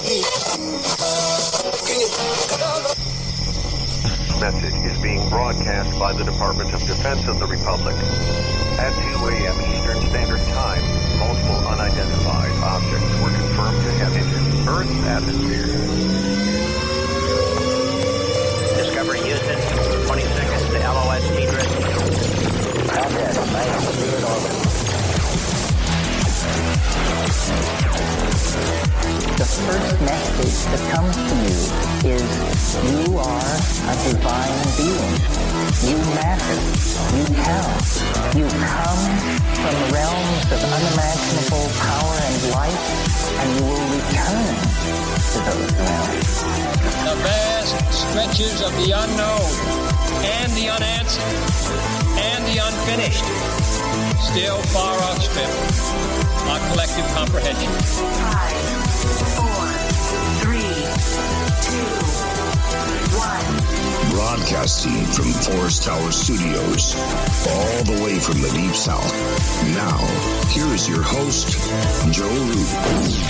Message is being broadcast by the Department of Defense of the Republic. At 2 a.m. Eastern Standard Time, multiple unidentified objects were confirmed to have entered Earth's atmosphere. Discovery Houston, 20 seconds to LOS Idris. Contact, nice, cleared orbit. The first message that comes to you is you are a divine being. You matter. You count. You come from realms of unimaginable power and light, and you will return to those realms. The vast stretches of the unknown and the unanswered and the unfinished still far outstrip our collective comprehension. 5, 4, 3, 2, 1. Broadcasting from Forest Tower Studios, all the way from the Deep South. Now, here is your host, Joe Rubel.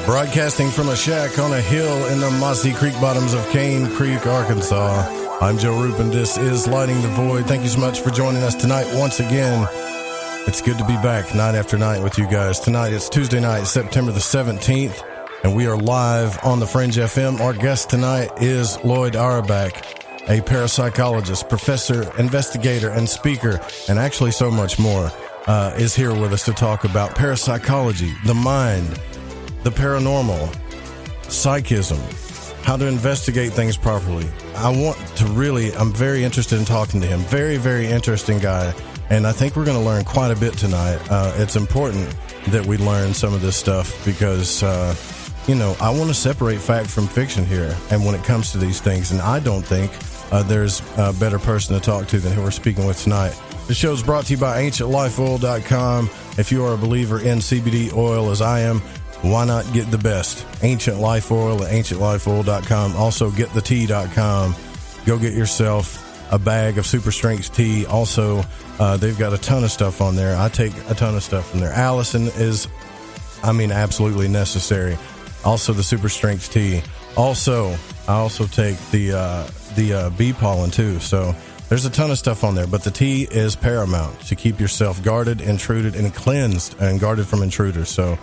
Broadcasting from a shack on a hill in the mossy creek bottoms of Cane Creek, Arkansas. I'm Joe Roop, and this is Lighting the Void. Thank you so much for joining us tonight once again. It's good to be back night after night with you guys. Tonight, it's Tuesday night, September the 17th, and we are live on the Fringe FM. Our guest tonight is Loyd Auerbach, a parapsychologist, professor, investigator, and speaker, and actually so much more, is here with us to talk about parapsychology, the mind, the paranormal, psychism, how to investigate things properly. I'm very interested in talking to him. Very, very interesting guy. And I think we're going to learn quite a bit tonight. It's important that we learn some of this stuff because, I want to separate fact from fiction here. And when it comes to these things, and I don't think there's a better person to talk to than who we're speaking with tonight. The show is brought to you by AncientLifeOil.com. If you are a believer in CBD oil as I am, why not get the best? Ancient Life Oil at AncientLifeOil.com. Also, GetTheTea.com. Go get yourself a bag of super strength tea. Also, they've got a ton of stuff on there. I take a ton of stuff from there. Allison is, absolutely necessary. Also, the super strength tea. Also, I also take the bee pollen too. So there's a ton of stuff on there, but the tea is paramount to keep yourself guarded, intruded, and cleansed and guarded from intruders. So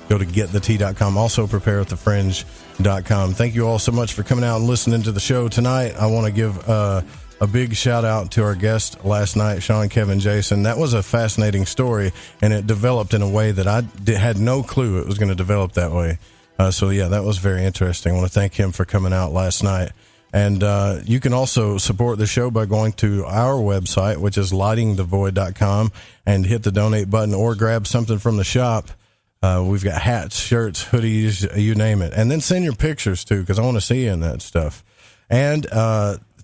go to getthetea.com. Also preparewiththefringe.com. Thank you all so much for coming out and listening to the show tonight. I want to give a big shout out to our guest last night, Sean, Kevin, Jason. That was a fascinating story, and it developed in a way that I had no clue it was going to develop that way. That was very interesting. I want to thank him for coming out last night. And you can also support the show by going to our website, which is lightingthevoid.com, and hit the donate button or grab something from the shop. We've got hats, shirts, hoodies, you name it. And then send your pictures, too, because I want to see you in that stuff. And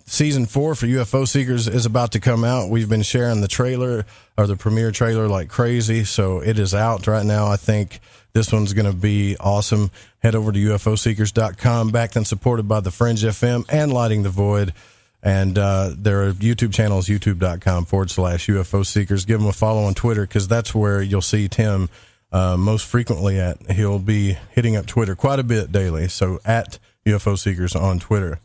Season 4 for UFO Seekers is about to come out. We've been sharing the trailer, or the premiere trailer, like crazy. So it is out right now. I think this one's going to be awesome. Head over to ufoseekers.com, backed and supported by the Fringe FM and Lighting the Void. And there are YouTube channels, youtube.com/UFO Seekers. Give them a follow on Twitter, because that's where you'll see Tim most frequently at. He'll be hitting up Twitter quite a bit daily, so at UFO Seekers on Twitter.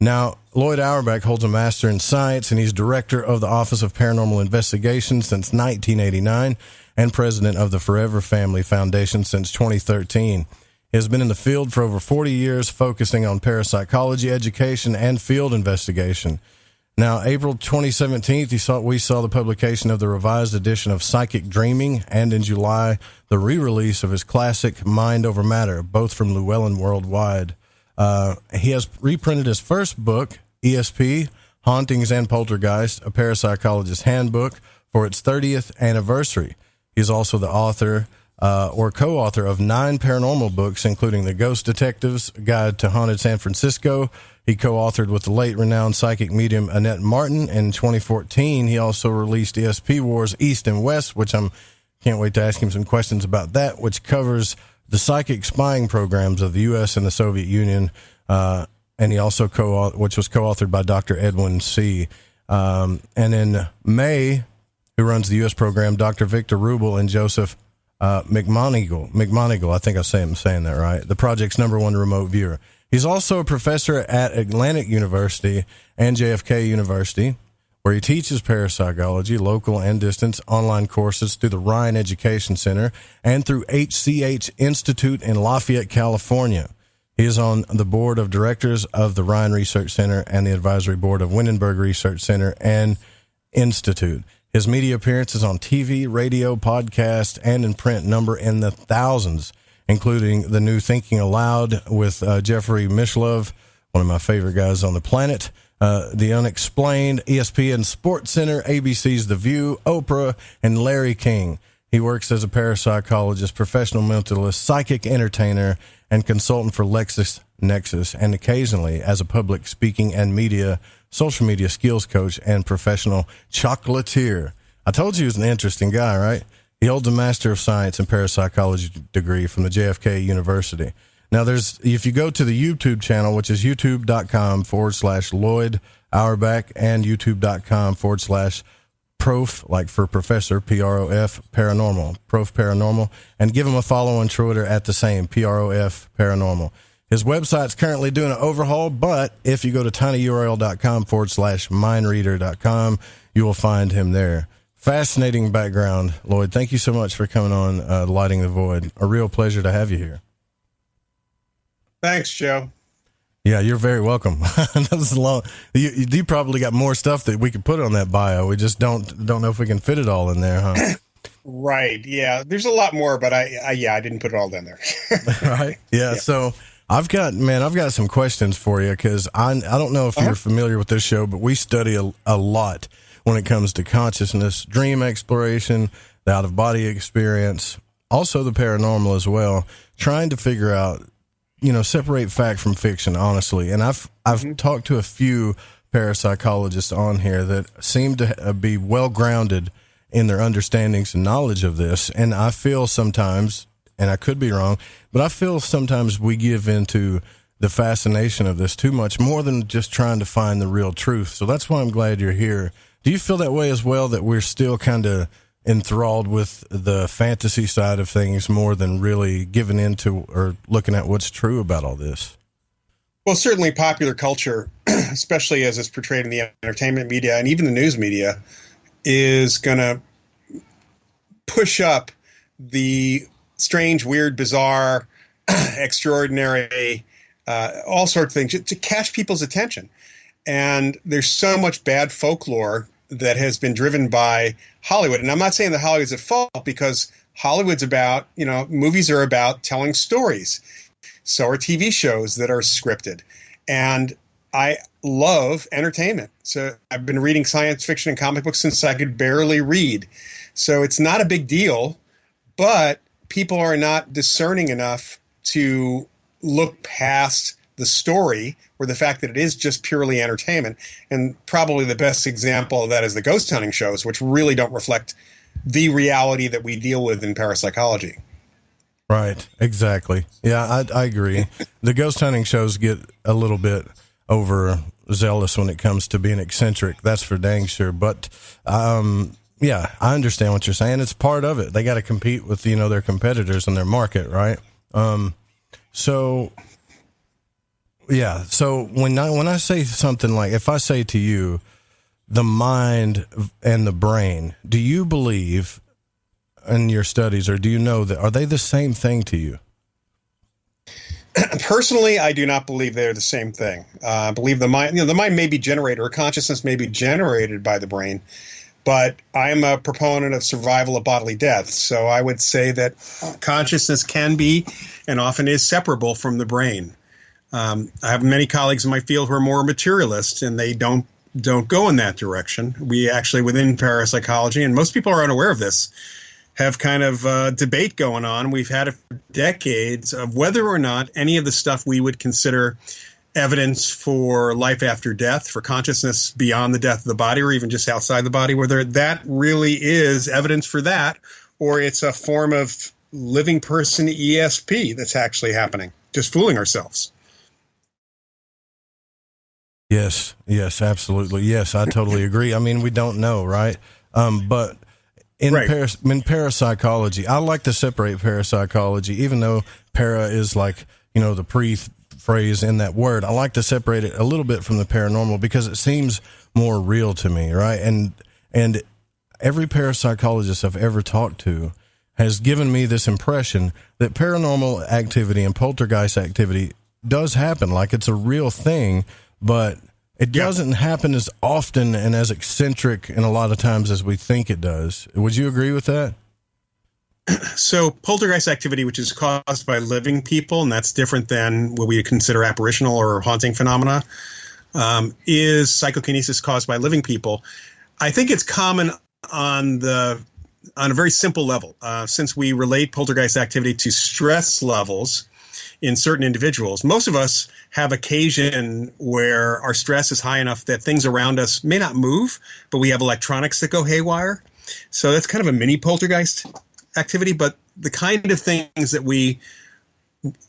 Now, Loyd Auerbach holds a Master in Science, and he's director of the Office of Paranormal Investigations since 1989 and president of the Forever Family Foundation since 2013. He has been in the field for over 40 years, focusing on parapsychology, education, and field investigation. Now, April 2017, we saw the publication of the revised edition of Psychic Dreaming, and in July, the re-release of his classic Mind Over Matter, both from Llewellyn Worldwide. He has reprinted his first book, ESP, Hauntings and Poltergeists, a Parapsychologist's Handbook, for its 30th anniversary. He is also the author or co-author of 9 paranormal books, including The Ghost Detective's Guide to Haunted San Francisco. He co-authored with the late renowned psychic medium Annette Martin. In 2014, he also released ESP Wars East and West, which can't wait to ask him some questions about that, which covers the psychic spying programs of the U.S. and the Soviet Union. And he also which was co-authored by Dr. Edwin C. And in May, who runs the U.S. program, Dr. Victor Rubel and Joseph McMoneagle, I think I'm saying that right, the project's #1 remote viewer. He's also a professor at Atlantic University and JFK University, where he teaches parapsychology, local and distance, online courses through the Rhine Education Center and through HCH Institute in Lafayette, California. He is on the board of directors of the Rhine Research Center and the advisory board of Windbridge Research Center and Institute. His media appearances on TV, radio, podcast, and in print number in the thousands, including the new Thinking Aloud with Jeffrey Mishlove, one of my favorite guys on the planet, The Unexplained, ESPN Sports Center, ABC's The View, Oprah, and Larry King. He works as a parapsychologist, professional mentalist, psychic entertainer, and consultant for LexisNexis, and occasionally as a public speaking and social media skills coach and professional chocolatier. I told you he was an interesting guy, right? He holds a Master of Science in Parapsychology degree from the JFK University. Now, if you go to the YouTube channel, which is youtube.com/Loyd Auerbach and youtube.com/Prof, like for Professor, Prof Paranormal, Prof Paranormal, and give him a follow on Twitter at the same, Prof Paranormal. His website's currently doing an overhaul, but if you go to tinyurl.com/mindreader.com, you will find him there. Fascinating background, Lloyd. Thank you so much for coming on Lighting the Void. A real pleasure to have you here. Thanks, Joe. Yeah, you're very welcome. That was long. You probably got more stuff that we could put on that bio. We just don't know if we can fit it all in there, huh? Right. Yeah. There's a lot more, but I didn't put it all down there. Right. Yeah. So I've got some questions for you, because I don't know if you're familiar with this show, but we study a lot when it comes to consciousness, dream exploration, the out of body experience, also the paranormal as well, trying to figure out, separate fact from fiction, honestly. And I've talked to a few parapsychologists on here that seem to be well grounded in their understandings and knowledge of this. And I feel sometimes, and I could be wrong, but I feel sometimes we give into the fascination of this too much, more than just trying to find the real truth. So that's why I'm glad you're here. Do you feel that way as well, that we're still kind of enthralled with the fantasy side of things more than really giving into or looking at what's true about all this? Well, certainly popular culture, especially as it's portrayed in the entertainment media and even the news media, is going to push up the strange, weird, bizarre, extraordinary, all sorts of things to catch people's attention. And there's so much bad folklore that has been driven by Hollywood. And I'm not saying that Hollywood's at fault, because Hollywood's about, movies are about telling stories. So are TV shows that are scripted. And I love entertainment. So I've been reading science fiction and comic books since I could barely read. So it's not a big deal, but people are not discerning enough to look past the story, or the fact that it is just purely entertainment. And probably the best example of that is the ghost hunting shows, which really don't reflect the reality that we deal with in parapsychology. Right. Exactly. Yeah, I agree. The ghost hunting shows get a little bit overzealous when it comes to being eccentric. That's for dang sure. But, yeah, I understand what you're saying. It's part of it. They got to compete with, their competitors in their market. Right. Yeah. So when I say something like, if I say to you, the mind and the brain, do you believe in your studies, or do you know that, are they the same thing to you? Personally, I do not believe they're the same thing. I believe the mind may be generated, or consciousness may be generated by the brain, but I am a proponent of survival of bodily death. So I would say that consciousness can be, and often is, separable from the brain. I have many colleagues in my field who are more materialists, and they don't go in that direction. We actually, within parapsychology, and most people are unaware of this, have kind of a debate going on. We've had it for decades of whether or not any of the stuff we would consider evidence for life after death, for consciousness beyond the death of the body, or even just outside the body, whether that really is evidence for that, or it's a form of living person ESP that's actually happening, just fooling ourselves. Yes, absolutely. Yes, I totally agree. I mean, we don't know, right? But In parapsychology, I like to separate parapsychology, even though para is like, the pre-phrase in that word. I like to separate it a little bit from the paranormal because it seems more real to me, right? And every parapsychologist I've ever talked to has given me this impression that paranormal activity and poltergeist activity does happen, like it's a real thing, but it doesn't happen as often and as eccentric and a lot of times as we think it does. Would you agree with that? So poltergeist activity, which is caused by living people, and that's different than what we consider apparitional or haunting phenomena, is psychokinesis caused by living people. I think it's common on a very simple level, since we relate poltergeist activity to stress levels in certain individuals. Most of us have occasion where our stress is high enough that things around us may not move, but we have electronics that go haywire. So that's kind of a mini poltergeist activity, but the kind of things that we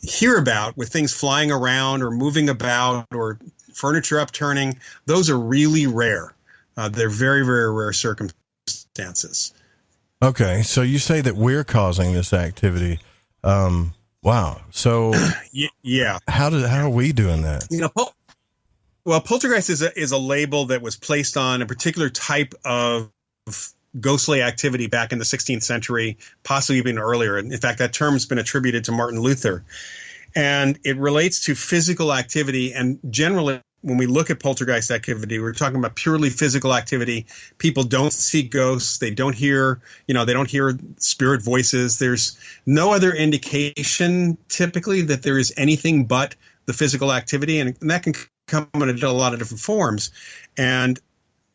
hear about with things flying around or moving about or furniture upturning, those are really rare. They're very, very rare circumstances. Okay, so you say that we're causing this activity. Wow. So yeah, how are we doing that? Poltergeist is a label that was placed on a particular type of ghostly activity back in the 16th century, possibly even earlier. In fact, that term's been attributed to Martin Luther, and it relates to physical activity. And generally, when we look at poltergeist activity, we're talking about purely physical activity. People don't see ghosts. They don't hear, they don't hear spirit voices. There's no other indication typically that there is anything but the physical activity. And that can come in a lot of different forms. And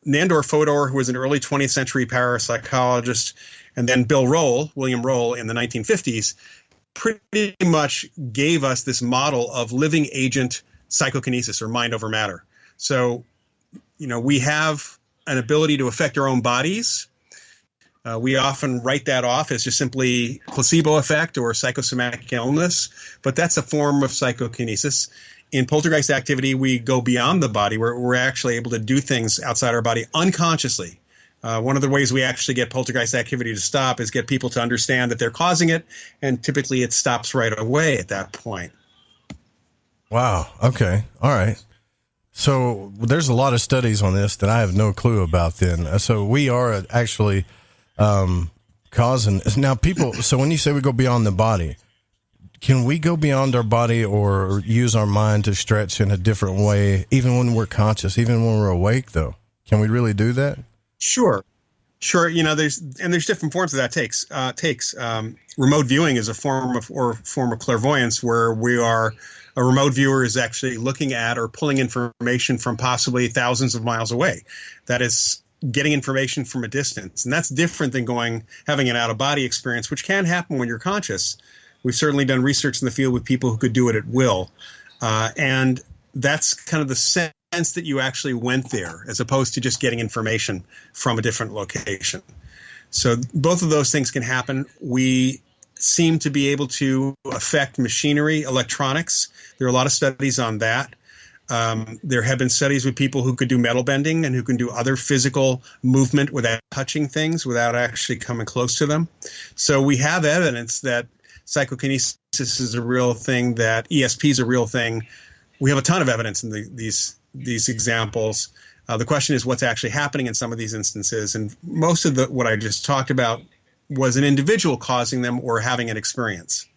Nandor Fodor, who was an early 20th century parapsychologist, and then William Roll in the 1950s, pretty much gave us this model of living agent psychokinesis, or mind over matter. So, we have an ability to affect our own bodies. We often write that off as just simply placebo effect or psychosomatic illness, but that's a form of psychokinesis. In poltergeist activity, we go beyond the body. We're actually able to do things outside our body unconsciously. One of the ways we actually get poltergeist activity to stop is get people to understand that they're causing it, and typically it stops right away at that point. Wow. Okay. All right. So there's a lot of studies on this that I have no clue about then. So we are actually causing now people. So when you say we go beyond the body, can we go beyond our body or use our mind to stretch in a different way, even when we're conscious, even when we're awake, though? Can we really do that? Sure. There's different forms that takes. Remote viewing is a form of clairvoyance where a remote viewer is actually looking at or pulling information from possibly thousands of miles away. That is getting information from a distance. And that's different than having an out-of-body experience, which can happen when you're conscious. We've certainly done research in the field with people who could do it at will. And that's kind of the sense that you actually went there, as opposed to just getting information from a different location. So both of those things can happen. We seem to be able to affect machinery, electronics. There are a lot of studies on that. There have been studies with people who could do metal bending and who can do other physical movement without touching things, without actually coming close to them. So we have evidence that psychokinesis is a real thing, that ESP is a real thing. We have a ton of evidence in these examples. The question is what's actually happening in some of these instances. And most of what I just talked about was an individual causing them or having an experience.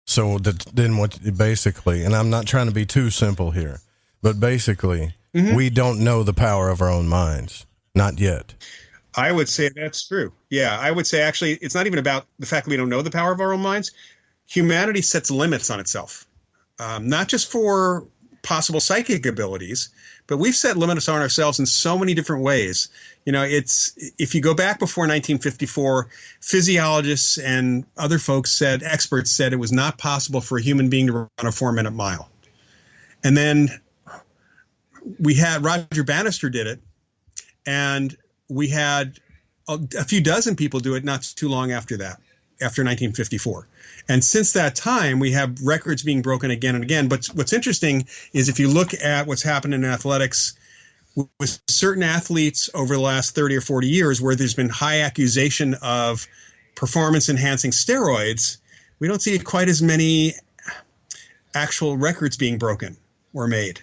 So then what basically, and I'm not trying to be too simple here, but basically we don't know the power of our own minds. Not yet. I would say that's true. Yeah, I would say actually it's not even about the fact that we don't know the power of our own minds. Humanity sets limits on itself, not just for possible psychic abilities, but we've set limits on ourselves in so many different ways. If you go back before 1954, physiologists and other experts said it was not possible for a human being to run a 4-minute mile. And then we had Roger Bannister did it, and we had a few dozen people do it not too long after that, after 1954. And since that time, we have records being broken again and again. But what's interesting is if you look at what's happened in athletics, with certain athletes over the last 30 or 40 years where there's been high accusation of performance-enhancing steroids, we don't see quite as many actual records being broken or made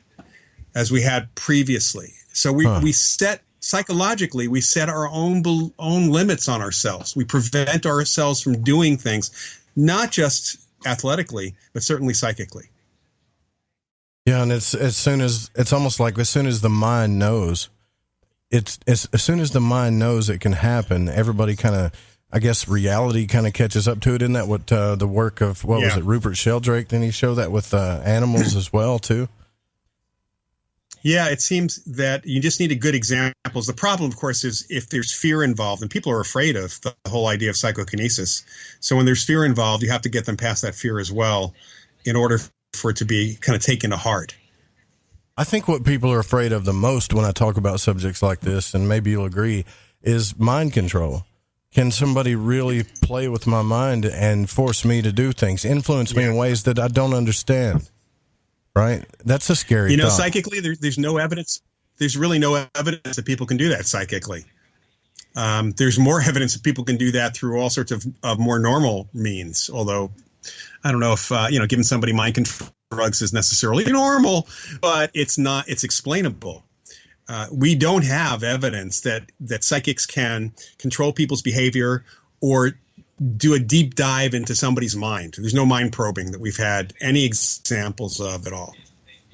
as we had previously. So we set, psychologically, we set our own limits on ourselves. We prevent ourselves from doing things, not just athletically, but certainly psychically. Yeah, and it's almost like as soon as the mind knows, as soon as the mind knows it can happen, everybody kind of, I guess, reality kind of catches up to it. Isn't that what the work of, was it, Rupert Sheldrake? Didn't he show that with animals as well, too? Yeah, it seems that you just need good examples. The problem, of course, is if there's fear involved, and people are afraid of the whole idea of psychokinesis. So when there's fear involved, you have to get them past that fear as well in order for it to be kind of taken to heart. I think what people are afraid of the most when I talk about subjects like this, and maybe you'll agree, is mind control. Can somebody really play with my mind and force me to do things, influence me in ways that I don't understand? Right? That's a scary thought. Psychically, there's no evidence. There's really no evidence that people can do that psychically. There's more evidence that people can do that through all sorts of more normal means, although I don't know if, giving somebody mind control drugs is necessarily normal, but it's not, it's explainable. We don't have evidence that psychics can control people's behavior or do a deep dive into somebody's mind. There's no mind probing that we've had any examples of at all.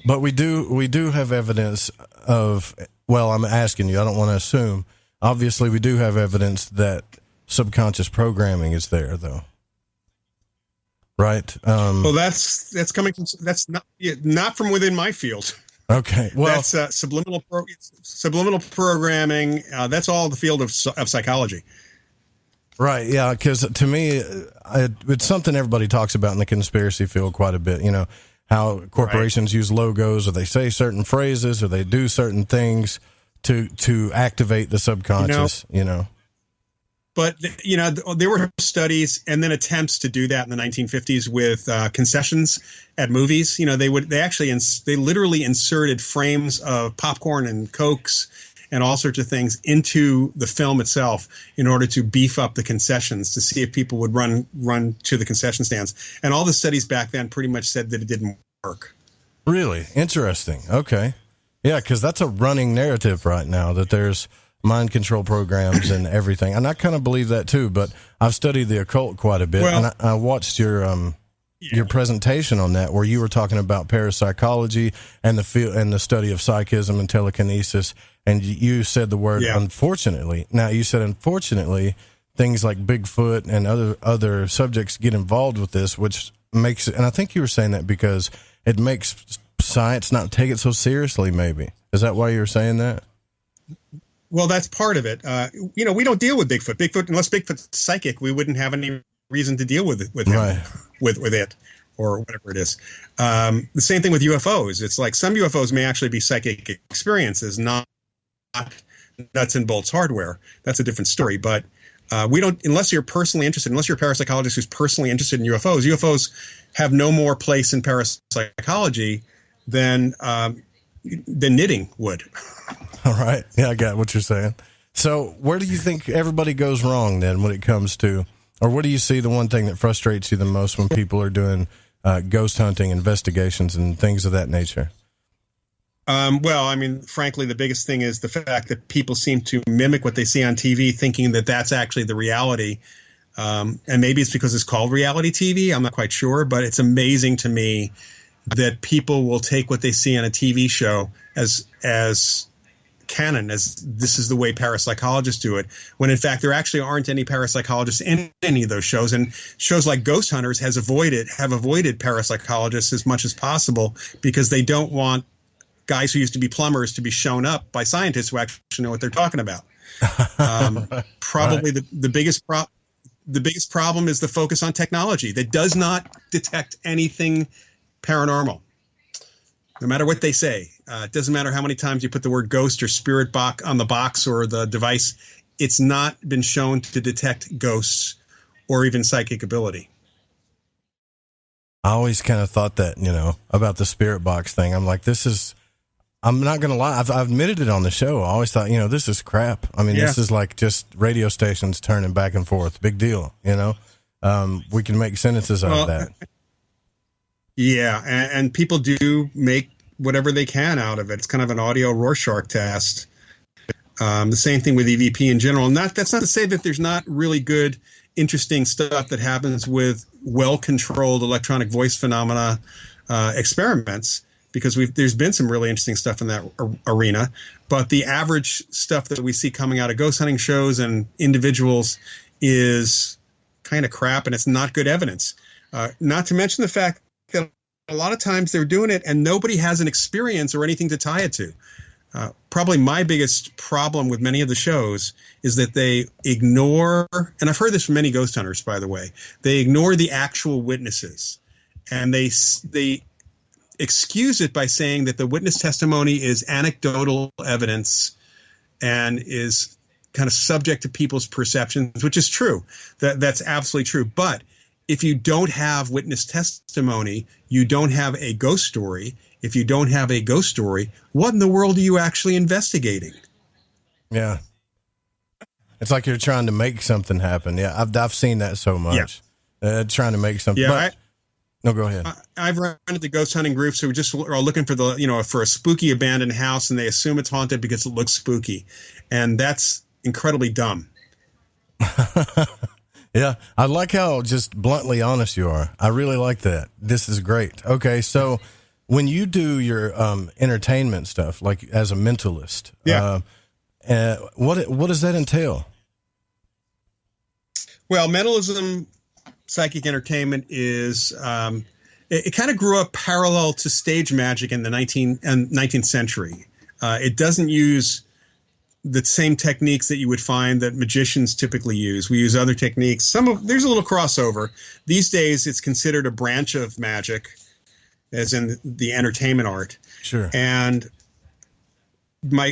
But we do have evidence of, well, I'm asking you, I don't want to assume. Obviously, we do have evidence that subconscious programming is there, though. Right? Well, that's coming from, that's not from within my field. Okay. Well, that's subliminal programming. That's all the field of psychology. Right. Yeah. Because to me, it's something everybody talks about in the conspiracy field quite a bit. You know, how corporations use logos, or they say certain phrases, or they do certain things to activate the subconscious. But there were studies and then attempts to do that in the 1950s with concessions at movies. They literally inserted frames of popcorn and Cokes and all sorts of things into the film itself in order to beef up the concessions, to see if people would run to the concession stands. And all the studies back then pretty much said that it didn't work. Really? Interesting. Okay. Yeah, because that's a running narrative right now, that there's mind control programs and everything. And I kind of believe that too, but I've studied the occult quite a bit. Well, and I watched your presentation on that, where you were talking about parapsychology and the study of psychism and telekinesis. And you said the word unfortunately. Now, you said unfortunately, things like Bigfoot and other subjects get involved with this, which makes it, and I think you were saying that because it makes science not take it so seriously, maybe. Is that why you're saying that? Well, that's part of it. We don't deal with Bigfoot. Unless Bigfoot's psychic, we wouldn't have any reason to deal with him, with it, or whatever it is. The same thing with UFOs. It's like some UFOs may actually be psychic experiences, not nuts and bolts hardware. That's a different story. But we don't, unless you're personally interested, unless you're a parapsychologist who's personally interested in UFOs. UFOs have no more place in parapsychology than knitting would. All right. Yeah, I got what you're saying. So where do you think everybody goes wrong then when it comes to, or what do you see the one thing that frustrates you the most when people are doing ghost hunting investigations and things of that nature? Frankly, the biggest thing is the fact that people seem to mimic what they see on TV, thinking that that's actually the reality. And maybe it's because it's called reality TV. I'm not quite sure, but it's amazing to me that people will take what they see on a TV show as canon, as this is the way parapsychologists do it, when in fact there actually aren't any parapsychologists in any of those shows. And shows like Ghost Hunters have avoided parapsychologists as much as possible because they don't want guys who used to be plumbers to be shown up by scientists who actually know what they're talking about. Probably the biggest problem is the focus on technology that does not detect anything paranormal. No matter what they say, it doesn't matter how many times you put the word ghost or spirit box on the box or the device. It's not been shown to detect ghosts or even psychic ability. I always kind of thought that, about the spirit box thing. I'm like, I'm not going to lie. I've admitted it on the show. I always thought, this is crap. I mean, This is like just radio stations turning back and forth. Big deal, We can make sentences out of that. Yeah, and people do make whatever they can out of it. It's kind of an audio Rorschach test. The same thing with EVP in general. That's not to say that there's not really good, interesting stuff that happens with well-controlled electronic voice phenomena experiments, because there's been some really interesting stuff in that arena. But the average stuff that we see coming out of ghost hunting shows and individuals is kind of crap, and it's not good evidence. Not to mention the fact that a lot of times they're doing it and nobody has an experience or anything to tie it to. Probably my biggest problem with many of the shows is that they ignore, and I've heard this from many ghost hunters, by the way, they ignore the actual witnesses, and they excuse it by saying that the witness testimony is anecdotal evidence and is kind of subject to people's perceptions, which is true. That's absolutely true. But if you don't have witness testimony, you don't have a ghost story. If you don't have a ghost story, what in the world are you actually investigating? Yeah. It's like you're trying to make something happen. Yeah, I've seen that so much. Yeah. Trying to make something. Yeah, no, go ahead. I've run into ghost hunting groups who just are looking for for a spooky abandoned house, and they assume it's haunted because it looks spooky, and that's incredibly dumb. Yeah, I like how just bluntly honest you are. I really like that. This is great. Okay, so when you do your entertainment stuff, like as a mentalist, what does that entail? Well, mentalism, psychic entertainment is it kind of grew up parallel to stage magic in the 19th century. It doesn't use the same techniques that you would find that magicians typically use. We use other techniques. There's a little crossover. These days, it's considered a branch of magic, as in the entertainment art. Sure. And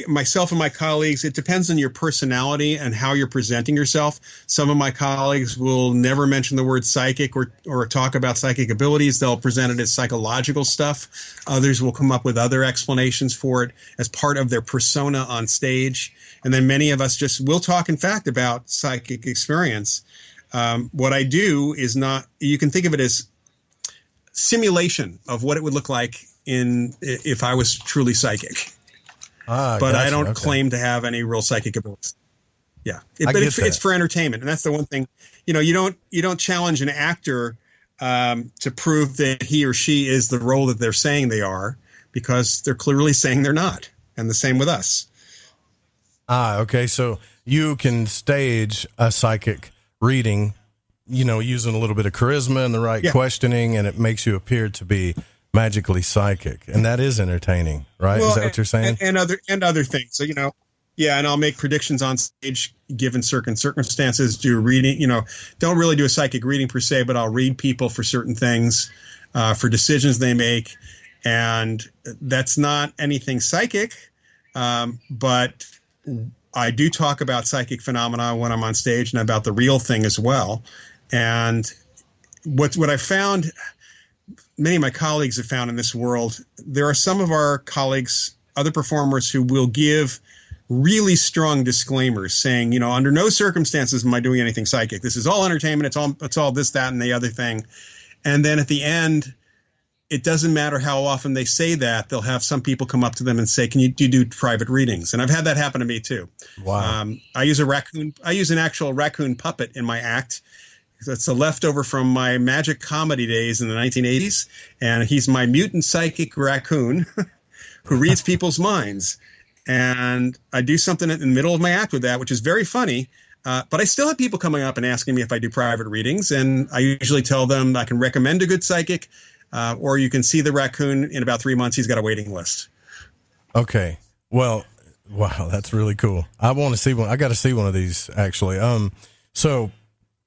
myself and my colleagues, it depends on your personality and how you're presenting yourself. Some of my colleagues will never mention the word psychic or talk about psychic abilities. They'll present it as psychological stuff. Others will come up with other explanations for it as part of their persona on stage. And then many of us will talk, in fact, about psychic experience. What I do is you can think of it as simulation of what it would look like if I was truly psychic. But gotcha. I don't claim to have any real psychic abilities. Yeah, but it's for entertainment, and that's the one thing. You don't challenge an actor to prove that he or she is the role that they're saying they are, because they're clearly saying they're not, and the same with us. Okay. So you can stage a psychic reading, using a little bit of charisma and the right questioning, and it makes you appear to be magically psychic, and that is entertaining, right? Well, is that what you're saying? And other things. So, and I'll make predictions on stage given certain circumstances. Do reading, don't really do a psychic reading per se, but I'll read people for certain things, for decisions they make. And that's not anything psychic, but I do talk about psychic phenomena when I'm on stage and about the real thing as well. And what I found, many of my colleagues have found in this world, there are some of our colleagues, other performers, who will give really strong disclaimers saying, under no circumstances am I doing anything psychic. This is all entertainment. It's all this, that, and the other thing. And then at the end, it doesn't matter how often they say that, they'll have some people come up to them and say, do you do private readings? And I've had that happen to me too. Wow. I use an actual raccoon puppet in my act. That's a leftover from my magic comedy days in the 1980s. And he's my mutant psychic raccoon who reads people's minds. And I do something in the middle of my act with that, which is very funny. But I still have people coming up and asking me if I do private readings. And I usually tell them I can recommend a good psychic, or you can see the raccoon in about 3 months. He's got a waiting list. Okay. Well, wow, that's really cool. I want to see one. I got to see one of these, actually. So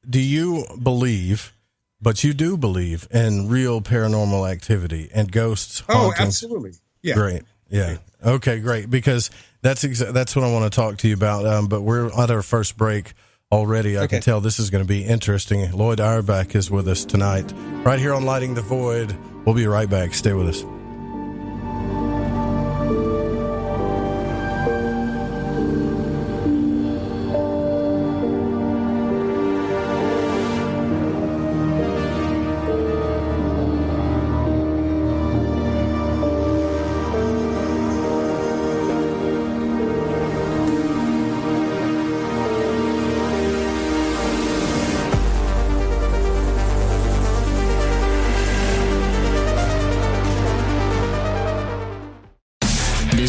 do you believe, but you do believe in real paranormal activity and ghosts? Oh, absolutely. Yeah. Great. Yeah. Okay, great. Because that's what I want to talk to you about. But we're at our first break already. I can tell this is going to be interesting. Loyd Auerbach is with us tonight, right here on Lighting the Void. We'll be right back. Stay with us.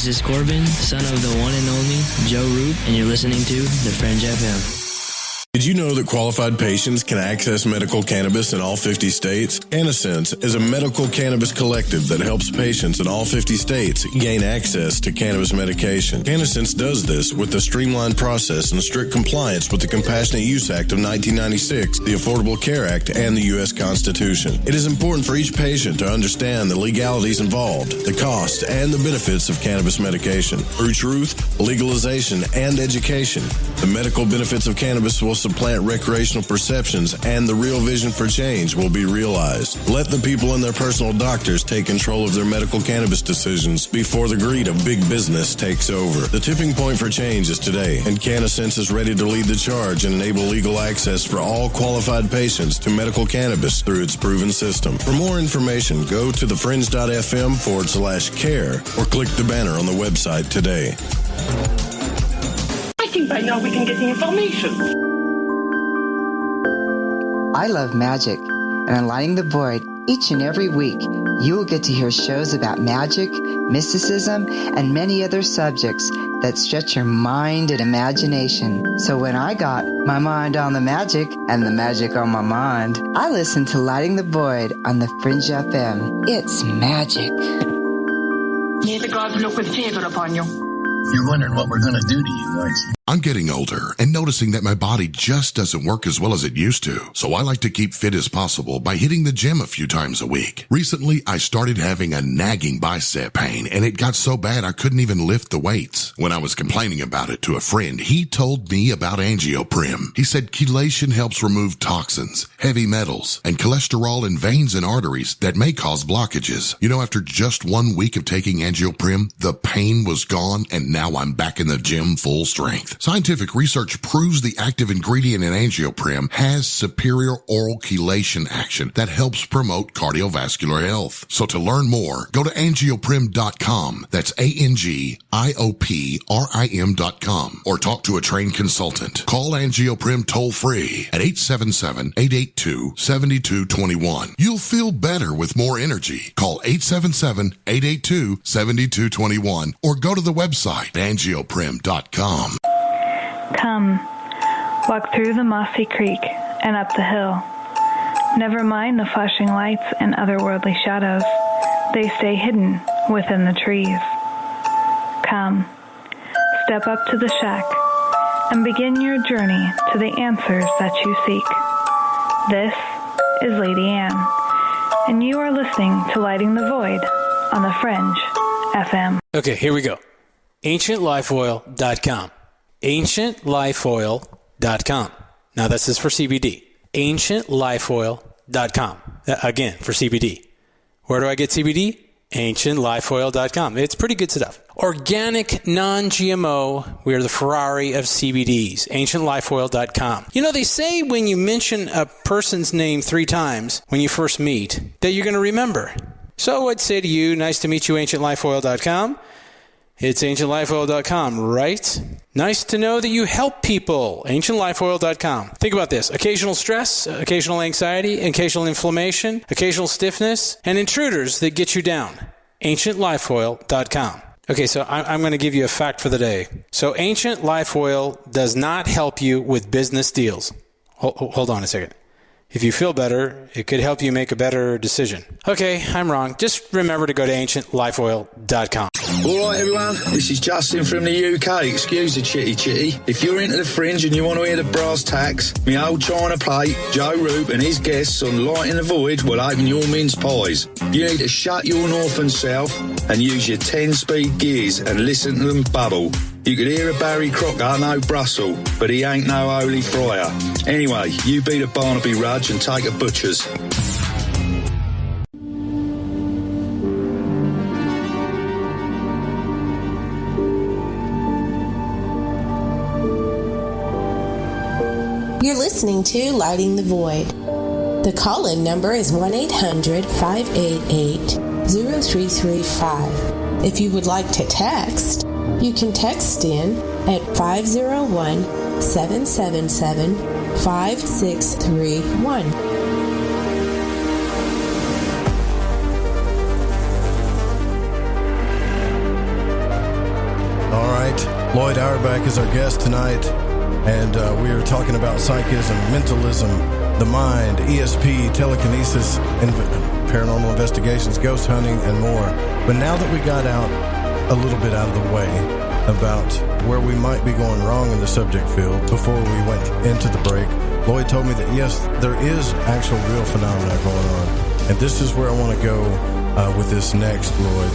This is Corbin, son of the one and only Joe Roop, and you're listening to The Fringe FM. Did you know that qualified patients can access medical cannabis in all 50 states? Cannasense is a medical cannabis collective that helps patients in all 50 states gain access to cannabis medication. Cannasense does this with a streamlined process and strict compliance with the Compassionate Use Act of 1996, the Affordable Care Act, and the U.S. Constitution. It is important for each patient to understand the legalities involved, the cost, and the benefits of cannabis medication. Through truth, legalization, and education, the medical benefits of cannabis will supplant recreational perceptions, and the real vision for change will be realized. Let the people and their personal doctors take control of their medical cannabis decisions before the greed of big business takes over. The tipping point for change is today, and Cannasense is ready to lead the charge and enable legal access for all qualified patients to medical cannabis through its proven system. For more information, go to thefringe.fm/care or click the banner on the website today. I think by now we can get the information. I love magic, and on Lighting the Void, each and every week, you will get to hear shows about magic, mysticism, and many other subjects that stretch your mind and imagination. So when I got my mind on the magic and the magic on my mind, I listened to Lighting the Void on the Fringe FM. It's magic. May the gods look with favor upon you. You're wondering what we're going to do to you, aren't you? I'm getting older and noticing that my body just doesn't work as well as it used to. So I like to keep fit as possible by hitting the gym a few times a week. Recently, I started having a nagging bicep pain, and it got so bad I couldn't even lift the weights. When I was complaining about it to a friend, he told me about angioprim. He said chelation helps remove toxins, heavy metals, and cholesterol in veins and arteries that may cause blockages. You know, after just 1 week of taking angioprim, the pain was gone, and now I'm back in the gym full strength. Scientific research proves the active ingredient in angioprim has superior oral chelation action that helps promote cardiovascular health. So to learn more, go to angioprim.com. That's ANGIOPRIM.com, or talk to a trained consultant. Call Angioprim toll free at 877-882-7221. You'll feel better with more energy. Call 877-882-7221 or go to the website angioprim.com. Come, walk through the mossy creek and up the hill. Never mind the flashing lights and otherworldly shadows. They stay hidden within the trees. Come, step up to the shack and begin your journey to the answers that you seek. This is Lady Anne, and you are listening to Lighting the Void on the Fringe FM. Okay, here we go. AncientLifeOil.com. AncientLifeOil.com. Now this is for CBD. AncientLifeOil.com. Again, for CBD. Where do I get CBD? AncientLifeOil.com. It's pretty good stuff. Organic, non-GMO. We are the Ferrari of CBDs. AncientLifeOil.com. You know, they say when you mention a person's name 3 times when you first meet, that you're going to remember. So I'd say to you, nice to meet you, AncientLifeOil.com. It's AncientLifeOil.com, right? Nice to know that you help people. AncientLifeOil.com. Think about this. Occasional stress, occasional anxiety, occasional inflammation, occasional stiffness, and intruders that get you down. AncientLifeOil.com. Okay, so I'm going to give you a fact for the day. So Ancient Life Oil does not help you with business deals. Hold on a second. If you feel better, it could help you make a better decision. Okay, I'm wrong. Just remember to go to AncientLifeOil.com. All right, everyone, this is Justin from the UK. Excuse the chitty. If you're into the Fringe and you want to hear the brass tacks, me old china plate, Joe Roop and his guests on Lighting the Void will open your mince pies. You need to shut your northern self and use your 10-speed gears and listen to them bubble. You could hear a Barry Crocker, no Brussels, but he ain't no holy friar. Anyway, you beat a Barnaby Rudge and take a butcher's. You're listening to Lighting the Void. The call-in number is 1-800-588-0335. If you would like to text, you can text in at 501-777-5631. Loyd Auerbach is our guest tonight, and we are talking about psychism, mentalism, the mind, ESP, telekinesis, paranormal investigations, ghost hunting, and more. But now that we got out a little bit out of the way about where we might be going wrong in the subject field before we went into the break, Loyd told me that, yes, there is actual real phenomena going on. And this is where I want to go with this next, Loyd.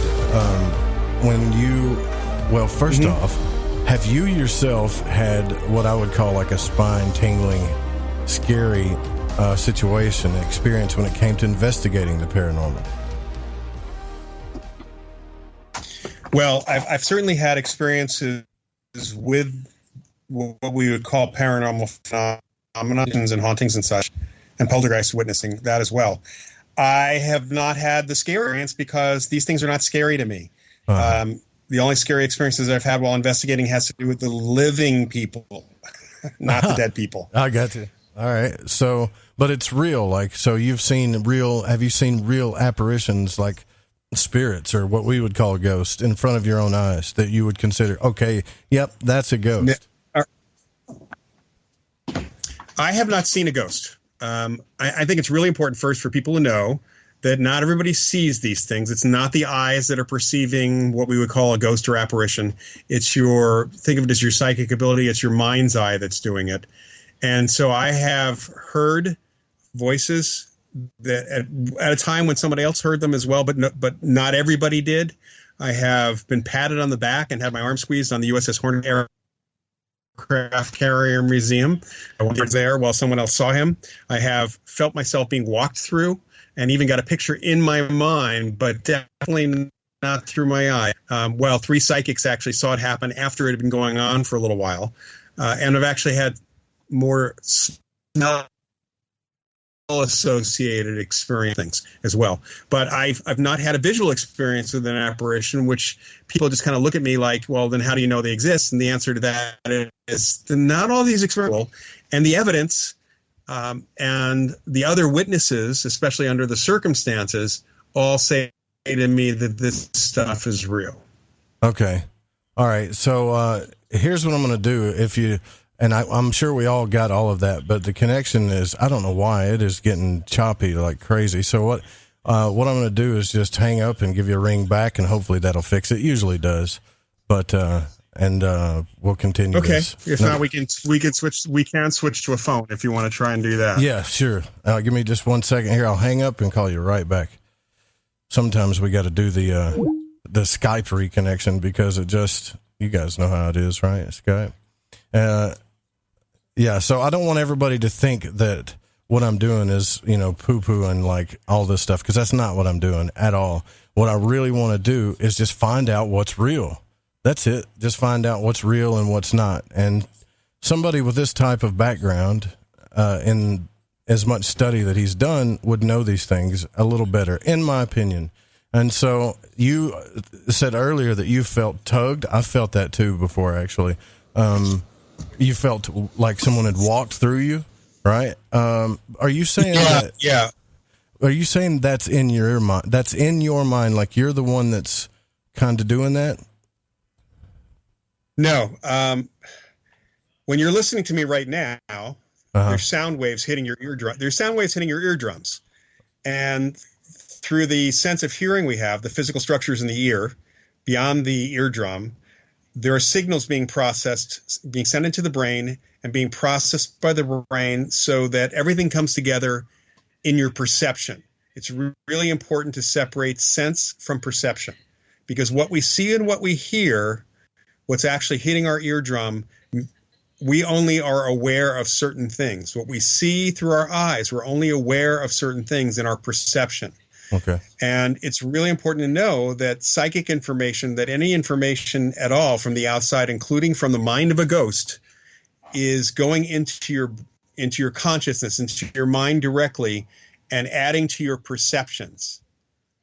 First off, have you yourself had what I would call like a spine-tingling, scary situation, experience when it came to investigating the paranormal? Well, I've certainly had experiences with what we would call paranormal phenomena and hauntings and such, and poltergeist witnessing that as well. I have not had the scary experience because these things are not scary to me. The only scary experiences I've had while investigating has to do with the living people, not the dead people. I got you. All right. So, but it's real. Like, so have you seen real apparitions, like spirits or what we would call a ghost, in front of your own eyes that you would consider, okay, yep, that's a ghost? I have not seen a ghost. I think it's really important first for people to know that not everybody sees these things. It's not the eyes that are perceiving what we would call a ghost or apparition. It's think of it as your psychic ability. It's your mind's eye that's doing it. And so I have heard voices that at a time when somebody else heard them as well, but not everybody did. I have been patted on the back and had my arm squeezed on the USS Hornet Aircraft Carrier Museum. I was there while someone else saw him. I have felt myself being walked through and even got a picture in my mind, but definitely not through my eye. Well, 3 psychics actually saw it happen after it had been going on for a little while. And I've actually had more smell associated experience things as well. But I've not had a visual experience with an apparition, which people just kind of look at me like, well, then how do you know they exist? And the answer to that is not all these experiences. And the evidence and the other witnesses, especially under the circumstances, all say to me that this stuff is real. Okay. All right. So here's what I'm going to do. I'm sure we all got all of that, but the connection is, I don't know why, it is getting choppy like crazy. So what I'm going to do is just hang up and give you a ring back, and hopefully that'll fix it. Usually does. But we'll continue. Okay. This. If not, we can switch to a phone if you want to try and do that. Yeah, sure. Give me just 1 second here. I'll hang up and call you right back. Sometimes we got to do the Skype reconnection because you guys know how it is, right? Skype. Yeah. So I don't want everybody to think that what I'm doing is, poo-poo and like all this stuff, because that's not what I'm doing at all. What I really want to do is just find out what's real. That's it. Just find out what's real and what's not. And somebody with this type of background, in as much study that he's done, would know these things a little better, in my opinion. And so you said earlier that you felt tugged. I felt that too before, actually. You felt like someone had walked through you, right? Are you saying that? Yeah. Are you saying that's in your mind? That's in your mind, like you're the one that's kind of doing that? No. When you're listening to me right now, there's sound waves hitting your eardrum. There's sound waves hitting your eardrums. And through the sense of hearing we have, the physical structures in the ear, beyond the eardrum, there are signals being processed, being sent into the brain and being processed by the brain so that everything comes together in your perception. It's really important to separate sense from perception, because what we see and what we hear, what's actually hitting our eardrum, we only are aware of certain things. What we see through our eyes, we're only aware of certain things in our perception. Okay. And it's really important to know that psychic information, that any information at all from the outside, including from the mind of a ghost, is going into your consciousness, into your mind directly, and adding to your perceptions.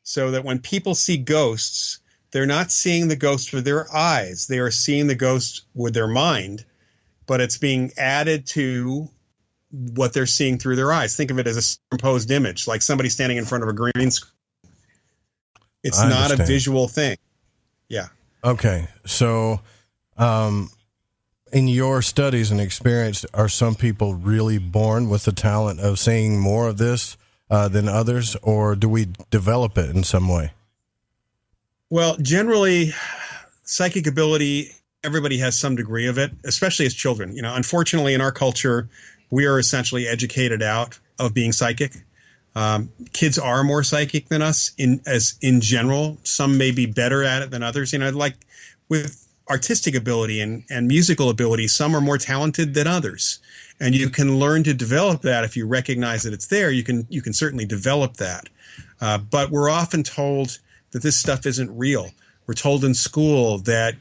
So that when people see ghosts, they're not seeing the ghost with their eyes. They are seeing the ghost with their mind, but it's being added to what they're seeing through their eyes. Think of it as a superimposed image, like somebody standing in front of a green screen. It's not a visual thing. Yeah. Okay. So, in your studies and experience, are some people really born with the talent of seeing more of this than others, or do we develop it in some way? Well, generally, psychic ability, everybody has some degree of it, especially as children. Unfortunately, in our culture, we are essentially educated out of being psychic. Kids are more psychic than us in general. Some may be better at it than others. Like with artistic ability and musical ability, some are more talented than others. And you can learn to develop that if you recognize that it's there. You can certainly develop that. But we're often told that this stuff isn't real. We're told in school that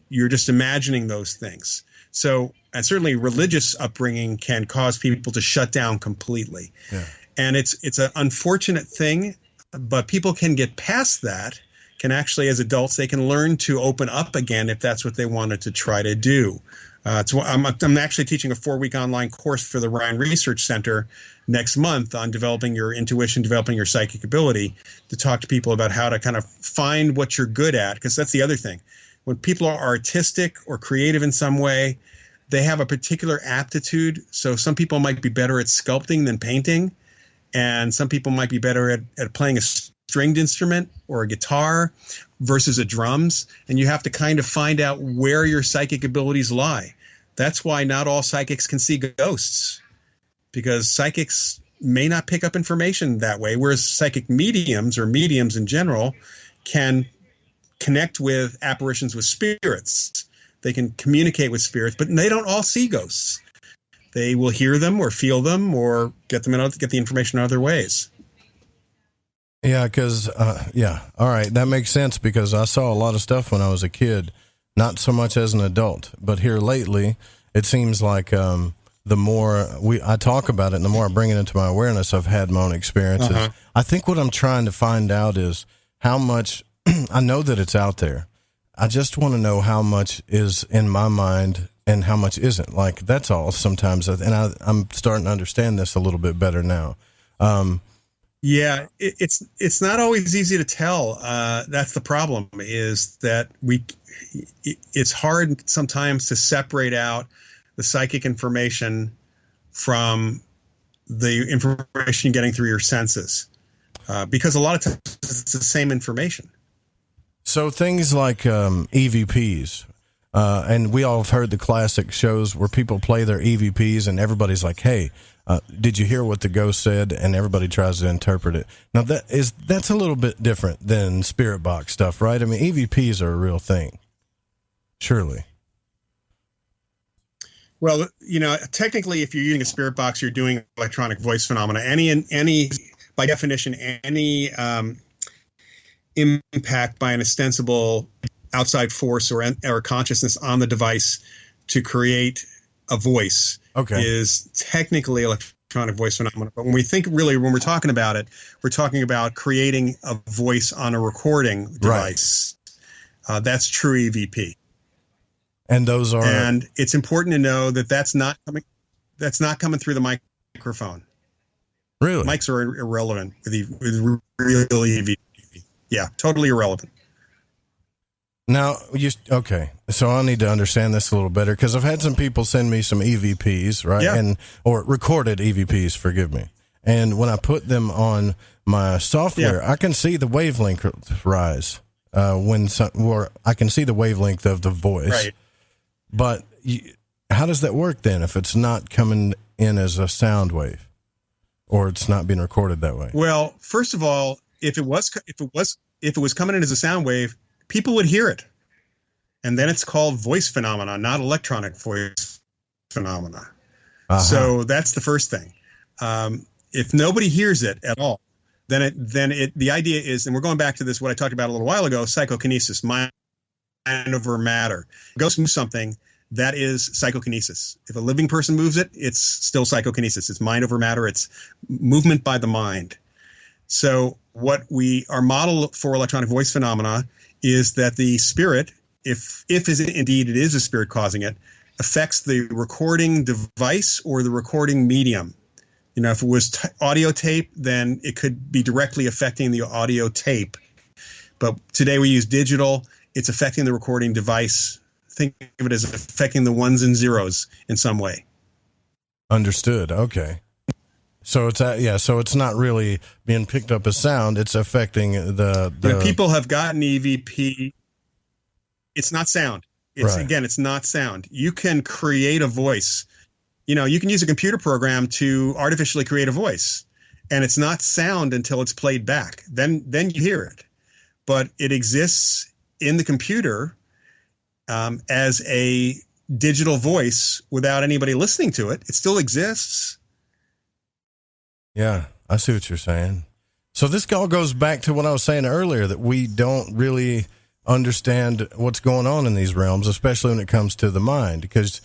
you're just imagining those things. So, and certainly religious upbringing can cause people to shut down completely. Yeah. And it's an unfortunate thing, but people can get past that, can actually, as adults, they can learn to open up again if that's what they wanted to try to do. I'm actually teaching a 4-week online course for the Rhine Research Center next month on developing your intuition, developing your psychic ability, to talk to people about how to kind of find what you're good at, because that's the other thing. When people are artistic or creative in some way, they have a particular aptitude. So some people might be better at sculpting than painting, and some people might be better at playing a stringed instrument or a guitar versus a drums. And you have to kind of find out where your psychic abilities lie. That's why not all psychics can see ghosts, because psychics may not pick up information that way, whereas psychic mediums or mediums in general can connect with apparitions, with spirits. They can communicate with spirits, but they don't all see ghosts. They will hear them or feel them or get the information in other ways. Yeah, because, all right, that makes sense, because I saw a lot of stuff when I was a kid, not so much as an adult, but here lately, it seems like the more I talk about it and the more I bring it into my awareness, I've had my own experiences. Uh-huh. I think what I'm trying to find out is how much, I know that it's out there. I just want to know how much is in my mind and how much isn't. Like, that's all sometimes. And I'm starting to understand this a little bit better now. Yeah, it's not always easy to tell. That's the problem, is that it's hard sometimes to separate out the psychic information from the information you're getting through your senses, because a lot of times it's the same information. So things like EVPs, and we all have heard the classic shows where people play their EVPs and everybody's like, hey, did you hear what the ghost said? And everybody tries to interpret it. Now, that's a little bit different than spirit box stuff, right? I mean, EVPs are a real thing, surely. Well, technically, if you're using a spirit box, you're doing electronic voice phenomena. Any by definition, any impact by an ostensible outside force or consciousness on the device to create a voice is technically electronic voice phenomena. But when we're talking about it, we're talking about creating a voice on a recording device. Right. That's true EVP. And those are, and it's important to know that that's not coming through the microphone. Really? Mics are irrelevant with real EVP. Yeah, totally irrelevant. Now, so I need to understand this a little better, because I've had some people send me some EVPs, right? Yeah. Or recorded EVPs, forgive me. And when I put them on my software, I can see the wavelength rise. Or I can see the wavelength of the voice. Right. But how does that work then if it's not coming in as a sound wave, or it's not being recorded that way? Well, first of all, if it was coming in as a sound wave, people would hear it, and then it's called voice phenomena, not electronic voice phenomena. Uh-huh. So that's the first thing. If nobody hears it at all, then the idea is, and we're going back to this, what I talked about a little while ago, psychokinesis, mind over matter. Ghosts move something, that is psychokinesis. If a living person moves it, it's still psychokinesis. It's mind over matter. It's movement by the mind. So our model for electronic voice phenomena is that the spirit, if indeed it is a spirit causing it, affects the recording device or the recording medium. If it was audio tape, then it could be directly affecting the audio tape. But today we use digital. It's affecting the recording device think of it as affecting the ones and zeros in some way. Understood. Okay. So so it's not really being picked up as sound. It's affecting the When people have gotten EVP, it's not sound. Again, it's not sound. You can create a voice. You can use a computer program to artificially create a voice, and it's not sound until it's played back. Then you hear it, but it exists in the computer as a digital voice without anybody listening to it. It still exists. Yeah, I see what you're saying. So this all goes back to what I was saying earlier, that we don't really understand what's going on in these realms, especially when it comes to the mind, because,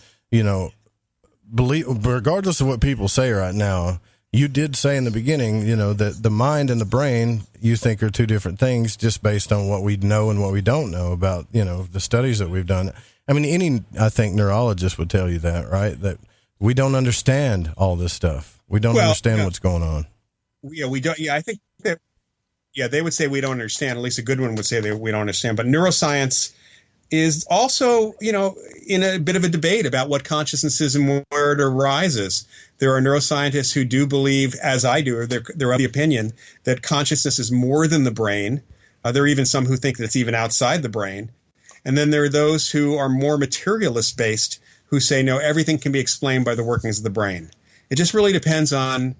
regardless of what people say right now, you did say in the beginning, that the mind and the brain you think are two different things just based on what we know and what we don't know about, the studies that we've done. I mean, I think neurologist would tell you that, right? That we don't understand all this stuff. We don't understand what's going on. Yeah, we don't. Yeah, I think that, they would say we don't understand. At least a good one would say that we don't understand. But neuroscience is also, in a bit of a debate about what consciousness is and where it arises. There are neuroscientists who do believe, as I do, they're of the opinion that consciousness is more than the brain. There are even some who think that it's even outside the brain. And then there are those who are more materialist based, who say, no, everything can be explained by the workings of the brain. It just really depends on,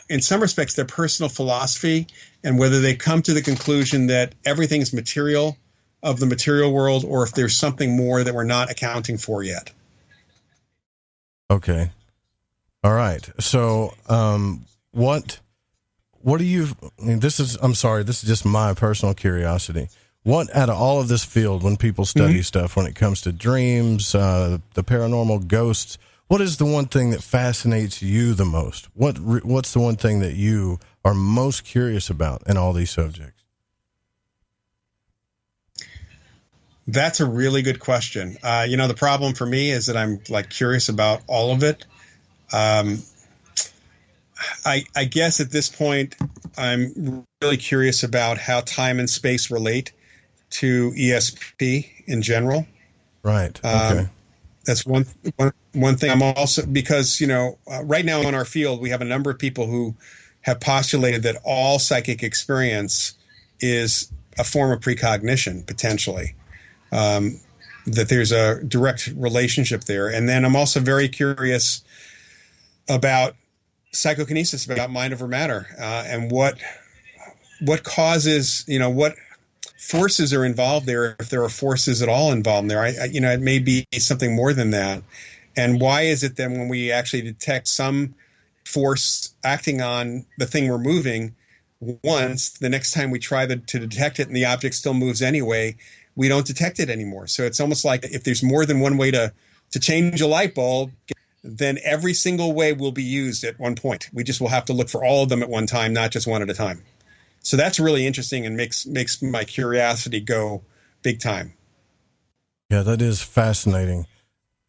in some respects, their personal philosophy and whether they come to the conclusion that everything is material of the material world, or if there's something more that we're not accounting for yet. Okay. All right. So, what do you, this is just my personal curiosity. What out of all of this field, when people study stuff, when it comes to dreams, the paranormal, ghosts, what is the one thing that fascinates you the most? What's the one thing that you are most curious about in all these subjects? That's a really good question. The problem for me is that I'm curious about all of it. I guess at this point, I'm really curious about how time and space relate to ESP in general. Right. Okay. That's one thing. I'm also, because, right now in our field, we have a number of people who have postulated that all psychic experience is a form of precognition, potentially, that there's a direct relationship there. And then I'm also very curious about psychokinesis, about mind over matter, and what causes, what forces are involved there, if there are forces at all involved there. It may be something more than that. And why is it that when we actually detect some force acting on the thing we're moving once, the next time we try to detect it and the object still moves anyway, we don't detect it anymore? So it's almost like if there's more than one way to change a light bulb, then every single way will be used at one point. We just will have to look for all of them at one time, not just one at a time. So that's really interesting and makes my curiosity go big time. Yeah, that is fascinating.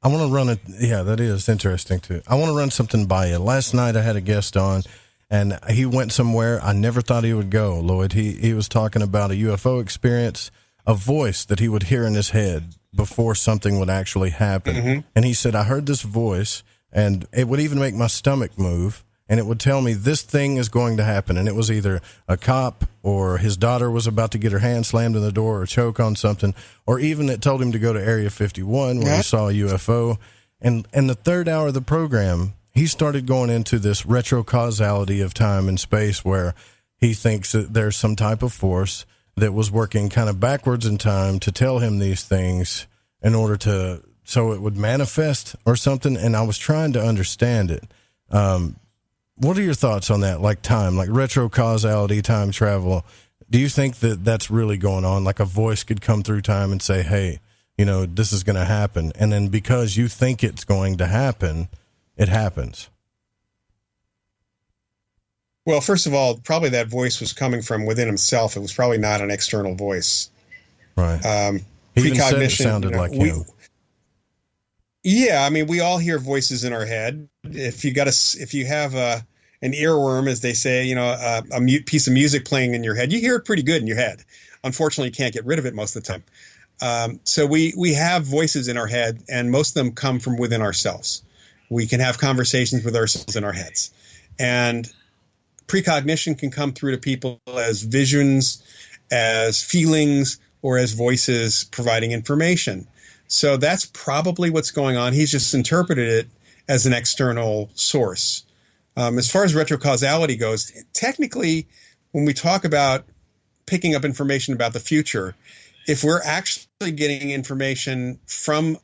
I want to run it. Yeah, that is interesting too. I want to run something by you. Last night I had a guest on, and he went somewhere I never thought he would go, Lloyd. He was talking about a UFO experience, a voice that he would hear in his head before something would actually happen. Mm-hmm. And he said, I heard this voice, and it would even make my stomach move. And it would tell me this thing is going to happen. And it was either a cop, or his daughter was about to get her hand slammed in the door or choke on something, or even it told him to go to Area 51 where he saw a UFO. And the third hour of the program, he started going into this retrocausality of time and space, where he thinks that there's some type of force that was working kind of backwards in time to tell him these things in order so it would manifest or something. And I was trying to understand it. What are your thoughts on that? Like time, like retrocausality, time travel. Do you think that that's really going on? Like a voice could come through time and say, hey, this is going to happen. And then because you think it's going to happen, it happens. Well, first of all, probably that voice was coming from within himself. It was probably not an external voice. Right. He even said it sounded like him. Yeah, I mean, we all hear voices in our head. If you have an earworm, as they say, a piece of music playing in your head, you hear it pretty good in your head. Unfortunately, you can't get rid of it most of the time. So we have voices in our head, and most of them come from within ourselves. We can have conversations with ourselves in our heads. And precognition can come through to people as visions, as feelings, or as voices providing information. So that's probably what's going on. He's just interpreted it as an external source. As far as retrocausality goes, technically, when we talk about picking up information about the future, if we're actually getting information from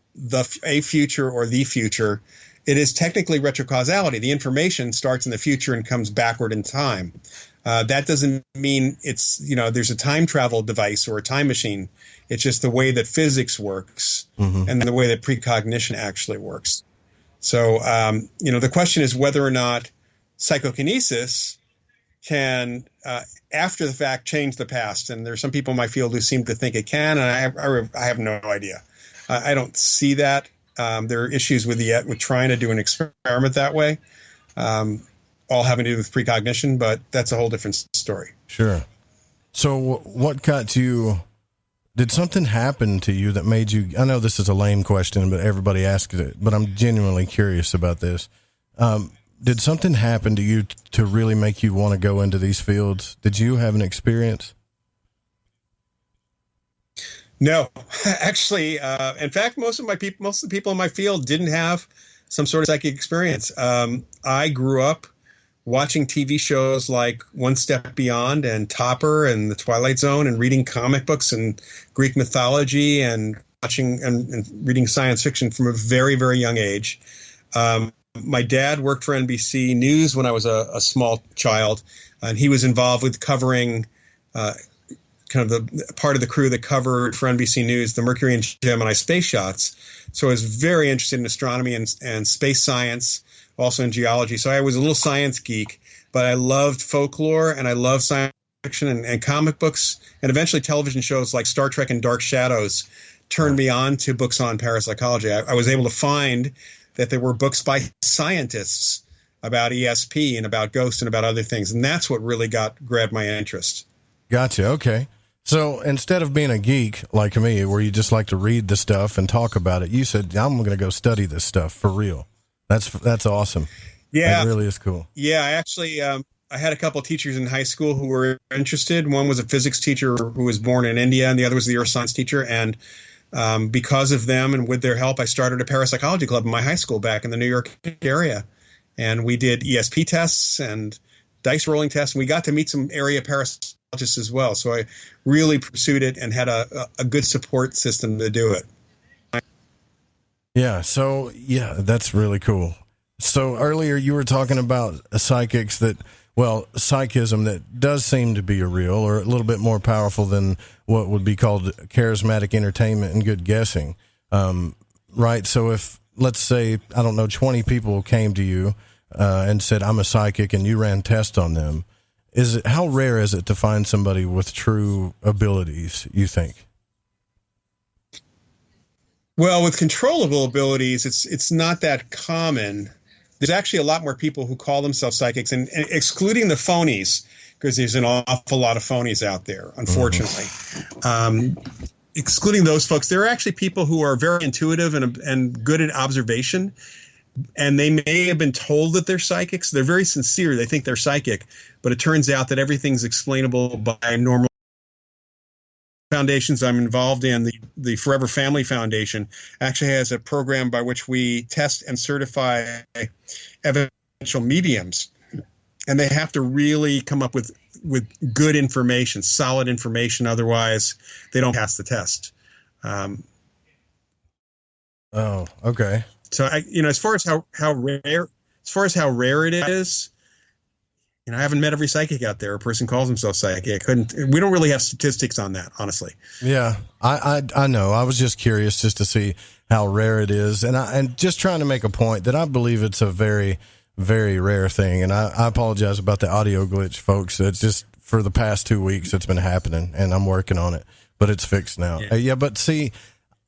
a future or the future, it is technically retrocausality. The information starts in the future and comes backward in time. That doesn't mean it's, there's a time travel device or a time machine. It's just the way that physics works and the way that precognition actually works. So, the question is whether or not psychokinesis can, after the fact, change the past. And there's some people in my field who seem to think it can, and I have no idea. I don't see that. There are issues with trying to do an experiment that way, all having to do with precognition, but that's a whole different story. Sure. So what got you, did something happen to you that made you, I know this is a lame question, but everybody asks it, but I'm genuinely curious about this. Did something happen to you to really make you want to go into these fields? Did you have an experience? No, actually, in fact, most of the people in my field didn't have some sort of psychic experience. I grew up watching TV shows like One Step Beyond and Topper and The Twilight Zone, and reading comic books and Greek mythology, and watching and reading science fiction from a very, very young age. My dad worked for NBC News when I was a small child, and he was involved with covering kind of the part of the crew that covered for NBC News the Mercury and Gemini space shots. So I was very interested in astronomy and space science, also in geology. So I was a little science geek, but I loved folklore and I loved science fiction and comic books, and eventually television shows like Star Trek and Dark Shadows turned me on to books on parapsychology. I was able to find that there were books by scientists about ESP and about ghosts and about other things. And that's what really grabbed my interest. Gotcha. Okay. So instead of being a geek like me, where you just like to read the stuff and talk about it, you said, I'm going to go study this stuff for real. That's awesome. Yeah. That really is cool. Yeah. I actually, I had a couple of teachers in high school who were interested. One was a physics teacher who was born in India, and the other was the earth science teacher. And because of them and with their help, I started a parapsychology club in my high school back in the New York area. And we did ESP tests and dice rolling tests, and we got to meet some area parapsychologists as well. So I really pursued it and had a good support system to do it. Yeah. So, yeah, that's really cool. So earlier you were talking about psychics psychism that does seem to be real, or a little bit more powerful than what would be called charismatic entertainment and good guessing. Right. So if, let's say, 20 people came to you and said, I'm a psychic, and you ran tests on them, how rare is it to find somebody with true abilities, you think? Well, with controllable abilities, it's not that common. There's actually a lot more people who call themselves psychics, and excluding the phonies, because there's an awful lot of phonies out there, unfortunately. Excluding those folks, there are actually people who are very intuitive and good at observation, and they may have been told that they're psychics. They're very sincere. They think they're psychic, but it turns out that everything's explainable by normal foundations I'm involved in. The Forever Family Foundation actually has a program by which we test and certify evidential mediums, and they have to really come up with good information, solid information. Otherwise, they don't pass the test. Oh, okay. So as far as how rare it is, I haven't met every psychic out there. A person calls himself psychic. We don't really have statistics on that, honestly. Yeah, I know. I was just curious just to see how rare it is, and just trying to make a point that I believe it's a very, very rare thing. And I apologize about the audio glitch, folks. It's just for the past 2 weeks it's been happening, and I'm working on it, but it's fixed now. Yeah, but see,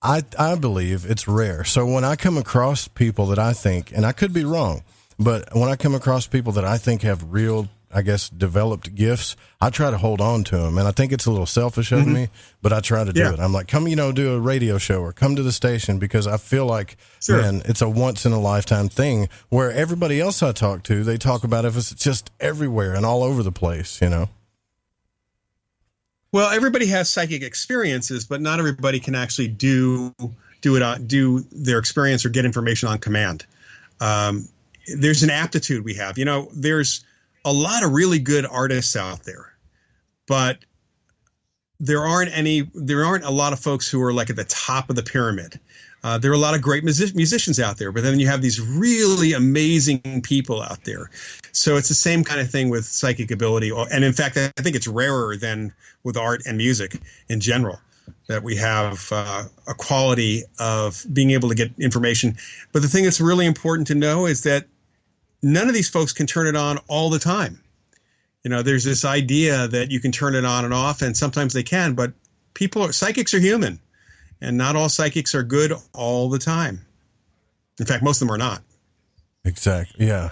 I believe it's rare. So when I come across people that I think, and I could be wrong, but when I come across people that I think have real I guess, developed gifts, I try to hold on to them. And I think it's a little selfish of me, but I try to do it. I'm like, come, do a radio show or come to the station, because I feel like, man, it's a once in a lifetime thing where everybody else I talk to, they talk about it as it's just everywhere and all over the place, Well, everybody has psychic experiences, but not everybody can actually do their experience or get information on command. There's an aptitude we have. There's a lot of really good artists out there, but there aren't a lot of folks who are like at the top of the pyramid. There are a lot of great musicians out there, but then you have these really amazing people out there. So it's the same kind of thing with psychic ability. And in fact, I think it's rarer than with art and music in general, that we have a quality of being able to get information. But the thing that's really important to know is that none of these folks can turn it on all the time. There's this idea that you can turn it on and off, and sometimes they can, but psychics are human, and not all psychics are good all the time. In fact, most of them are not. Exactly. Yeah.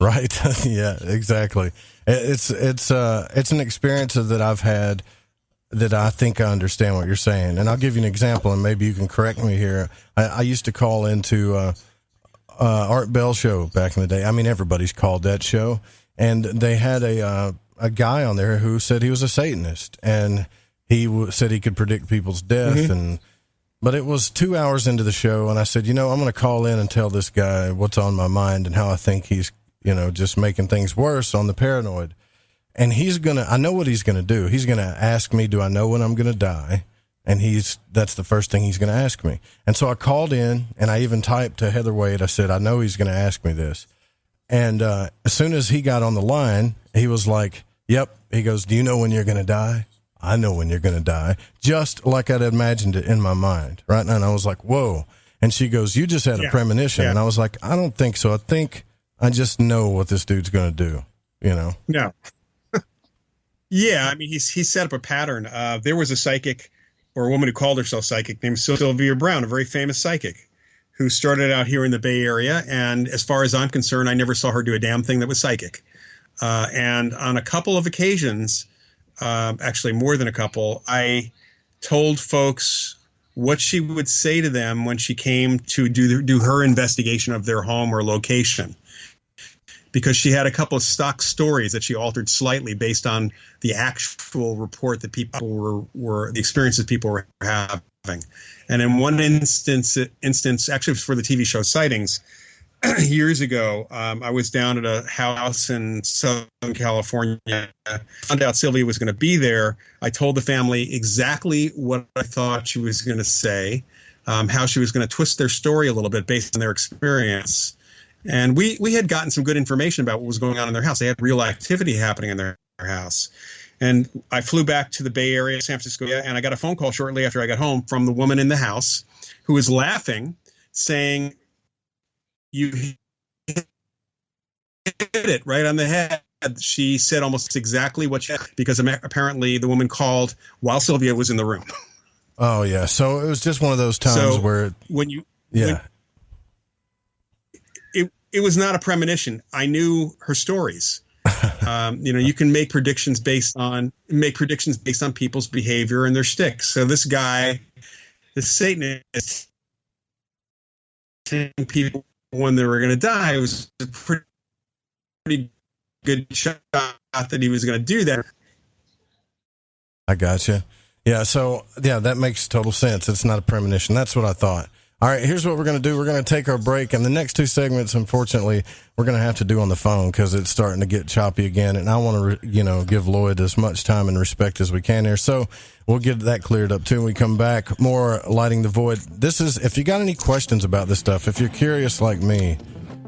Right. Yeah, exactly. It's an experience that I've had that I think I understand what you're saying. And I'll give you an example, and maybe you can correct me here. I used to call into Art Bell show back in the day. I mean, everybody's called that show. And they had a guy on there who said he was a Satanist, and he said he could predict people's death. But it was 2 hours into the show, and I said, I'm going to call in and tell this guy what's on my mind and how I think he's, just making things worse on the paranoid. And I know what he's going to do. He's going to ask me, do I know when I'm going to die? And that's the first thing he's going to ask me. And so I called in, and I even typed to Heather Wade. I said, I know he's going to ask me this. And as soon as he got on the line, he was like, yep. He goes, do you know when you're going to die? I know when you're going to die. Just like I'd imagined it in my mind. Right. And I was like, whoa. And she goes, you just had a premonition. And I was like, I don't think so. I think I just know what this dude's going to do, No. Yeah. I mean, he set up a pattern. There was a psychic, or a woman who called herself psychic, named Sylvia Brown, a very famous psychic, who started out here in the Bay Area. And as far as I'm concerned, I never saw her do a damn thing that was psychic. And on a couple of occasions, actually more than a couple, I told folks what she would say to them when she came to do her investigation of their home or location, because she had a couple of stock stories that she altered slightly based on the actual report that people were the experiences people were having. And in one instance, actually for the TV show Sightings, years ago, I was down at a house in Southern California. Found out Sylvia was going to be there. I told the family exactly what I thought she was going to say, how she was going to twist their story a little bit based on their experience. And we had gotten some good information about what was going on in their house. They had real activity happening in their house. And I flew back to the Bay Area, San Francisco, and I got a phone call shortly after I got home from the woman in the house who was laughing, saying, you hit it right on the head. She said almost exactly what she had, because apparently the woman called while Sylvia was in the room. Oh, yeah. So it was just one of those times where... It was not a premonition. I knew her stories. You can make predictions based on people's behavior and their shtick. So this guy, the Satanist, people when they were going to die, it was a pretty good shot that he was going to do that. I gotcha. Yeah. So that makes total sense. It's not a premonition. That's what I thought. All right, here's what we're going to do. We're going to take our break, and the next two segments, unfortunately, we're going to have to do on the phone because it's starting to get choppy again, and I want to, give Lloyd as much time and respect as we can here. So we'll get that cleared up, too, when we come back. More Lighting the Void. This is, if you got any questions about this stuff, if you're curious like me,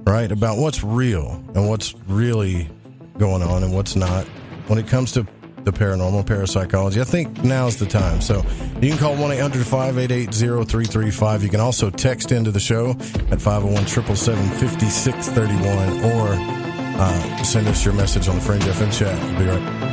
right, about what's real and what's really going on and what's not, when it comes to the paranormal, parapsychology, I think now's the time. So you can call 1-800-588-0335. You can also text into the show at 501-777-5631 or send us your message on the Fringe FM chat. We'll be right back.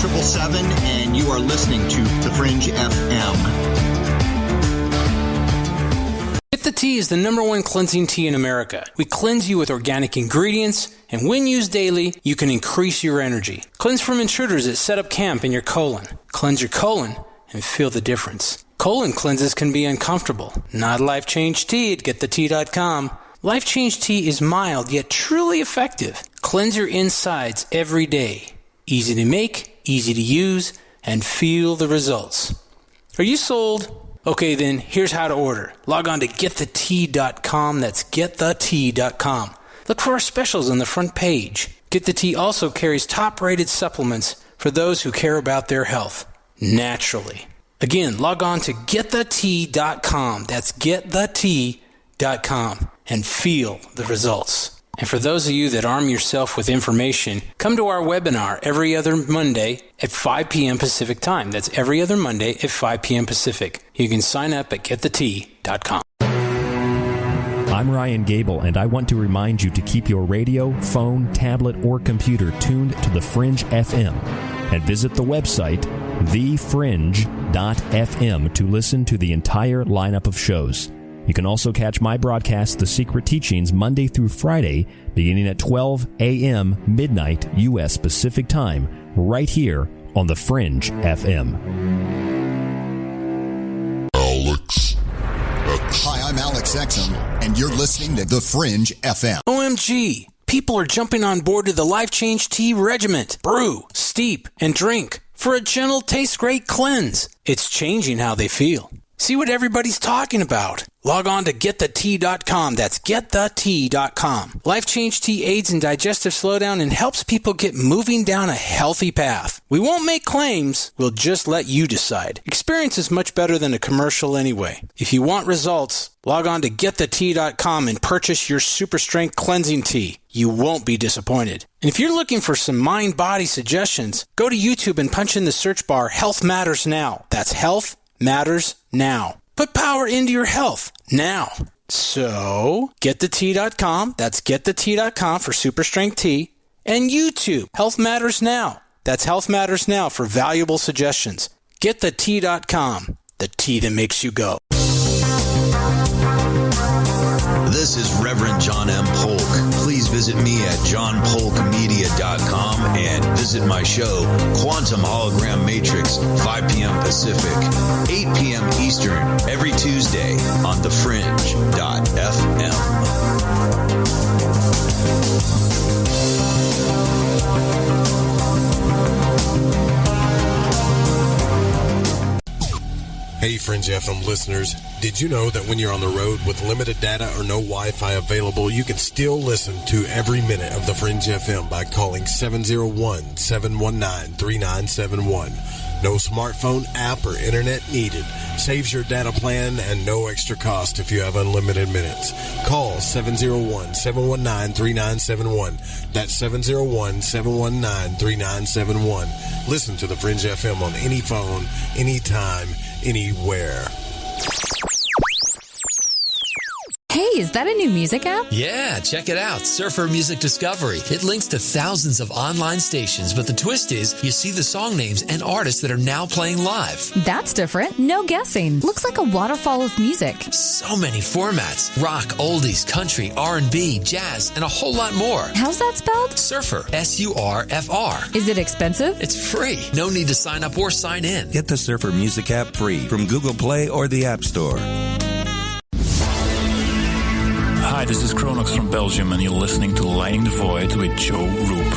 777, and you are listening to The Fringe FM. Get the Tea is the #1 cleansing tea in America. We cleanse you with organic ingredients, and when used daily, you can increase your energy. Cleanse from intruders that set up camp in your colon. Cleanse your colon and feel the difference. Colon cleanses can be uncomfortable. Not Life Change Tea at getthetea.com. Life Change Tea is mild yet truly effective. Cleanse your insides every day. Easy to make, easy to use, and feel the results. Are you sold? Okay, then here's how to order. Log on to getthetea.com. That's getthetea.com. Look for our specials on the front page. Get the Tea also carries top-rated supplements for those who care about their health naturally. Again, log on to getthetea.com. That's getthetea.com and feel the results. And for those of you that arm yourself with information, come to our webinar every other Monday at 5 p.m. Pacific time. That's every other Monday at 5 p.m. Pacific. You can sign up at getthetea.com. I'm Ryan Gable, and I want to remind you to keep your radio, phone, tablet, or computer tuned to The Fringe FM and visit the website thefringe.fm to listen to the entire lineup of shows. You can also catch my broadcast, The Secret Teachings, Monday through Friday, beginning at 12 a.m. midnight U.S. Pacific Time, right here on The Fringe FM. Alex. Hi, I'm Alex Exum, and you're listening to The Fringe FM. OMG! People are jumping on board to the Life Change Tea Regiment. Brew, steep, and drink for a gentle, taste-great cleanse. It's changing how they feel. See what everybody's talking about. Log on to getthetea.com. That's getthetea.com. Life Change Tea aids in digestive slowdown and helps people get moving down a healthy path. We won't make claims. We'll just let you decide. Experience is much better than a commercial anyway. If you want results, log on to getthetea.com and purchase your super strength cleansing tea. You won't be disappointed. And if you're looking for some mind-body suggestions, go to YouTube and punch in the search bar Health Matters Now. That's Health Matters Now. Put power into your health now. So, getthetea.com. That's getthetea.com for super strength tea. And YouTube, Health Matters Now. That's Health Matters Now for valuable suggestions. Getthetea.com. The tea that makes you go. This is Reverend John M. Polk. Please visit me at johnpolkmedia.com and visit my show, Quantum Hologram Matrix, 5 p.m. Pacific, 8 p.m. Eastern, every Tuesday on thefringe.fm. Hey, Fringe FM listeners. Did you know that when you're on the road with limited data or no Wi-Fi available, you can still listen to every minute of the Fringe FM by calling 701-719-3971. No smartphone app or internet needed. Saves your data plan and no extra cost if you have unlimited minutes. Call 701-719-3971. That's 701-719-3971. Listen to the Fringe FM on any phone, anytime, anywhere. Hey, is that a new music app? Yeah, check it out. Surfer Music Discovery. It links to thousands of online stations, but the twist is you see the song names and artists that are now playing live. That's different. No guessing. Looks like a waterfall of music. So many formats. Rock, oldies, country, R&B, jazz, and a whole lot more. How's that spelled? Surfer. S-U-R-F-R. Is it expensive? It's free. No need to sign up or sign in. Get the Surfer Music app free from Google Play or the App Store. Hi, this is Kronox from Belgium, and you're listening to Lighting the Void with Joe Roop.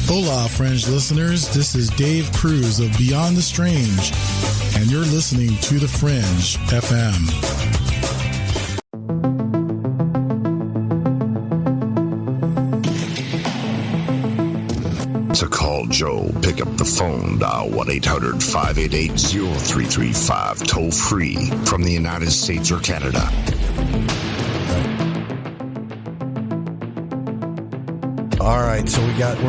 Hola, Fringe listeners. This is Dave Cruz of Beyond the Strange, and you're listening to The Fringe FM. To call Joe, pick up the phone, dial 1-800-588-0335, toll free from the United States or Canada. All right, so we got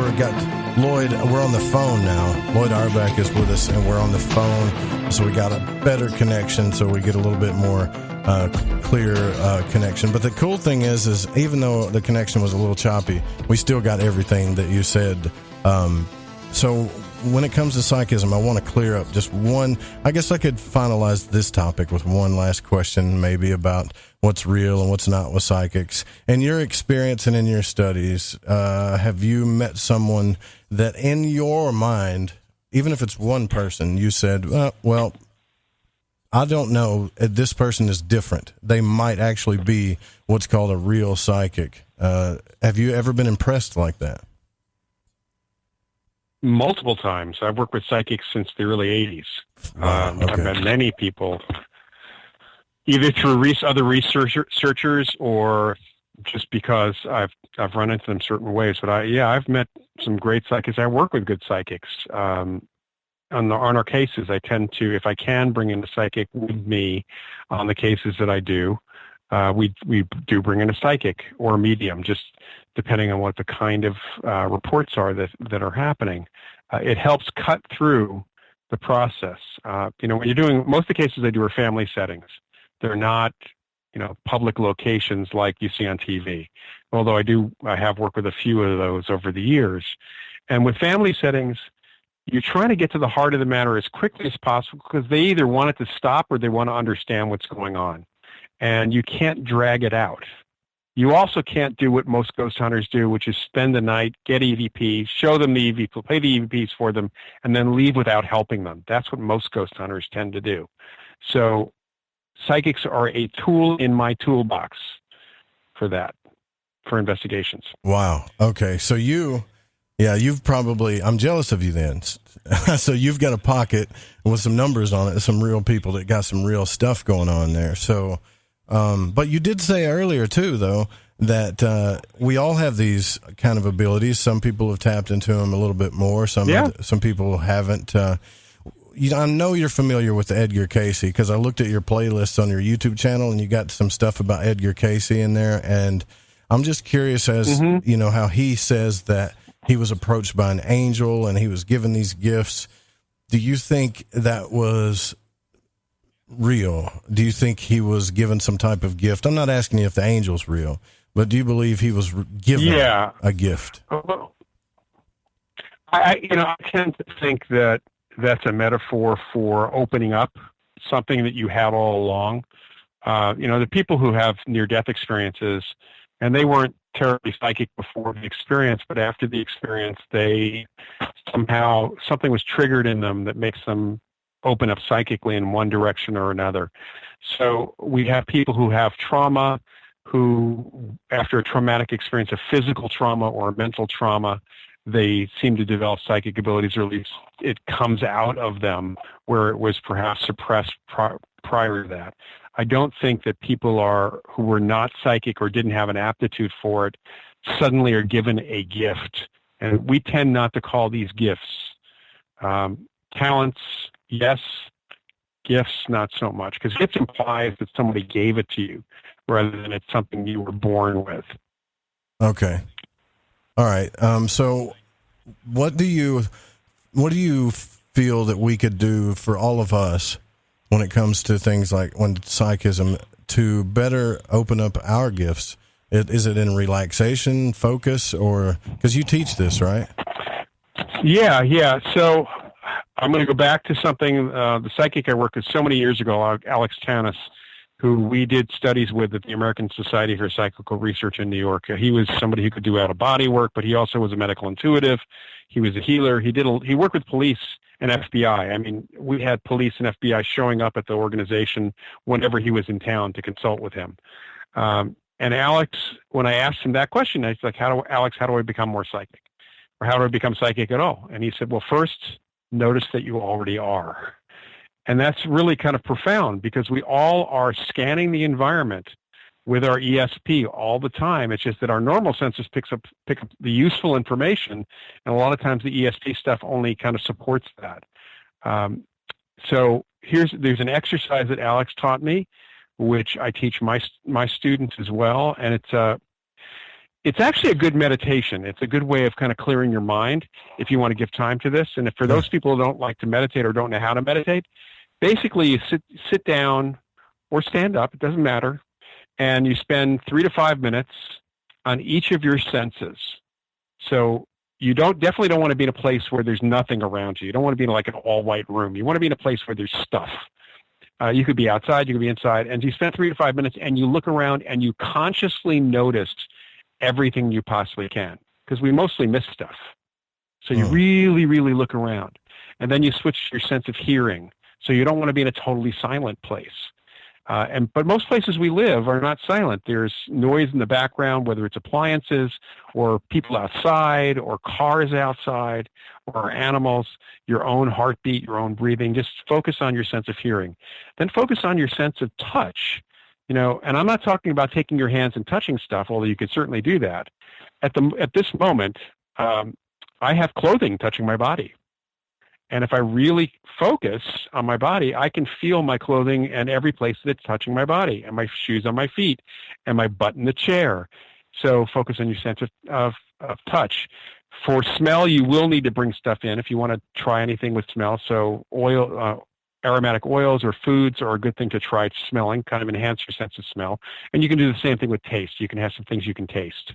Lloyd. We're on the phone now. Lloyd Auerbach is with us, and we're on the phone, so we got a better connection, so we get a little bit more clear connection. But the cool thing is even though the connection was a little choppy, we still got everything that you said. So when it comes to psychism, I want to clear up just one. I guess I could finalize this topic with one last question, maybe about what's real and what's not with psychics. In your experience and in your studies, have you met someone that in your mind, even if it's one person, you said, well, I don't know, this person is different. They might actually be what's called a real psychic. Have you ever been impressed like that? Multiple times. I've worked with psychics since the early 80s. Okay. I've met many people, either through other researchers or just because I've run into them certain ways. But I've met some great psychics. I work with good psychics. On our cases, I tend to, if I can, bring in a psychic with me on the cases that I do. We do bring in a psychic or a medium, just depending on what the kind of reports are that are happening. It helps cut through the process. When you're doing, most of the cases I do are family settings. They're not, public locations like you see on TV. Although I have worked with a few of those over the years. And with family settings, you're trying to get to the heart of the matter as quickly as possible because they either want it to stop or they want to understand what's going on. And you can't drag it out. You also can't do what most ghost hunters do, which is spend the night, get EVPs, show them the EVP, play the EVPs for them, and then leave without helping them. That's what most ghost hunters tend to do. So psychics are a tool in my toolbox for that, for investigations. Wow. Okay. So you've probably, I'm jealous of you then. So you've got a pocket with some numbers on it, some real people that got some real stuff going on there. So, but you did say earlier too, though, that we all have these kind of abilities. Some people have tapped into them a little bit more. Some people haven't. I know you're familiar with Edgar Cayce because I looked at your playlists on your YouTube channel and you got some stuff about Edgar Cayce in there. And I'm just curious as, how he says that he was approached by an angel and he was given these gifts. Do you think that was real? Do you think he was given some type of gift? I'm not asking you if the angel's real, but do you believe he was given a gift? Well, I tend to think that that's a metaphor for opening up something that you had all along. The people who have near-death experiences, and they weren't terribly psychic before the experience, but after the experience, they somehow, something was triggered in them that makes them open up psychically in one direction or another. So we have people who have trauma, who, after a traumatic experience, a physical trauma or a mental trauma, they seem to develop psychic abilities, or at least it comes out of them where it was perhaps suppressed prior to that. I don't think that people who were not psychic or didn't have an aptitude for it suddenly are given a gift. And we tend not to call these gifts. Talents, yes. Gifts, not so much. Because gifts implies that somebody gave it to you rather than it's something you were born with. Okay. All right. So what do you feel that we could do for all of us when it comes to things like psychism to better open up our gifts? Is it in relaxation, focus, or because you teach this, right? Yeah. So I'm going to go back to something, the psychic I worked with so many years ago, Alex Tanis, who we did studies with at the American Society for Psychical Research in New York. He was somebody who could do out-of-body work, but he also was a medical intuitive. He was a healer. He worked with police and FBI. I mean, we had police and FBI showing up at the organization whenever he was in town to consult with him. And Alex, when I asked him that question, I was like, Alex, how do I become more psychic? Or how do I become psychic at all? And he said, well, first, notice that you already are. And that's really kind of profound because we all are scanning the environment with our ESP all the time. It's just that our normal senses pick up the useful information, and a lot of times the ESP stuff only kind of supports that. So there's an exercise that Alex taught me, which I teach my students as well, and it's actually a good meditation. It's a good way of kind of clearing your mind if you want to give time to this. And if for those people who don't like to meditate or don't know how to meditate, basically you sit down or stand up, it doesn't matter, and you spend 3 to 5 minutes on each of your senses. So you definitely don't want to be in a place where there's nothing around you. You don't want to be in like an all-white room. You want to be in a place where there's stuff. You could be outside, you could be inside, and you spend 3 to 5 minutes and you look around and you consciously notice everything you possibly can, because we mostly miss stuff. So you really, really look around. And then you switch your sense of hearing. So you don't want to be in a totally silent place. But most places we live are not silent. There's noise in the background, whether it's appliances or people outside or cars outside or animals, your own heartbeat, your own breathing. Just focus on your sense of hearing. Then focus on your sense of touch. And I'm not talking about taking your hands and touching stuff, although you could certainly do that. At this moment, I have clothing touching my body. And if I really focus on my body, I can feel my clothing and every place that's touching my body, and my shoes on my feet, and my butt in the chair. So focus on your sense of touch. For smell, you will need to bring stuff in if you want to try anything with smell. So aromatic oils or foods are a good thing to try smelling, kind of enhance your sense of smell. And you can do the same thing with taste. You can have some things you can taste.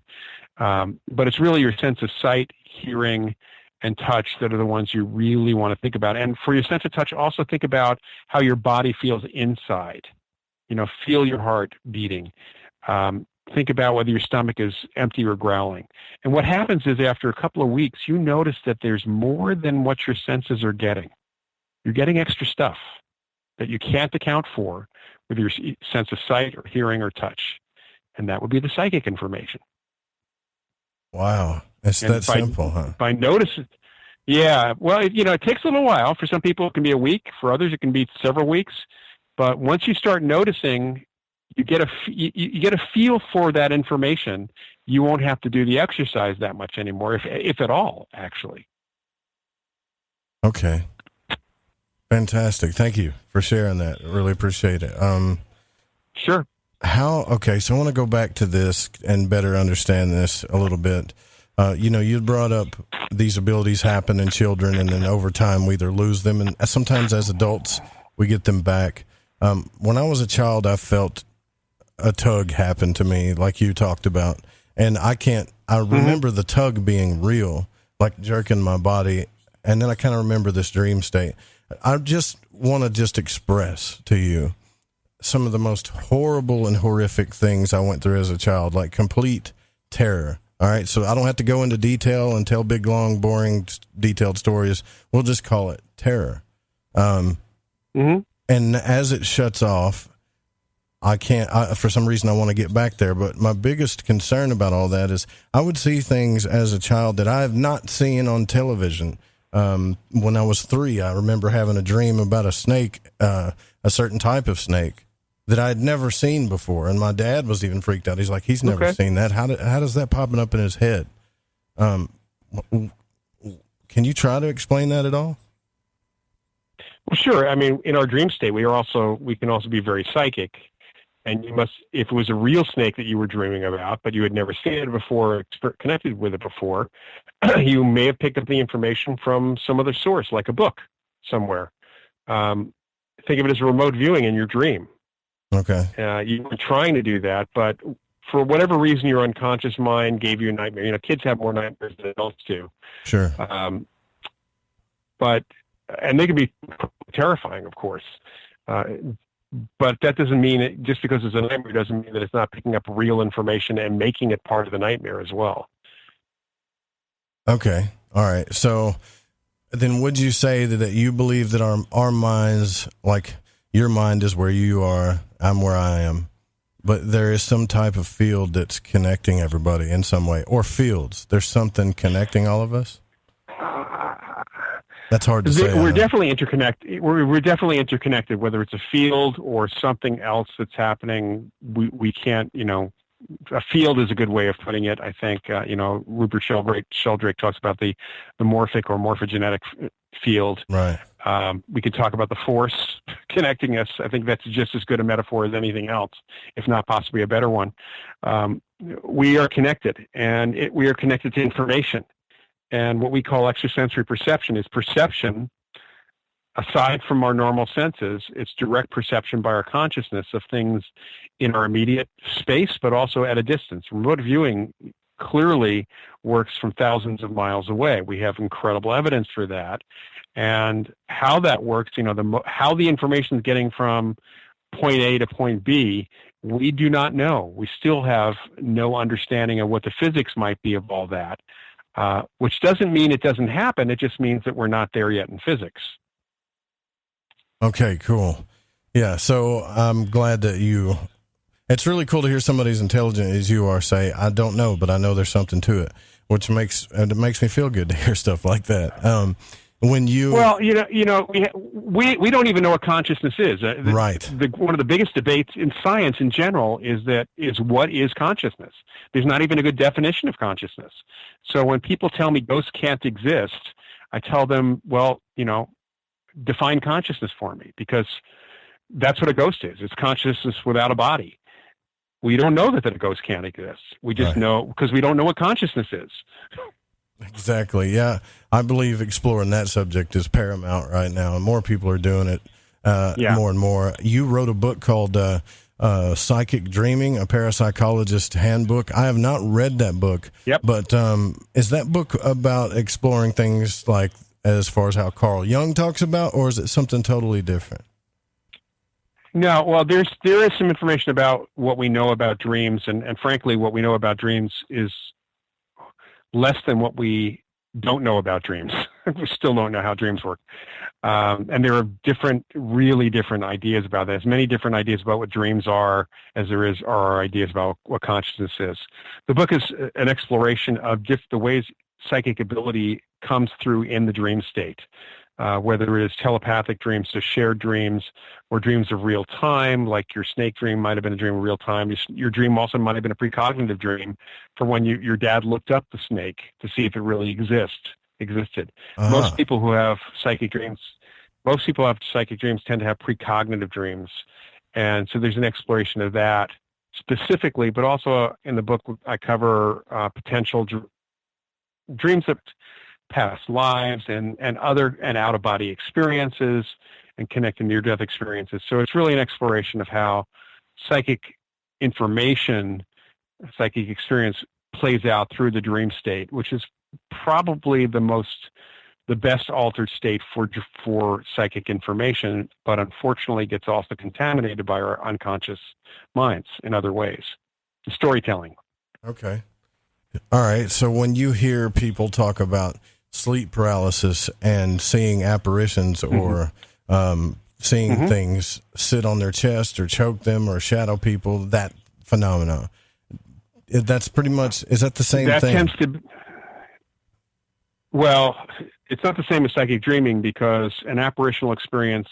But it's really your sense of sight, hearing, and touch that are the ones you really want to think about. And for your sense of touch, also think about how your body feels inside. Feel your heart beating. Think about whether your stomach is empty or growling. And what happens is after a couple of weeks, you notice that there's more than what your senses are getting. You're getting extra stuff that you can't account for with your sense of sight or hearing or touch. And that would be the psychic information. Wow. It's that simple, huh? By noticing, yeah. Well, it takes a little while. For some people, it can be a week. For others, it can be several weeks. But once you start noticing, you get a feel for that information. You won't have to do the exercise that much anymore, if at all, actually. Okay. Fantastic. Thank you for sharing that. I really appreciate it. Sure. Okay, so I want to go back to this and better understand this a little bit. You brought up these abilities happen in children, and then over time we either lose them, and sometimes as adults we get them back. When I was a child, I felt a tug happen to me, like you talked about, and I remember the tug being real, like jerking my body, and then I kind of remember this dream state. I just want to express to you some of the most horrible and horrific things I went through as a child, like complete terror. All right, so I don't have to go into detail and tell big, long, boring, detailed stories. We'll just call it terror. And as it shuts off, for some reason, I want to get back there. But my biggest concern about all that is I would see things as a child that I have not seen on television. When I was 3, I remember having a dream about a snake, a certain type of snake that I had never seen before. And my dad was even freaked out. He's like, he's never seen that. How does that popping up in his head? Can you try to explain that at all? Well, sure. I mean, in our dream state, we can also be very psychic. And if it was a real snake that you were dreaming about, but you had never seen it before, connected with it before, you may have picked up the information from some other source, like a book somewhere. Think of it as a remote viewing in your dream. Okay. You were trying to do that, but for whatever reason, your unconscious mind gave you a nightmare. Kids have more nightmares than adults do. Sure. And they can be terrifying, of course. But that doesn't mean just because it's a nightmare doesn't mean that it's not picking up real information and making it part of the nightmare as well. Okay. All right. So then would you say that you believe that our minds, like your mind is where you are, I'm where I am, but there is some type of field that's connecting everybody in some way, or fields? There's something connecting all of us? That's hard to say. We're definitely interconnected. We're definitely interconnected, whether it's a field or something else that's happening. We can't, a field is a good way of putting it. I think, Rupert Sheldrake talks about the morphic or morphogenetic field. Right. We could talk about the force connecting us. I think that's just as good a metaphor as anything else, if not possibly a better one. We are connected, and we are connected to information. And what we call extrasensory perception is perception aside from our normal senses, it's direct perception by our consciousness of things in our immediate space, but also at a distance. Remote viewing clearly works from thousands of miles away. We have incredible evidence for that. And how that works, how the information is getting from point A to point B, we do not know. We still have no understanding of what the physics might be of all that, which doesn't mean it doesn't happen. It just means that we're not there yet in physics. Okay, cool. Yeah, so I'm glad that it's really cool to hear somebody as intelligent as you are say, I don't know, but I know there's something to it, which makes me feel good to hear stuff like that. When you we don't even know what consciousness is. Right. One of the biggest debates in science in general is what is consciousness? There's not even a good definition of consciousness. So when people tell me ghosts can't exist, I tell them, well, define consciousness for me, because that's what a ghost is. It's consciousness without a body. We don't know that a ghost can't exist. We just know because we don't know what consciousness is. Exactly. Yeah. I believe exploring that subject is paramount right now, and more people are doing it more and more. You wrote a book called Psychic Dreaming, a Parapsychologist Handbook. I have not read that book. Yep. But is that book about exploring things like as far as how Carl Jung talks about, or is it something totally different? No, well, there is some information about what we know about dreams, and frankly, what we know about dreams is less than what we don't know about dreams. We still don't know how dreams work. And there are really different ideas about that. As many different ideas about what dreams are as there are ideas about what consciousness is. The book is an exploration of the ways psychic ability comes through in the dream state. Whether it is telepathic dreams, so shared dreams, or dreams of real time, like your snake dream might have been a dream of real time. Your dream also might have been a precognitive dream for when your dad looked up the snake to see if it really existed. Most people who have psychic dreams, tend to have precognitive dreams. And so there's an exploration of that specifically, but also in the book I cover potential dreams of past lives and out-of-body experiences and connecting near-death experiences. So it's really an exploration of how psychic information, psychic experience plays out through the dream state, which is probably the best altered state for psychic information, but unfortunately gets also contaminated by our unconscious minds in other ways. Storytelling. Okay. All right. So when you hear people talk about sleep paralysis and seeing apparitions or seeing things sit on their chest or choke them or shadow people, that phenomenon, that's pretty much, is that the same thing? Well, it's not the same as psychic dreaming, because an apparitional experience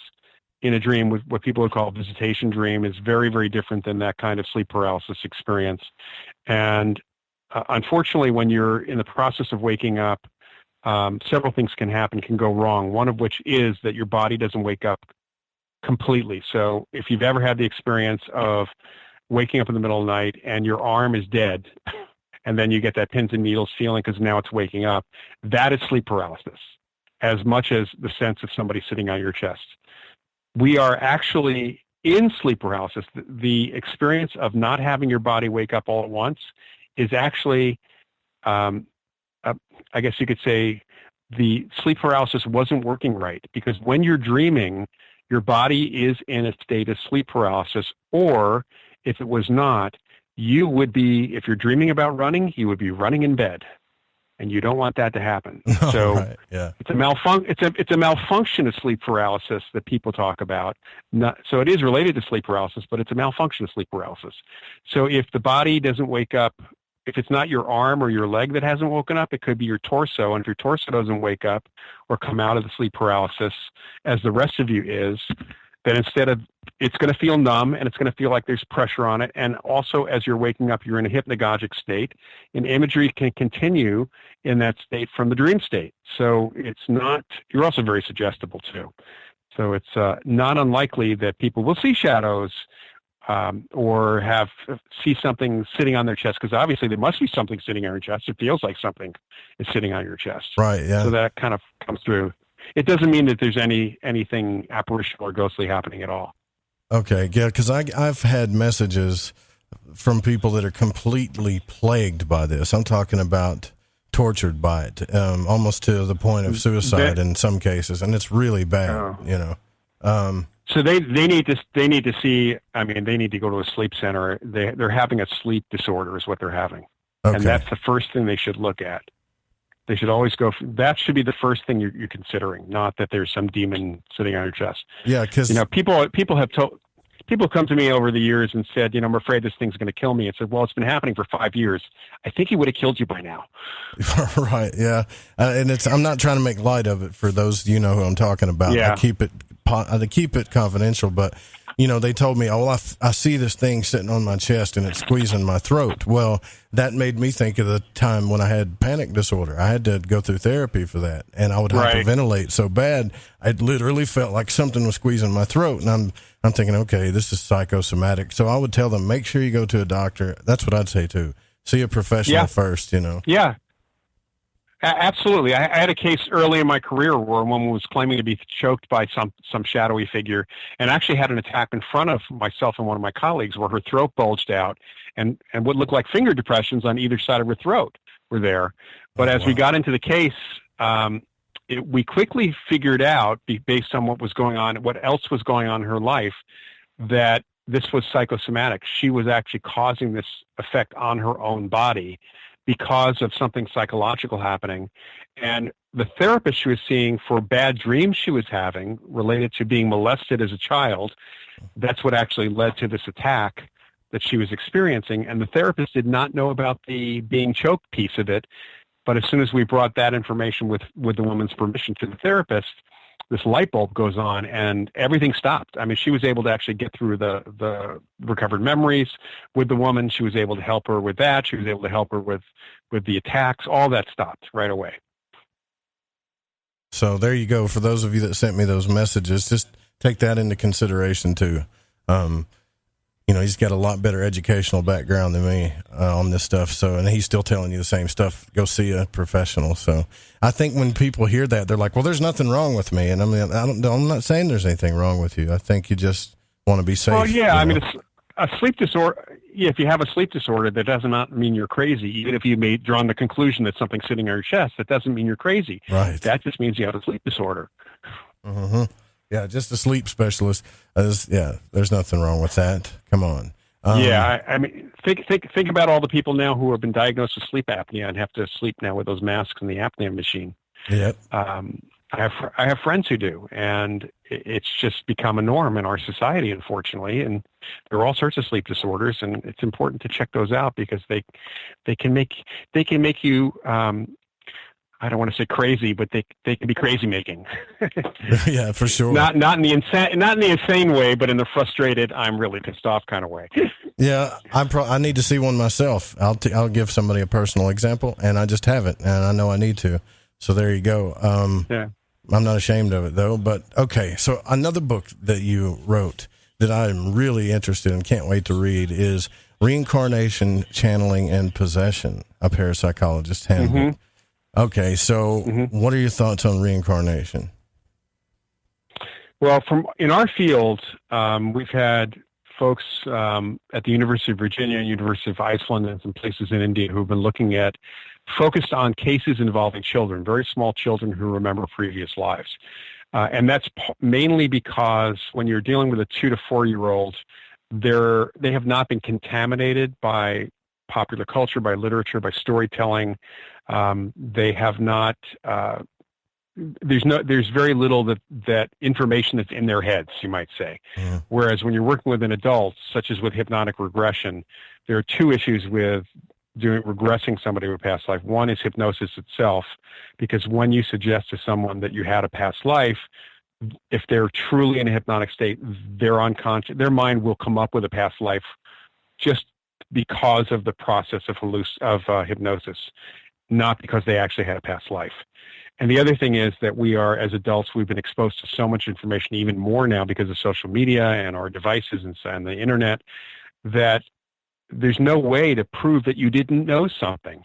in a dream, with what people would call a visitation dream, is very, very different than that kind of sleep paralysis experience. And unfortunately, when you're in the process of waking up, several things can go wrong. One of which is that your body doesn't wake up completely. So if you've ever had the experience of waking up in the middle of the night and your arm is dead, and then you get that pins and needles feeling because now it's waking up, that is sleep paralysis, as much as the sense of somebody sitting on your chest. We are actually in sleep paralysis. The experience of not having your body wake up all at once is actually, I guess you could say, the sleep paralysis wasn't working right, because when you're dreaming, your body is in a state of sleep paralysis, or if it was not, you would be, if you're dreaming about running, you would be running in bed, and you don't want that to happen. So it's a malfunction of sleep paralysis that people talk about. So it is related to sleep paralysis, but it's a malfunction of sleep paralysis. So if the body doesn't wake up, if it's not your arm or your leg that hasn't woken up, it could be your torso. And if your torso doesn't wake up or come out of the sleep paralysis as the rest of you is, then instead of, it's going to feel numb, and it's going to feel like there's pressure on it. And also, as you're waking up, you're in a hypnagogic state, and imagery can continue in that state from the dream state. So it's not, you're also very suggestible too. So it's not unlikely that people will see shadows or see something sitting on their chest, because obviously there must be something sitting on your chest. It feels like something is sitting on your chest. Right, yeah. So that kind of comes through. it doesn't mean that there's anything apparitional or ghostly happening at all. Okay, yeah, because I've had messages from people that are completely plagued by this. I'm talking about tortured by it, almost to the point of suicide in some cases, and it's really bad, you know. So they need to see. I mean, they need to go to a sleep center. They're having a sleep disorder, is what they're having, and that's the first thing they should look at. They should always go. That should be the first thing you're considering, not that there's some demon sitting on your chest. Yeah, because people come to me over the years and said, I'm afraid this thing's going to kill me. I said, well, it's been happening for 5 years. I think he would have killed you by now. Right. Yeah. And I'm not trying to make light of it for those, who I'm talking about. Yeah. I keep it confidential, but they told me, I see this thing sitting on my chest and it's squeezing my throat. Well, that made me think of the time when I had panic disorder. I had to go through therapy for that, and I would hyperventilate so bad, I literally felt like something was squeezing my throat. And I'm thinking, okay, this is psychosomatic. So I would tell them, make sure you go to a doctor. That's what I'd say too. See a professional first, Yeah. Absolutely. I had a case early in my career where a woman was claiming to be choked by some shadowy figure, and actually had an attack in front of myself and one of my colleagues where her throat bulged out, and what looked like finger depressions on either side of her throat were there. But as we got into the case, we quickly figured out, based on what else was going on in her life, that this was psychosomatic. She was actually causing this effect on her own body because of something psychological happening. And the therapist she was seeing for bad dreams she was having related to being molested as a child, that's what actually led to this attack that she was experiencing. And the therapist did not know about the being choked piece of it. But as soon as we brought that information with the woman's permission to the therapist, this light bulb goes on and everything stopped. I mean, she was able to actually get through the recovered memories with the woman. She was able to help her with that. She was able to help her with the attacks. All that stopped right away. So there you go. For those of you that sent me those messages, just take that into consideration too. He's got a lot better educational background than me on this stuff. So, and he's still telling you the same stuff. Go see a professional. So I think when people hear that, they're like, well, there's nothing wrong with me. And I'm not saying there's anything wrong with you. I think you just want to be safe. Well, yeah. I mean, it's a sleep disorder. Yeah, if you have a sleep disorder, that does not mean you're crazy. Even if you may drawn the conclusion that something's sitting on your chest, that doesn't mean you're crazy. Right. That just means you have a sleep disorder. Mm-hmm. Yeah, just a sleep specialist. There's nothing wrong with that. Come on. I mean, think about all the people now who have been diagnosed with sleep apnea and have to sleep now with those masks and the apnea machine. Yep. I have friends who do, and it's just become a norm in our society, unfortunately. And there are all sorts of sleep disorders, and it's important to check those out because they can make you. I don't want to say crazy, but they can be crazy making. Yeah, for sure. Not in the insane way, but in the frustrated, I'm really pissed off kind of way. Yeah, I need to see one myself. I'll give somebody a personal example, and I just haven't, and I know I need to. So there you go. Yeah. I'm not ashamed of it though. But okay, so another book that you wrote that I'm really interested in, can't wait to read, is Reincarnation, Channeling, and Possession: A Parapsychologist Handbook. Mm-hmm. Okay, so what are your thoughts on reincarnation? Well, in our field, we've had folks at the University of Virginia, University of Iceland, and some places in India who have been focused on cases involving children, very small children who remember previous lives. And that's mainly because when you're dealing with a 2 to 4-year-old, they have not been contaminated by popular culture, by literature, by storytelling. They have not. There's very little that information that's in their heads, you might say. Yeah. Whereas when you're working with an adult, such as with hypnotic regression, there are 2 issues with regressing somebody with a past life. One is hypnosis itself, because when you suggest to someone that you had a past life, if they're truly in a hypnotic state, their mind will come up with a past life just because of the process of hypnosis, not because they actually had a past life. And the other thing is that we are, as adults, we've been exposed to so much information, even more now because of social media and our devices and the internet, that there's no way to prove that you didn't know something.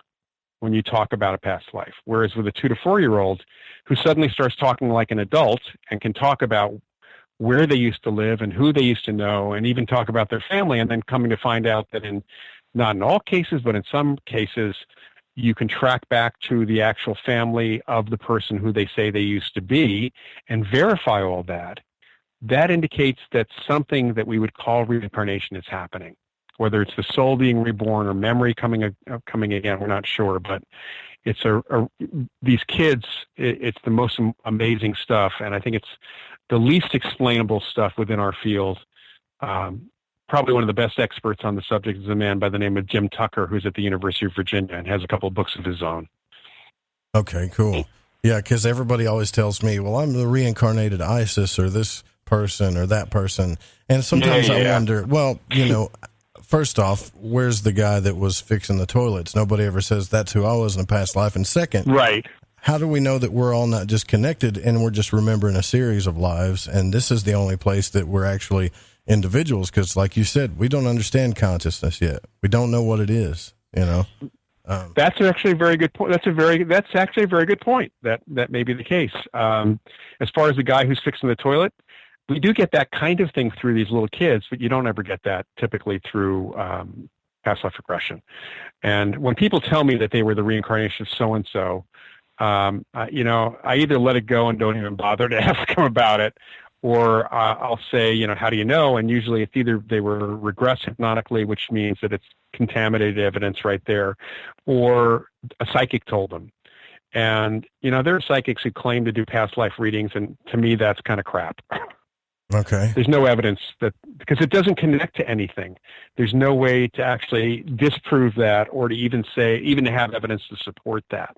when you talk about a past life. Whereas with a 2 to 4-year-old who suddenly starts talking like an adult and can talk about where they used to live and who they used to know and even talk about their family, and then coming to find out that not in all cases, but in some cases, you can track back to the actual family of the person who they say they used to be and verify all that. That indicates that something that we would call reincarnation is happening. Whether it's the soul being reborn or memory coming again, we're not sure. But it's these kids, it's the most amazing stuff, and I think it's the least explainable stuff within our field. Probably one of the best experts on the subject is a man by the name of Jim Tucker, who's at the University of Virginia and has a couple of books of his own. Okay, cool. Yeah, because everybody always tells me, well, I'm the reincarnated Isis or this person or that person. And sometimes I wonder, well, first off, where's the guy that was fixing the toilets? Nobody ever says that's who I was in a past life. And second, right, how do we know that we're all not just connected and we're just remembering a series of lives? And this is the only place that we're actually individuals, because like you said, we don't understand consciousness yet. We don't know what it is, That's actually a very good point. That's actually a very good point. That may be the case. As far as the guy who's fixing the toilet, we do get that kind of thing through these little kids, but you don't ever get that typically through past life regression. And when people tell me that they were the reincarnation of so-and-so, I either let it go and don't even bother to ask them about it, or I'll say, how do you know? And usually it's either they were regressed hypnotically, which means that it's contaminated evidence right there, or a psychic told them. And, there are psychics who claim to do past life readings, and to me, that's kind of crap. Okay. There's no evidence because it doesn't connect to anything. There's no way to actually disprove that or to even to have evidence to support that.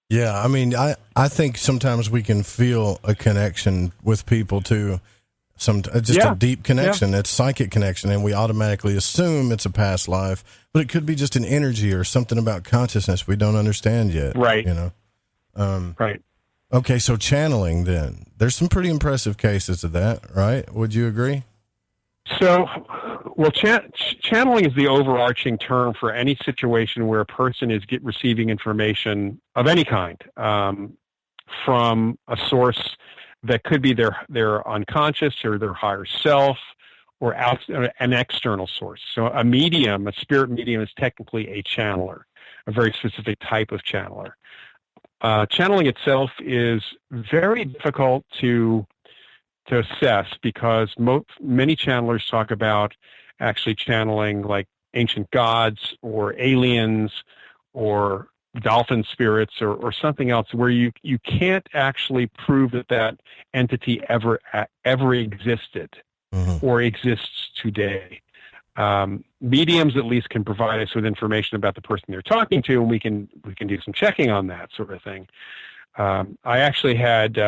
Yeah, I mean, I think sometimes we can feel a connection with people too, a deep connection. It's psychic connection, and we automatically assume it's a past life, but it could be just an energy or something about consciousness we don't understand yet. Right. Right. Okay, so channeling then. There's some pretty impressive cases of that, right? Would you agree? So, channeling is the overarching term for any situation where a person is receiving information of any kind from a source that could be their unconscious or their higher self or an external source. So a spirit medium is technically a channeler, a very specific type of channeler. Channeling itself is very difficult to assess because many channelers talk about actually channeling like ancient gods or aliens or dolphin spirits or something else where you can't actually prove that entity ever existed or exists today. Mediums at least can provide us with information about the person they're talking to, and we can do some checking on that sort of thing. I actually had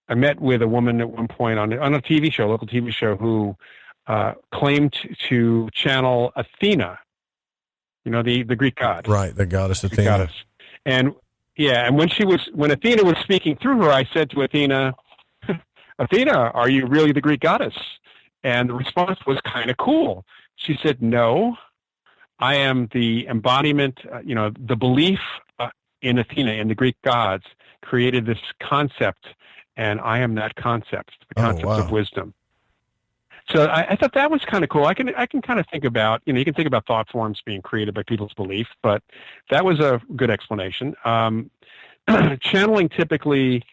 I met with a woman at one point on a TV show, local TV show, who claimed to channel Athena, the Greek god. Right, the goddess Athena. And when Athena was speaking through her, I said to Athena, Athena, are you really the Greek goddess? And the response was kind of cool. She said, no, I am the embodiment, the belief in Athena, in the Greek gods, created this concept, and I am that concept, the concept of wisdom. So I thought that was kind of cool. I can kind of think about, you can think about thought forms being created by people's belief, but that was a good explanation. Channeling typically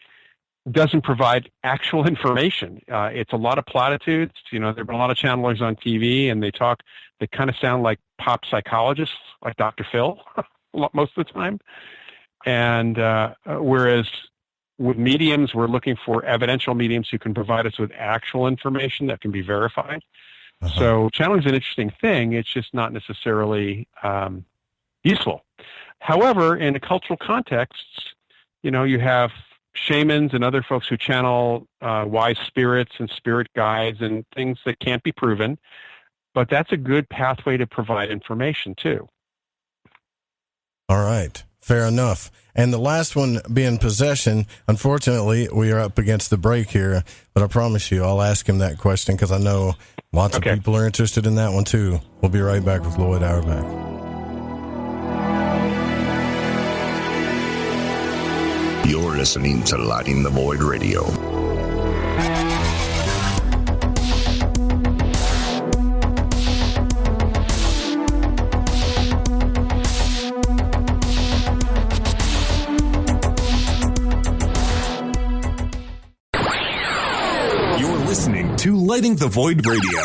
doesn't provide actual information. It's a lot of platitudes. There have been a lot of channelers on TV, and they kind of sound like pop psychologists, like Dr. Phil, most of the time. And whereas with mediums, we're looking for evidential mediums who can provide us with actual information that can be verified. So channeling is an interesting thing. It's just not necessarily useful. However, in a cultural context, you have shamans and other folks who channel wise spirits and spirit guides and things that can't be proven, but that's a good pathway to provide information too. All right. Fair enough. And the last one being possession, unfortunately, we are up against the break here, but I promise you I'll ask him that question because I know lots of people are interested in that one too. We'll be right back with Loyd Auerbach. You're listening to Lighting the Void Radio. You're listening to Lighting the Void Radio.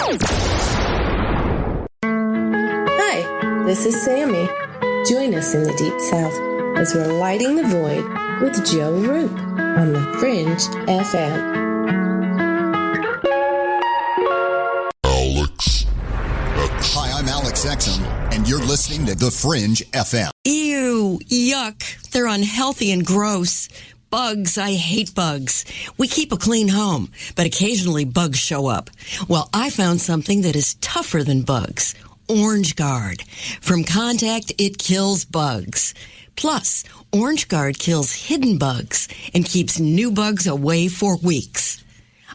Hi, this is Sammy. Join us in the Deep South as we're lighting the void with Joe Roop on the Fringe FM. Hi, I'm Alex Exum, and you're listening to The Fringe FM. Ew, yuck. They're unhealthy and gross. Bugs, I hate bugs. We keep a clean home, but occasionally bugs show up. Well, I found something that is tougher than bugs. Orange Guard. From contact, it kills bugs. Plus, Orange Guard kills hidden bugs and keeps new bugs away for weeks.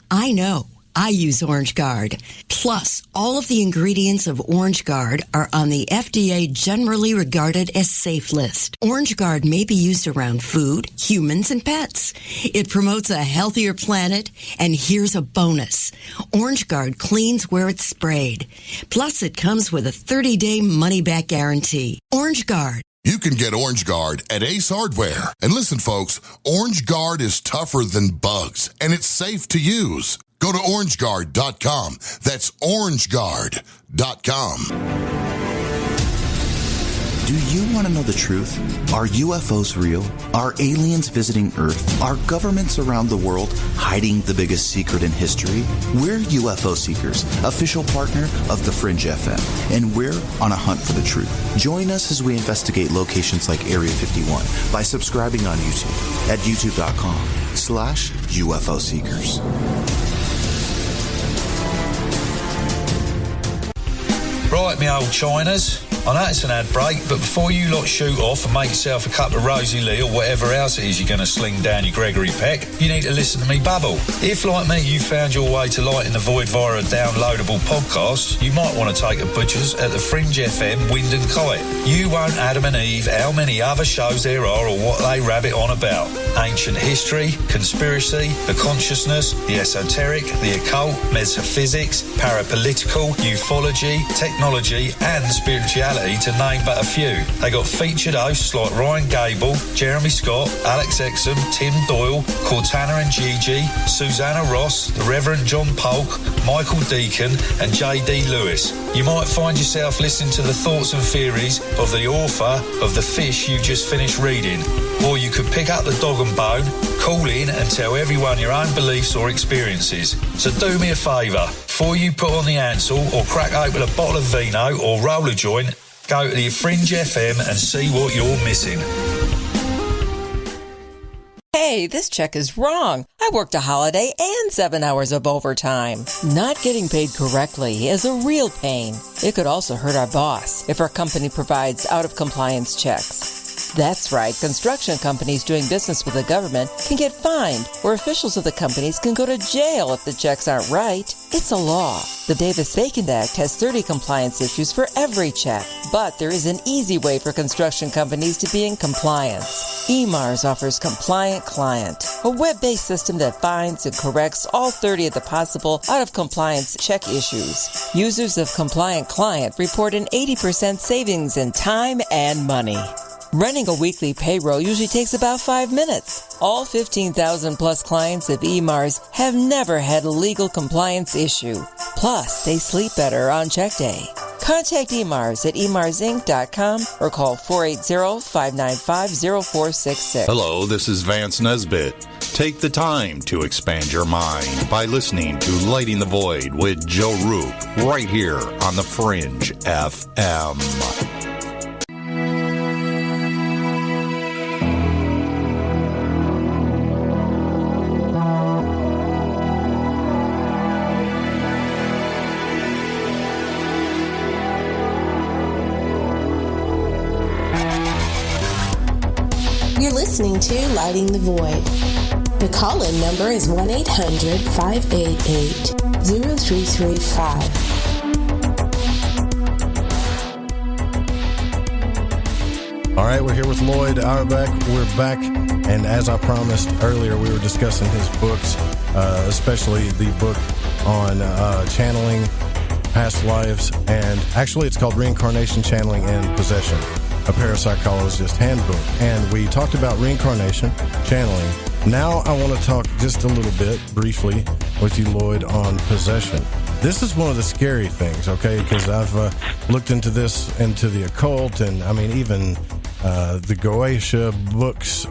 I know. I use Orange Guard. Plus, all of the ingredients of Orange Guard are on the FDA generally regarded as safe list. Orange Guard may be used around food, humans, and pets. It promotes a healthier planet, and here's a bonus. Orange Guard cleans where it's sprayed. Plus, it comes with a 30-day money-back guarantee. Orange Guard. You can get Orange Guard at Ace Hardware. And listen, folks, Orange Guard is tougher than bugs, and it's safe to use. Go to orangeguard.com. That's orangeguard.com. Do you want to know the truth? Are UFOs real? Are aliens visiting Earth? Are governments around the world hiding the biggest secret in history? We're UFO Seekers, official partner of The Fringe FM, and we're on a hunt for the truth. Join us as we investigate locations like Area 51 by subscribing on YouTube at youtube.com/UFO Seekers. Right, me old Chiners. I know it's an ad break, but before you lot shoot off and make yourself a cup of Rosie Lee or whatever else it is you're going to sling down your Gregory Peck, you need to listen to me babble. If, like me, you found your way to Lighting the Void via a downloadable podcast, you might want to take a butcher's at the Fringe FM Wind and Kite. You won't Adam and Eve how many other shows there are or what they rabbit on about. Ancient history, conspiracy, the consciousness, the esoteric, the occult, metaphysics, parapolitical, ufology, technology, and spirituality, to name but a few. They got featured hosts like Ryan Gable, Jeremy Scott, Alex Exum, Tim Doyle, Cortana and Gigi, Susanna Ross, the Reverend John Polk, Michael Deacon, and J.D. Lewis. You might find yourself listening to the thoughts and theories of the author of the fish you just finished reading. Or you could pick up the dog and bone, call in and tell everyone your own beliefs or experiences. So do me a favour, before you put on the Ansel or crack open a bottle of vino or roll a joint, go to the Fringe FM and see what you're missing. Hey, this check is wrong. I worked a holiday and 7 hours of overtime. Not getting paid correctly is a real pain. It could also hurt our boss if our company provides out-of-compliance checks. That's right, construction companies doing business with the government can get fined, or officials of the companies can go to jail if the checks aren't right. It's a law. The Davis-Bacon Act has 30 compliance issues for every check, but there is an easy way for construction companies to be in compliance. EMARS offers Compliant Client, a web-based system that finds and corrects all 30 of the possible out-of-compliance check issues. Users of Compliant Client report an 80% savings in time and money. Running a weekly payroll usually takes about 5 minutes. All 15,000 plus clients of EMARS have never had a legal compliance issue. Plus, they sleep better on check day. Contact EMARS at emarsinc.com or call 480-595-0466. Hello, this is Vance Nesbitt. Take the time to expand your mind by listening to Lighting the Void with Joe Roop right here on the Fringe FM. You're listening to Lighting the Void. The call-in number is 1-800-588-0335. All right, we're here with Loyd Auerbach. We're back, And as I promised earlier, we were discussing his books, especially the book on channeling, past lives, and actually it's called Reincarnation, Channeling, and Possession, a Parapsychologist Handbook. And we talked about reincarnation, channeling. Now I want to talk just a little bit, briefly, with you, Lloyd, on possession. This is one of the scary things, okay, because I've looked into this, into the occult, and I mean, even the Goetia books,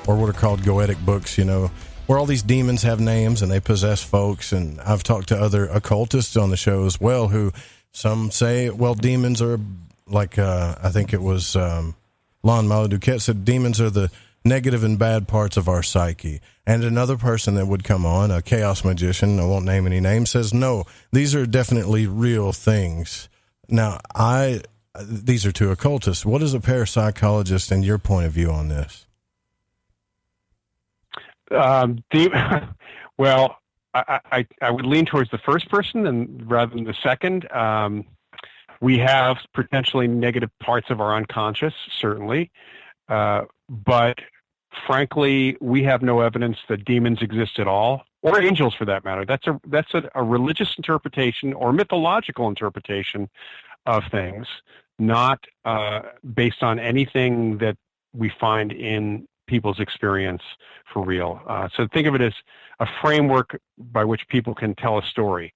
or what are called Goetic books, you know, where all these demons have names and they possess folks. And I've talked to other occultists on the show as well, who some say, well, demons are like, I think it was Lon Maladuquette said, demons are the negative and bad parts of our psyche. And another person that would come on, a chaos magician, I won't name any names, says, no, these are definitely real things. Now, these are two occultists. What is a parapsychologist and your point of view on this? Well, I would lean towards the first person rather than the second. We have potentially negative parts of our unconscious, certainly. But frankly, we have no evidence that demons exist at all, or angels for that matter. That's a religious interpretation or mythological interpretation of things, not based on anything that we find in people's experience for real. So think of it as a framework by which people can tell a story.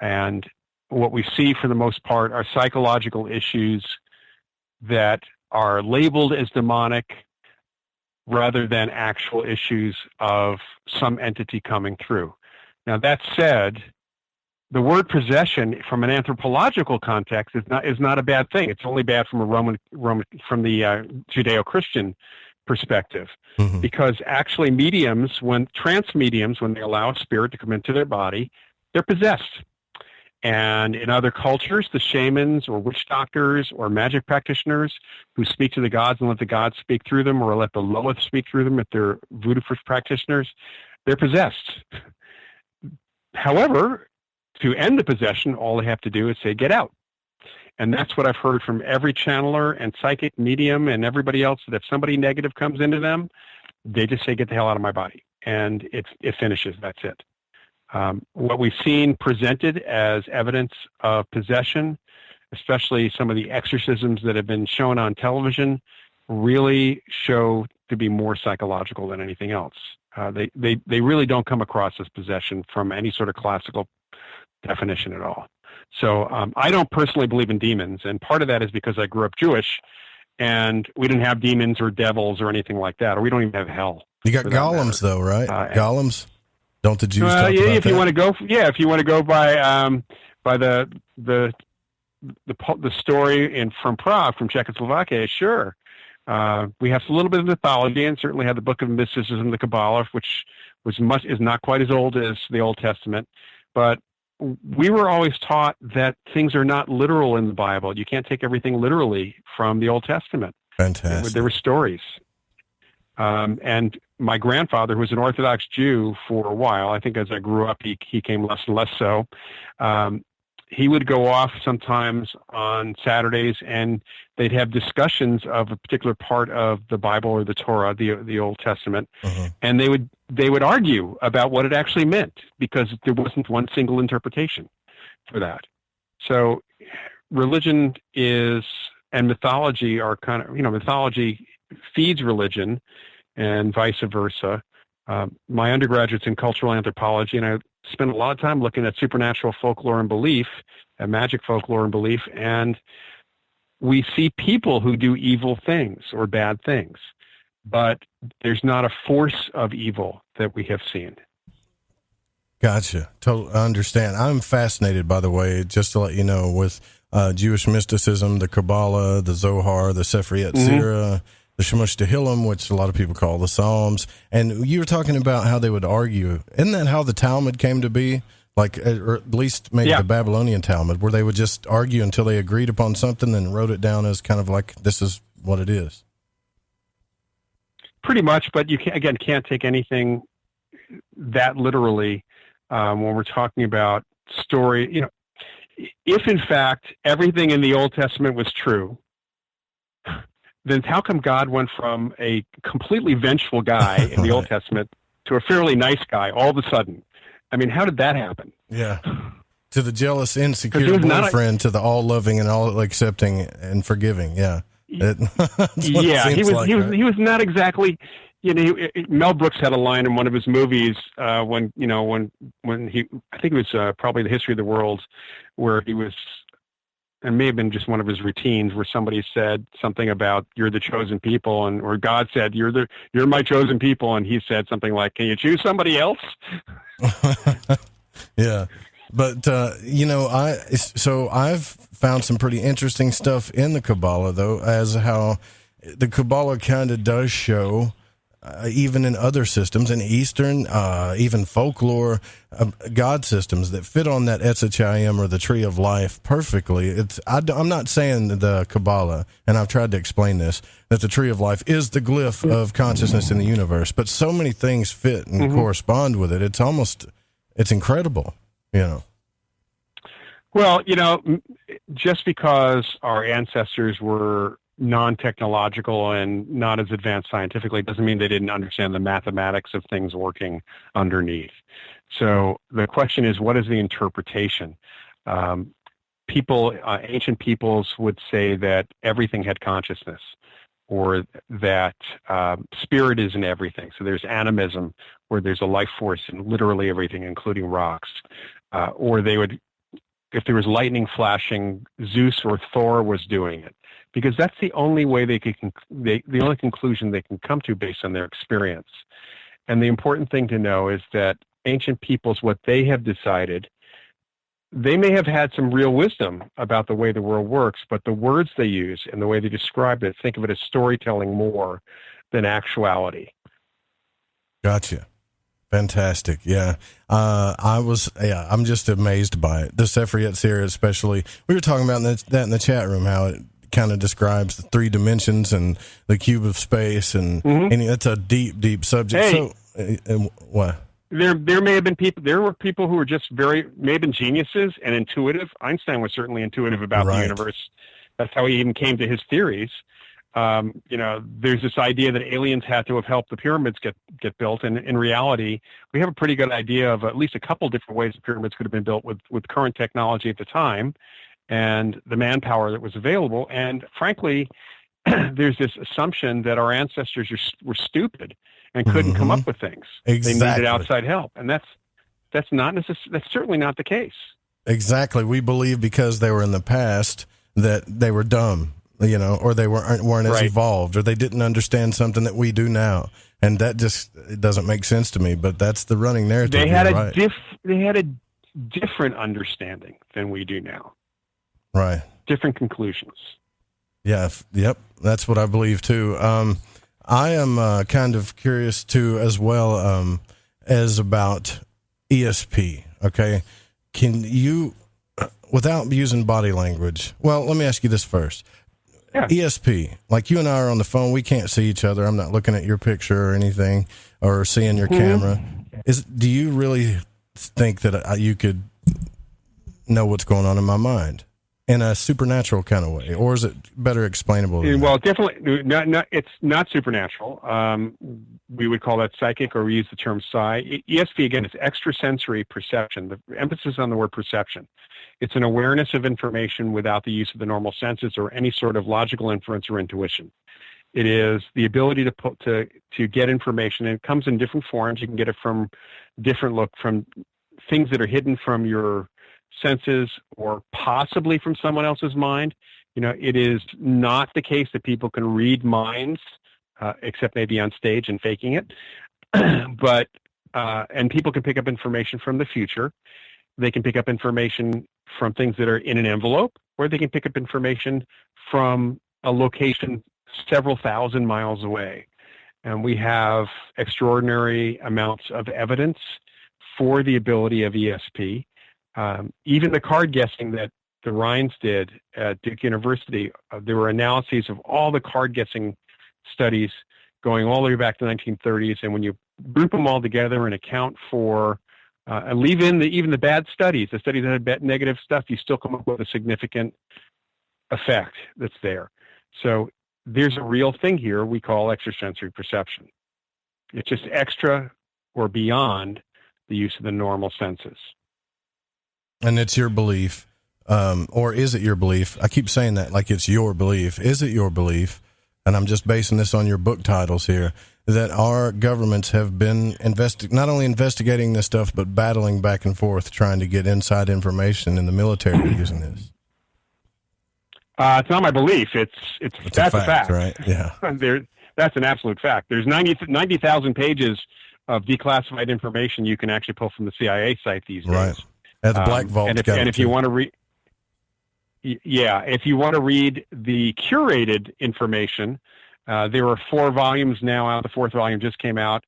And what we see for the most part are psychological issues that are labeled as demonic rather than actual issues of some entity coming through. Now, that said, the word possession from an anthropological context is not a bad thing. It's only bad from from the Judeo-Christian perspective, because actually trance mediums, when they allow a spirit to come into their body, they're possessed. And in other cultures, the shamans or witch doctors or magic practitioners who speak to the gods and let the gods speak through them, or let the Lilith speak through them if they're voodoo practitioners, they're possessed. However, to end the possession, all they have to do is say, get out. And that's what I've heard from every channeler and psychic medium and everybody else, that if somebody negative comes into them, they just say, get the hell out of my body. And it finishes. That's it. What we've seen presented as evidence of possession, especially some of the exorcisms that have been shown on television, really show to be more psychological than anything else. They really don't come across as possession from any sort of classical definition at all. So I don't personally believe in demons, and part of that is because I grew up Jewish, and we didn't have demons or devils or anything like that, or we don't even have hell. You got golems, though, right? Golems? Don't the Jews talk about if that? You want to go, if you want to go by the story from Prague, from Czechoslovakia, sure. We have a little bit of mythology, and certainly have the Book of Mysticism, the Kabbalah, which is not quite as old as the Old Testament, but we were always taught that things are not literal in the Bible. You can't take everything literally from the Old Testament. Fantastic. There were stories. And my grandfather, who was an Orthodox Jew for a while, I think as I grew up, he came less and less so. He would go off sometimes on Saturdays, and they'd have discussions of a particular part of the Bible or the Torah, the Old Testament, and they would argue about what it actually meant, because there wasn't one single interpretation for that. So religion and mythology are kind of, mythology feeds religion and vice versa. My undergraduate's in cultural anthropology, and I spent a lot of time looking at supernatural folklore and belief, and magic folklore and belief, and we see people who do evil things or bad things, but there's not a force of evil that we have seen. Gotcha. Totally understand. I'm fascinated, by the way, just to let you know, with Jewish mysticism, the Kabbalah, the Zohar, the Sefer Yetzirah, the Shemush Tehillim, which a lot of people call the Psalms. And you were talking about how they would argue. Isn't that how the Talmud came to be? Like, or at least maybe the Babylonian Talmud, where they would just argue until they agreed upon something, then wrote it down as kind of like, this is what it is. Pretty much, but you can't take anything that literally when we're talking about story. If in fact everything in the Old Testament was true, then how come God went from a completely vengeful guy in the Old Testament to a fairly nice guy all of a sudden? I mean, how did that happen? Yeah. To the jealous, insecure boyfriend, to the all-loving and all-accepting and forgiving. Yeah. Yeah, he was not exactly. Mel Brooks had a line in one of his movies when he, I think it was probably The History of the World, where he was, it may have been just one of his routines, where somebody said something about "you're the chosen people," or God said "you're my chosen people," and he said something like, "Can you choose somebody else?" Yeah. But, I've found some pretty interesting stuff in the Kabbalah, though, as how the Kabbalah kind of does show, even in other systems, in Eastern, even folklore, God systems that fit on that Etz Chaim or the Tree of Life perfectly. I'm not saying the Kabbalah, and I've tried to explain this, that the Tree of Life is the glyph of consciousness in the universe, but so many things fit and correspond with it. It's incredible. Well, just because our ancestors were non-technological and not as advanced scientifically doesn't mean they didn't understand the mathematics of things working underneath. So the question is, what is the interpretation? Ancient peoples would say that everything had consciousness, or that spirit is in everything. So there's animism, where there's a life force in literally everything, including rocks. Or they would, if there was lightning flashing, Zeus or Thor was doing it, because that's the only way the only conclusion they can come to based on their experience. And the important thing to know is that ancient peoples, what they have decided, they may have had some real wisdom about the way the world works, but the words they use and the way they describe it, think of it as storytelling more than actuality. Gotcha. Fantastic. Yeah. I'm just amazed by it. The Sefer Yetzirah especially. We were talking about that in the chat room, how it kind of describes the 3 dimensions and the cube of space, and it's a deep, deep subject. Hey, so, what? There may have been people. There were people who were just may have been geniuses and intuitive. Einstein was certainly intuitive about the universe. That's how he even came to his theories. There's this idea that aliens had to have helped the pyramids get built, and in reality, we have a pretty good idea of at least a couple different ways the pyramids could have been built with current technology at the time, and the manpower that was available. And frankly, there's this assumption that our ancestors were stupid and couldn't come up with things. Exactly. They needed outside help, and that's certainly not the case. Exactly. We believe because they were in the past that they were dumb, or they weren't as evolved, or they didn't understand something that we do now, and that it doesn't make sense to me. But that's the running narrative. They had a different understanding than we do now. Right. Different conclusions. Yeah. Yep. That's what I believe too. I am kind of curious too, as well, as about ESP. Okay. Can you, without using body language, well, let me ask you this first. Yeah. ESP, like you and I are on the phone, we can't see each other. I'm not looking at your picture or anything, or seeing your camera. Do you really think that you could know what's going on in my mind in a supernatural kind of way, or is it better explainable? Well, definitely not. It's not supernatural. We would call that psychic, or we use the term psi. ESP, again, is extrasensory perception. The emphasis on the word perception. It's an awareness of information without the use of the normal senses or any sort of logical inference or intuition. It is the ability to get information, and it comes in different forms. You can get it from from things that are hidden from your senses, or possibly from someone else's mind. It is not the case that people can read minds, except maybe on stage and faking it. But and people can pick up information from the future. They can pick up information from things that are in an envelope, or they can pick up information from a location several thousand miles away. And we have extraordinary amounts of evidence for the ability of ESP. Even the card guessing that the Rhines did at Duke University, there were analyses of all the card guessing studies going all the way back to the 1930s. And when you group them all together and account for, and leave in even the bad studies, the studies that had bad negative stuff, you still come up with a significant effect that's there. So there's a real thing here we call extrasensory perception. It's just extra or beyond the use of the normal senses. And it's your belief, or is it your belief? I keep saying that like it's your belief. Is it your belief? And I'm just basing this on your book titles here, that our governments have been not only investigating this stuff, but battling back and forth, trying to get inside information, in the military using this. It's not my belief. It's that's a fact, right? Yeah. That's an absolute fact. There's 90,000 pages of declassified information you can actually pull from the CIA site these days. Right. At the Black Vault. And if you want to read, if you want to read the curated information, there are 4 volumes now out. The 4th volume just came out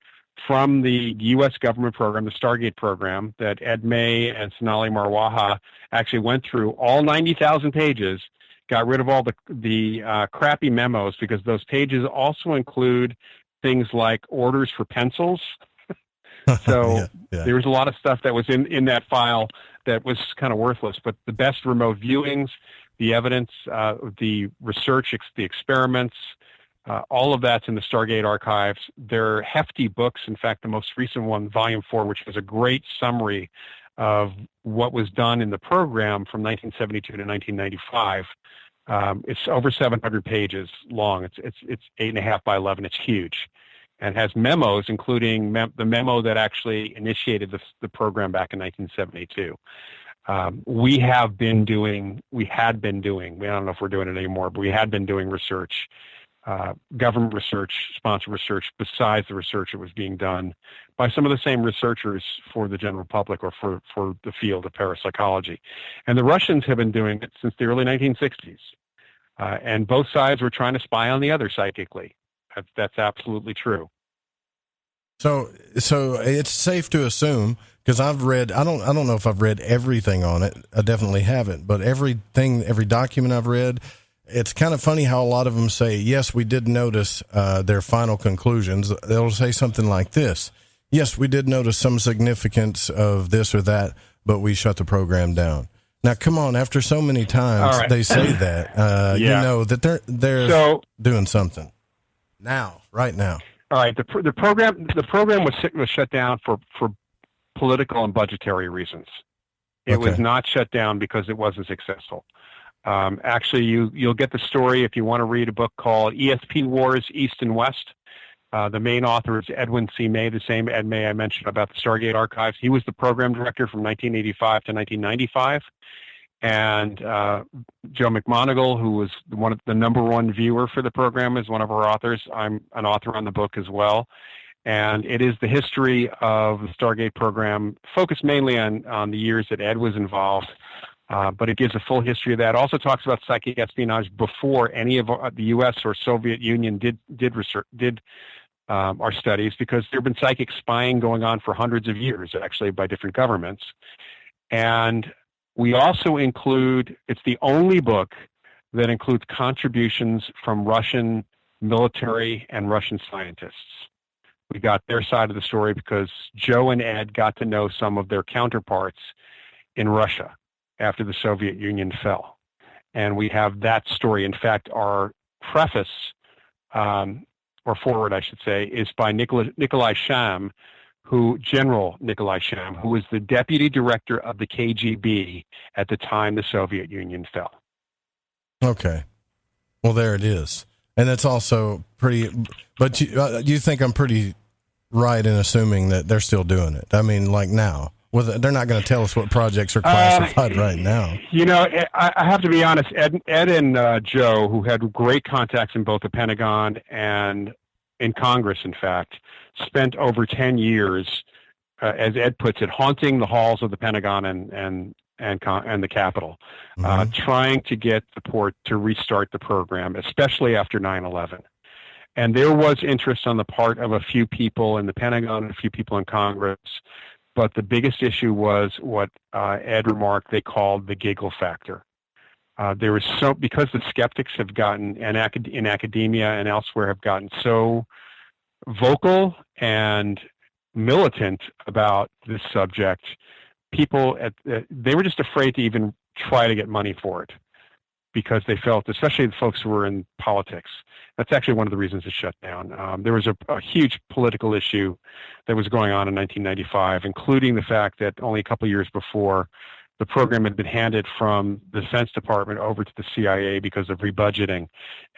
from the U.S. government program, the Stargate program, that Ed May and Sonali Marwaha actually went through all 90,000 pages, got rid of all the crappy memos, because those pages also include things like orders for pencils. So there was a lot of stuff that was in that file that was kind of worthless, but the best remote viewings, the evidence, the research, the experiments, all of that's in the Stargate archives. They're hefty books. In fact, the most recent one, Volume 4, which has a great summary of what was done in the program from 1972 to 1995. It's over 700 pages long. It's 8.5 by 11. It's huge, and has memos, including the memo that actually initiated the program back in 1972. We had been doing, I don't know if we're doing it anymore, but we had been doing research, government research, sponsored research, besides the research that was being done by some of the same researchers for the general public or for the field of parapsychology. And the Russians have been doing it since the early 1960s. And both sides were trying to spy on the other psychically. That's absolutely true. So it's safe to assume, because I've read, I don't know if I've read everything on it. I definitely haven't, but every document I've read, it's kind of funny how a lot of them say, yes, we did notice their final conclusions. They'll say something like this: yes, we did notice some significance of this or that, but we shut the program down. Now, come on, after so many times they say that, you know that they're doing something right now. All right, the program was shut down for political and budgetary reasons. It was not shut down because it wasn't successful. Actually, you'll get the story if you want to read a book called ESP Wars, East and West. The main author is Edwin C. May, the same Ed May I mentioned about the Stargate archives. He was the program director from 1985 to 1995. And Joe McMoneagle, who was the number one viewer for the program, is one of our authors. I'm an author on the book as well. And it is the history of the Stargate program, focused mainly on the years that Ed was involved. But it gives a full history of that. Also talks about psychic espionage before any of the U.S. or Soviet Union did our studies, because there have been psychic spying going on for hundreds of years, actually, by different governments. And we also include, it's the only book that includes contributions from Russian military and Russian scientists. We got their side of the story because Joe and Ed got to know some of their counterparts in Russia after the Soviet Union fell. And we have that story. In fact, our preface, or forward, I should say, is by Nikolai Sham, General Nikolai Sham, who was the deputy director of the KGB at the time the Soviet Union fell. Okay. Well, there it is. And it's also pretty, but you think I'm pretty right in assuming that they're still doing it. I mean, like now. They're not going to tell us what projects are classified right now. You know, I have to be honest. Ed and Joe, who had great contacts in both the Pentagon and in Congress, in fact, spent over 10 years, as Ed puts it, haunting the halls of the Pentagon and the Capitol, trying to get support to restart the program, especially after 9/11. And there was interest on the part of a few people in the Pentagon and a few people in Congress. But the biggest issue was what Ed remarked they called the giggle factor. There was because the skeptics have gotten, and in academia and elsewhere, have gotten so vocal and militant about this subject, people they were just afraid to even try to get money for it, because they felt, especially the folks who were in politics, that's actually one of the reasons it shut down. There was a huge political issue that was going on in 1995, including the fact that only a couple of years before, the program had been handed from the Defense Department over to the CIA because of rebudgeting.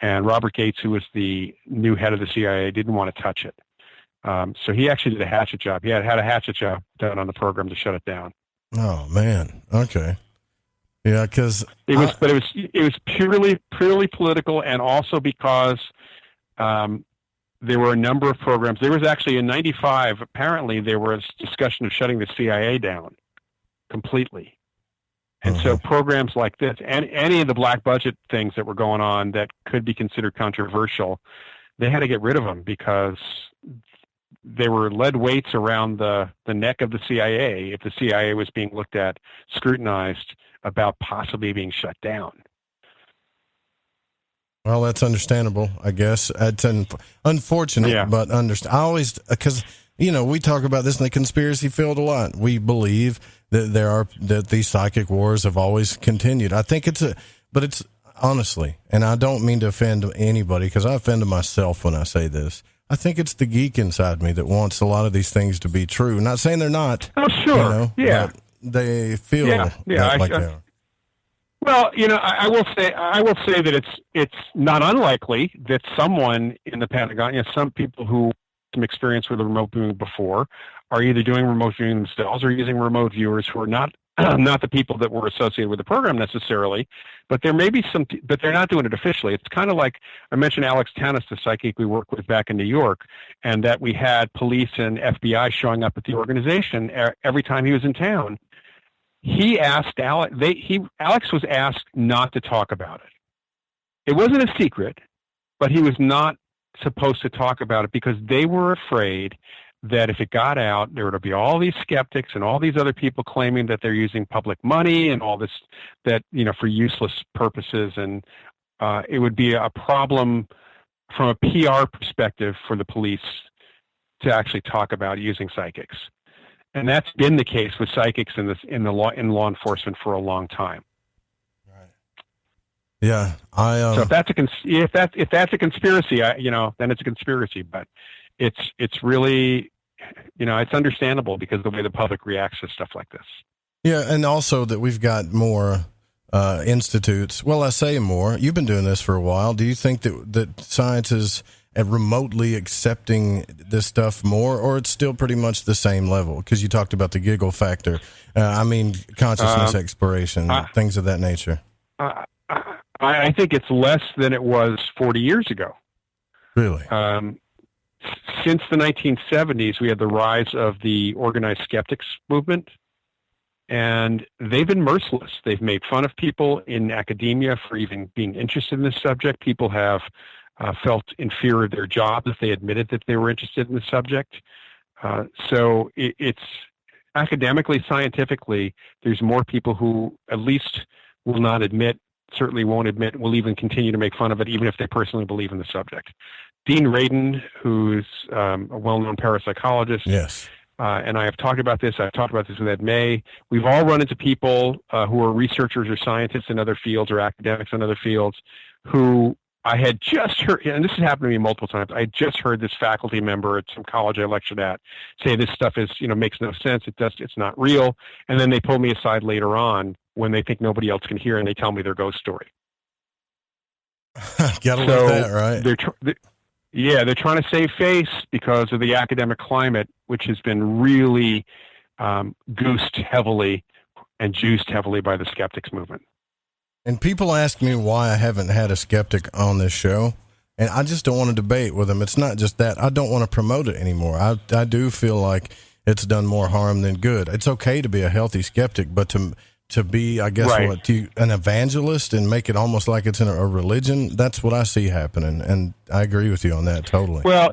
And Robert Gates, who was the new head of the CIA, didn't want to touch it. So he actually did a hatchet job. He had a hatchet job done on the program to shut it down. Oh, man. Okay. Yeah, because it was purely political, and also because there were a number of programs. There was actually in '95. Apparently, there was discussion of shutting the CIA down completely, and so programs like this and any of the black budget things that were going on that could be considered controversial, they had to get rid of them because they were lead weights around the neck of the CIA if the CIA was being looked at, scrutinized about possibly being shut down. Well, that's understandable, I guess. It's unfortunate, but I always, because, we talk about this in the conspiracy field a lot. We believe that these psychic wars have always continued. I think but it's honestly, and I don't mean to offend anybody because I offend myself when I say this. I think it's the geek inside me that wants a lot of these things to be true. Not saying they're not. Oh, sure. But they feel like they are. Well, I will say that it's not unlikely that someone in the Pentagon, some people who have some experience with remote viewing before, are either doing remote viewing themselves or using remote viewers who are not the people that were associated with the program necessarily, but there may be but they're not doing it officially. It's kind of like I mentioned Alex Tanis, the psychic we worked with back in New York, and that we had police and FBI showing up at the organization every time he was in town. He asked Alex was asked not to talk about it. It wasn't a secret, but he was not supposed to talk about it because they were afraid that if it got out, there would be all these skeptics and all these other people claiming that they're using public money and all this, for useless purposes. And it would be a problem from a PR perspective for the police to actually talk about using psychics. And that's been the case with psychics in law enforcement for a long time. Right. Yeah. So if that's a conspiracy, then it's a conspiracy, but it's really, it's understandable because of the way the public reacts to stuff like this. Yeah, and also that we've got more institutes. Well, I say more. You've been doing this for a while. Do you think that science is remotely accepting this stuff more, or it's still pretty much the same level? Because you talked about the giggle factor. Consciousness exploration, things of that nature. I think it's less than it was 40 years ago. Really? Since the 1970s, we had the rise of the organized skeptics movement, and they've been merciless. They've made fun of people in academia for even being interested in this subject. People have felt in fear of their jobs if they admitted that they were interested in the subject. So it's academically, scientifically, there's more people who at least will not admit, certainly won't admit, will even continue to make fun of it, even if they personally believe in the subject. Dean Radin, who's a well-known parapsychologist, yes, and I have talked about this. I've talked about this with Ed May. We've all run into people who are researchers or scientists in other fields or academics in other fields who I had just heard, and this has happened to me multiple times, I just heard this faculty member at some college I lectured at say this stuff is, makes no sense. It's not real. And then they pull me aside later on when they think nobody else can hear and they tell me their ghost story. Gotta love that, right? They're trying to save face because of the academic climate, which has been really goosed heavily and juiced heavily by the skeptics movement. And people ask me why I haven't had a skeptic on this show, and I just don't want to debate with them. It's not just that. I don't want to promote it anymore. I do feel like it's done more harm than good. It's okay to be a healthy skeptic, but to be, I guess, right, an evangelist and make it almost like it's in a religion, that's what I see happening, and I agree with you on that totally. Well,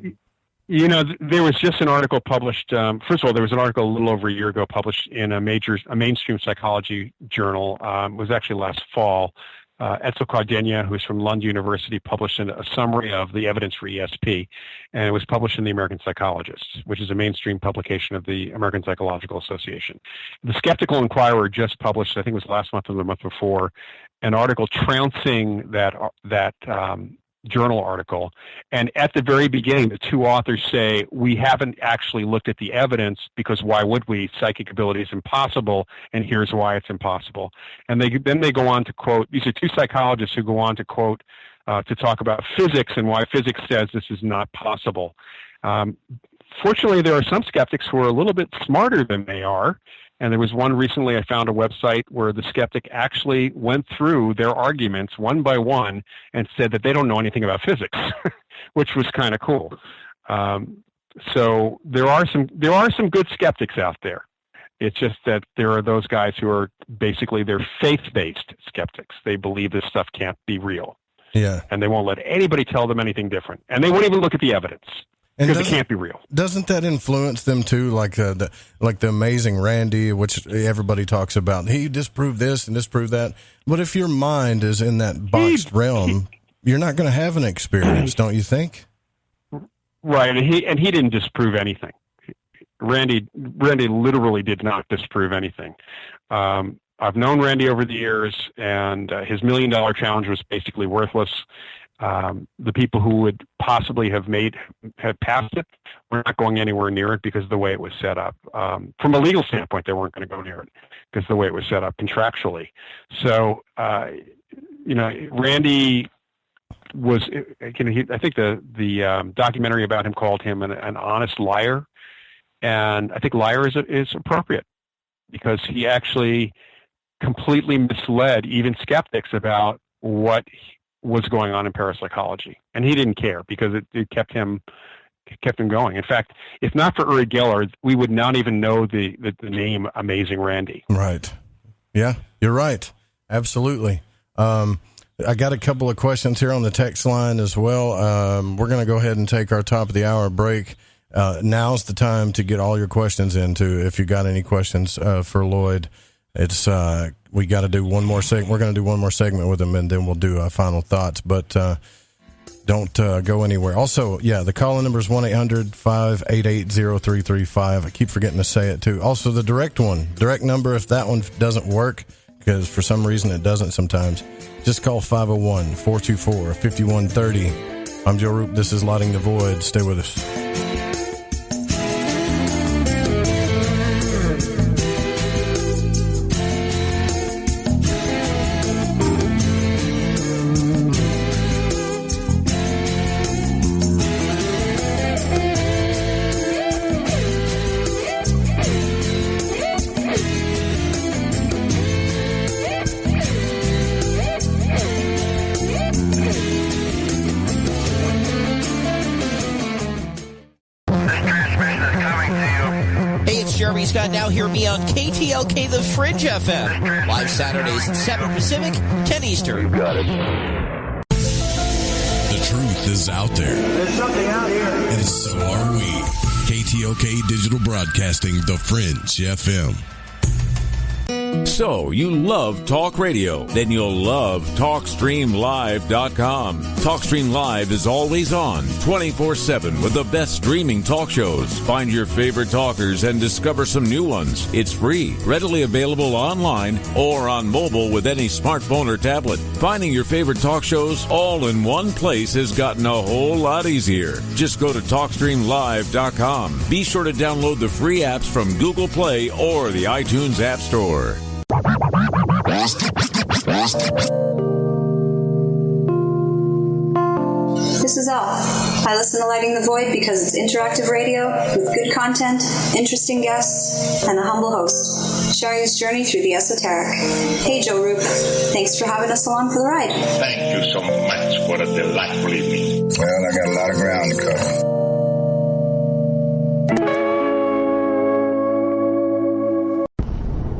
there was just an article published. First of all, there was an article a little over a year ago published in a mainstream psychology journal. It was actually last fall. Edsel Cardenia, who's from Lund University, published a summary of the evidence for ESP, and it was published in the American Psychologist, which is a mainstream publication of the American Psychological Association. The Skeptical Inquirer just published, I think it was last month or the month before, an article trouncing that journal article. And at the very beginning, the two authors say, we haven't actually looked at the evidence because why would we? Psychic ability is impossible, and here's why it's impossible. And then they go on to quote, these are two psychologists who go on to quote, to talk about physics and why physics says this is not possible. Fortunately, there are some skeptics who are a little bit smarter than they are. And there was one recently, I found a website where the skeptic actually went through their arguments one by one and said that they don't know anything about physics, which was kind of cool. So there are some good skeptics out there. It's just that there are those guys who are basically, they're faith-based skeptics. They believe this stuff can't be real. Yeah. And they won't let anybody tell them anything different. And they won't even look at the evidence. Because it can't be real. Doesn't that influence them too? Like the amazing Randy, which everybody talks about. He disproved this and disproved that. But if your mind is in that boxed realm, you're not going to have an experience, don't you think? Right, and he didn't disprove anything. Randy literally did not disprove anything. I've known Randy over the years, and his $1 million challenge was basically worthless. The people who would possibly have passed it were not going anywhere near it because of the way it was set up. From a legal standpoint, they weren't going to go near it because of the way it was set up contractually. So, Randy was, I think the documentary about him called him an honest liar. And I think liar is appropriate because he actually completely misled even skeptics about what was going on in parapsychology, and he didn't care because it kept him going. In fact, if not for Uri Geller, we would not even know the name Amazing Randy. Right. Yeah, you're right. Absolutely. I got a couple of questions here on the text line as well. We're going to go ahead and take our top of the hour break. Now's the time to get all your questions in too. If you got any questions for Lloyd, it's we got to do one more segment. We're going to do one more segment with him, and then we'll do final thoughts. But don't go anywhere. Also, the call-in number is 1-800-588-0335. I keep forgetting to say it too. Also, the direct number, if that one doesn't work, because for some reason it doesn't sometimes, just call 501-424-5130. I'm Joe Roop. This is Lighting the Void. Stay with us. Now hear me on KTLK The Fringe FM. Live Saturdays at 7 Pacific, 10 Eastern. You got it. The truth is out there. There's something out here. And so are we. KTLK Digital Broadcasting, The Fringe FM. So, you love talk radio? Then you'll love TalkStreamLive.com. TalkStream Live is always on, 24/7 with the best streaming talk shows. Find your favorite talkers and discover some new ones. It's free, readily available online or on mobile with any smartphone or tablet. Finding your favorite talk shows all in one place has gotten a whole lot easier. Just go to TalkStreamLive.com. Be sure to download the free apps from Google Play or the iTunes App Store. This is Elle. I listen to Lighting the Void because it's interactive radio with good content, interesting guests, and a humble host, sharing his journey through the esoteric. Hey, Joe Roop. Thanks for having us along for the ride. Thank you so much for a delightful evening. Well, I got a lot of ground to cover.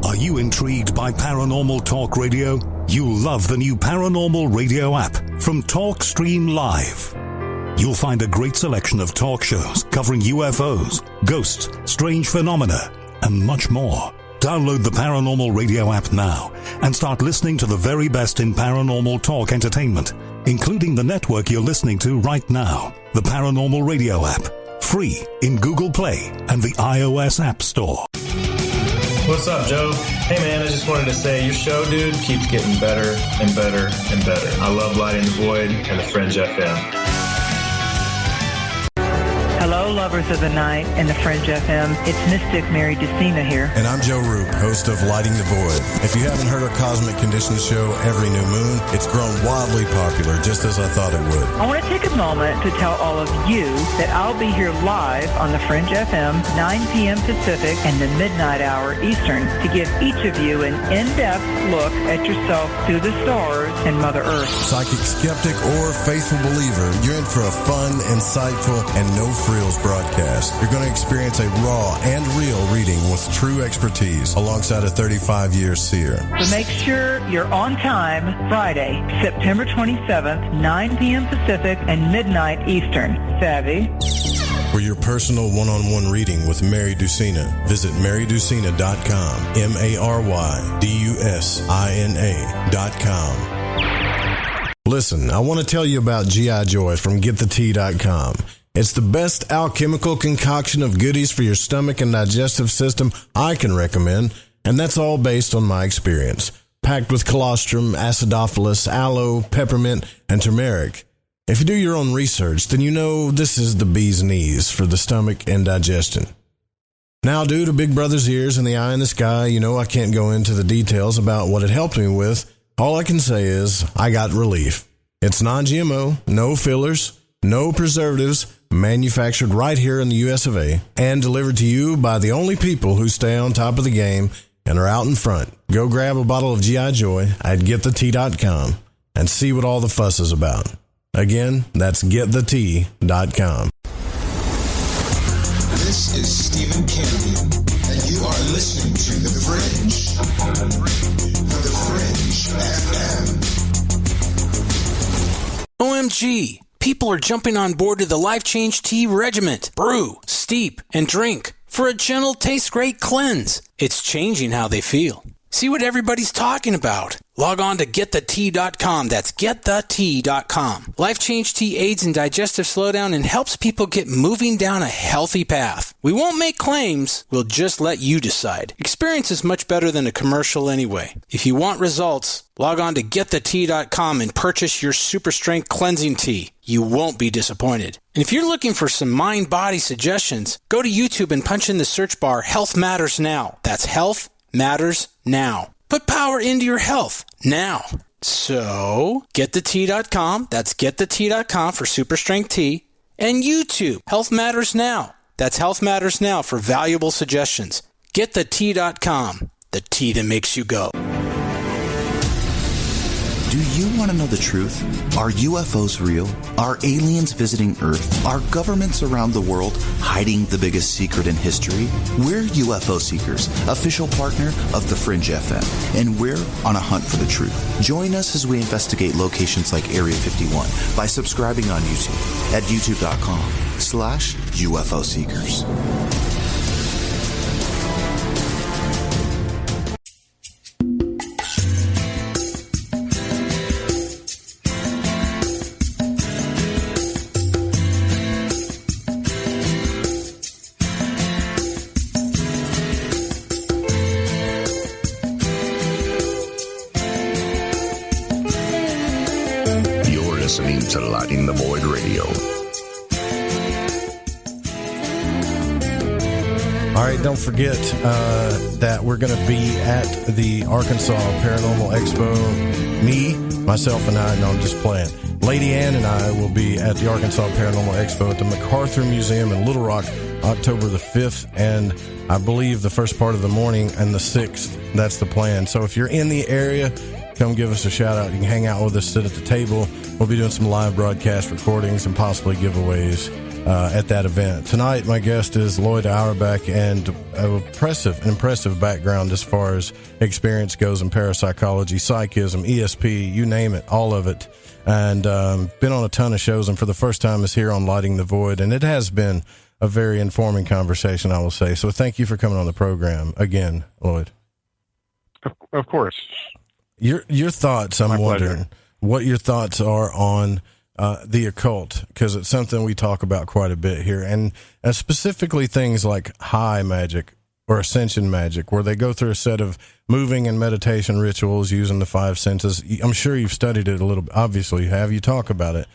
Are you intrigued by Paranormal Talk Radio? You'll love the new Paranormal Radio app from TalkStream Live. You'll find a great selection of talk shows covering UFOs, ghosts, strange phenomena, and much more. Download the Paranormal Radio app now and start listening to the very best in paranormal talk entertainment, including the network you're listening to right now. The Paranormal Radio app, free in Google Play and the iOS App Store. What's up, Joe? Hey, man, I just wanted to say your show, dude, keeps getting better and better and better. I love Lighting the Void and the Fringe FM. Hello, lovers of the night and the Fringe FM. It's Mystic Mary Decina here. And I'm Joe Roop, host of Lighting the Void. If you haven't heard our Cosmic Conditions show every new moon, it's grown wildly popular, just as I thought it would. I want to take a moment to tell all of you that I'll be here live on the Fringe FM, 9 p.m. Pacific and the midnight hour Eastern, to give each of you an in-depth look at yourself through the stars and Mother Earth. Psychic skeptic or faithful believer, you're in for a fun, insightful, and no-frills broadcast. You're going to experience a raw and real reading with true expertise alongside a 35-year seer. So make sure you're on time Friday, September 27th, 9 p.m. Pacific and midnight Eastern. Savvy? For your personal one-on-one reading with Mary Decina, visit maryducina.com, MaryDucina.com. Listen, I want to tell you about G.I. Joy from GetTheTea.com. It's the best alchemical concoction of goodies for your stomach and digestive system I can recommend, and that's all based on my experience. Packed with colostrum, acidophilus, aloe, peppermint, and turmeric. If you do your own research, then you know this is the bee's knees for the stomach and digestion. Now, due to Big Brother's ears and the eye in the sky, you know I can't go into the details about what it helped me with. All I can say is I got relief. It's non-GMO, no fillers, no preservatives, manufactured right here in the US of A, and delivered to you by the only people who stay on top of the game and are out in front. Go grab a bottle of G.I. Joy at GetTheTea.com and see what all the fuss is about. Again, that's GetTheTea.com. This is Stephen Canyon, and you are listening to The Fringe. The Fringe FM. OMG! People are jumping on board to the Life Change Tea Regiment. Brew, steep, and drink for a gentle, taste-great cleanse. It's changing how they feel. See what everybody's talking about. Log on to GetTheTea.com. That's GetTheTea.com. Life Change Tea aids in digestive slowdown and helps people get moving down a healthy path. We won't make claims. We'll just let you decide. Experience is much better than a commercial anyway. If you want results, log on to GetTheTea.com and purchase your super strength cleansing tea. You won't be disappointed. And if you're looking for some mind-body suggestions, go to YouTube and punch in the search bar Health Matters Now. That's Health Matters Now. Put power into your health now. So, GetTheTea.com. That's GetTheTea.com for super strength tea. And YouTube, Health Matters Now. That's Health Matters Now for valuable suggestions. GetTheTea.com. The tea that makes you go. Do you want to know the truth? Are UFOs real? Are aliens visiting Earth? Are governments around the world hiding the biggest secret in history? We're UFO Seekers, official partner of the Fringe FM, and we're on a hunt for the truth. Join us as we investigate locations like Area 51 by subscribing on YouTube at youtube.com/UFO Seekers. Listening to Lighting the Void Radio. All right, don't forget that we're going to be at the Arkansas Paranormal Expo. Me, myself, and I, no, I'm just playing. Lady Ann and I will be at the Arkansas Paranormal Expo at the MacArthur Museum in Little Rock, October the 5th, and I believe the first part of the morning and the 6th. That's the plan. So if you're in the area, come give us a shout out. You can hang out with us, sit at the table. We'll be doing some live broadcast recordings and possibly giveaways at that event. Tonight, my guest is Loyd Auerbach, and an impressive background as far as experience goes in parapsychology, psychism, ESP, you name it, all of it. And been on a ton of shows, and for the first time is here on Lighting the Void, and it has been a very informing conversation, I will say. So thank you for coming on the program again, Loyd. Of course. Your thoughts, I'm wondering what your thoughts are on the occult, because it's something we talk about quite a bit here, and specifically things like high magic. or ascension magic, where they go through a set of moving and meditation rituals using the 5 senses. I'm sure you've studied it a little bit. Obviously you have. You talk about it.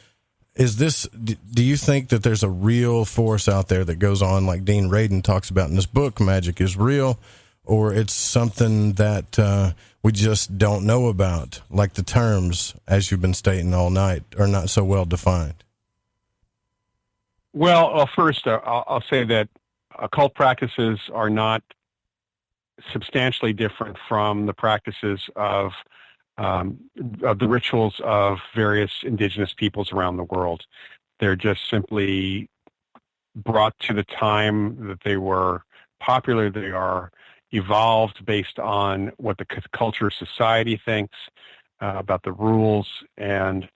Do you think that there's a real force out there that goes on, like Dean Radin talks about in this book, magic is real, or it's something that we just don't know about, like the terms, as you've been stating all night, are not so well defined? Well, first, I'll say that occult practices are not substantially different from the practices of the rituals of various indigenous peoples around the world. They're just simply brought to the time that they were popular. They are evolved based on what the culture society thinks about the rules, and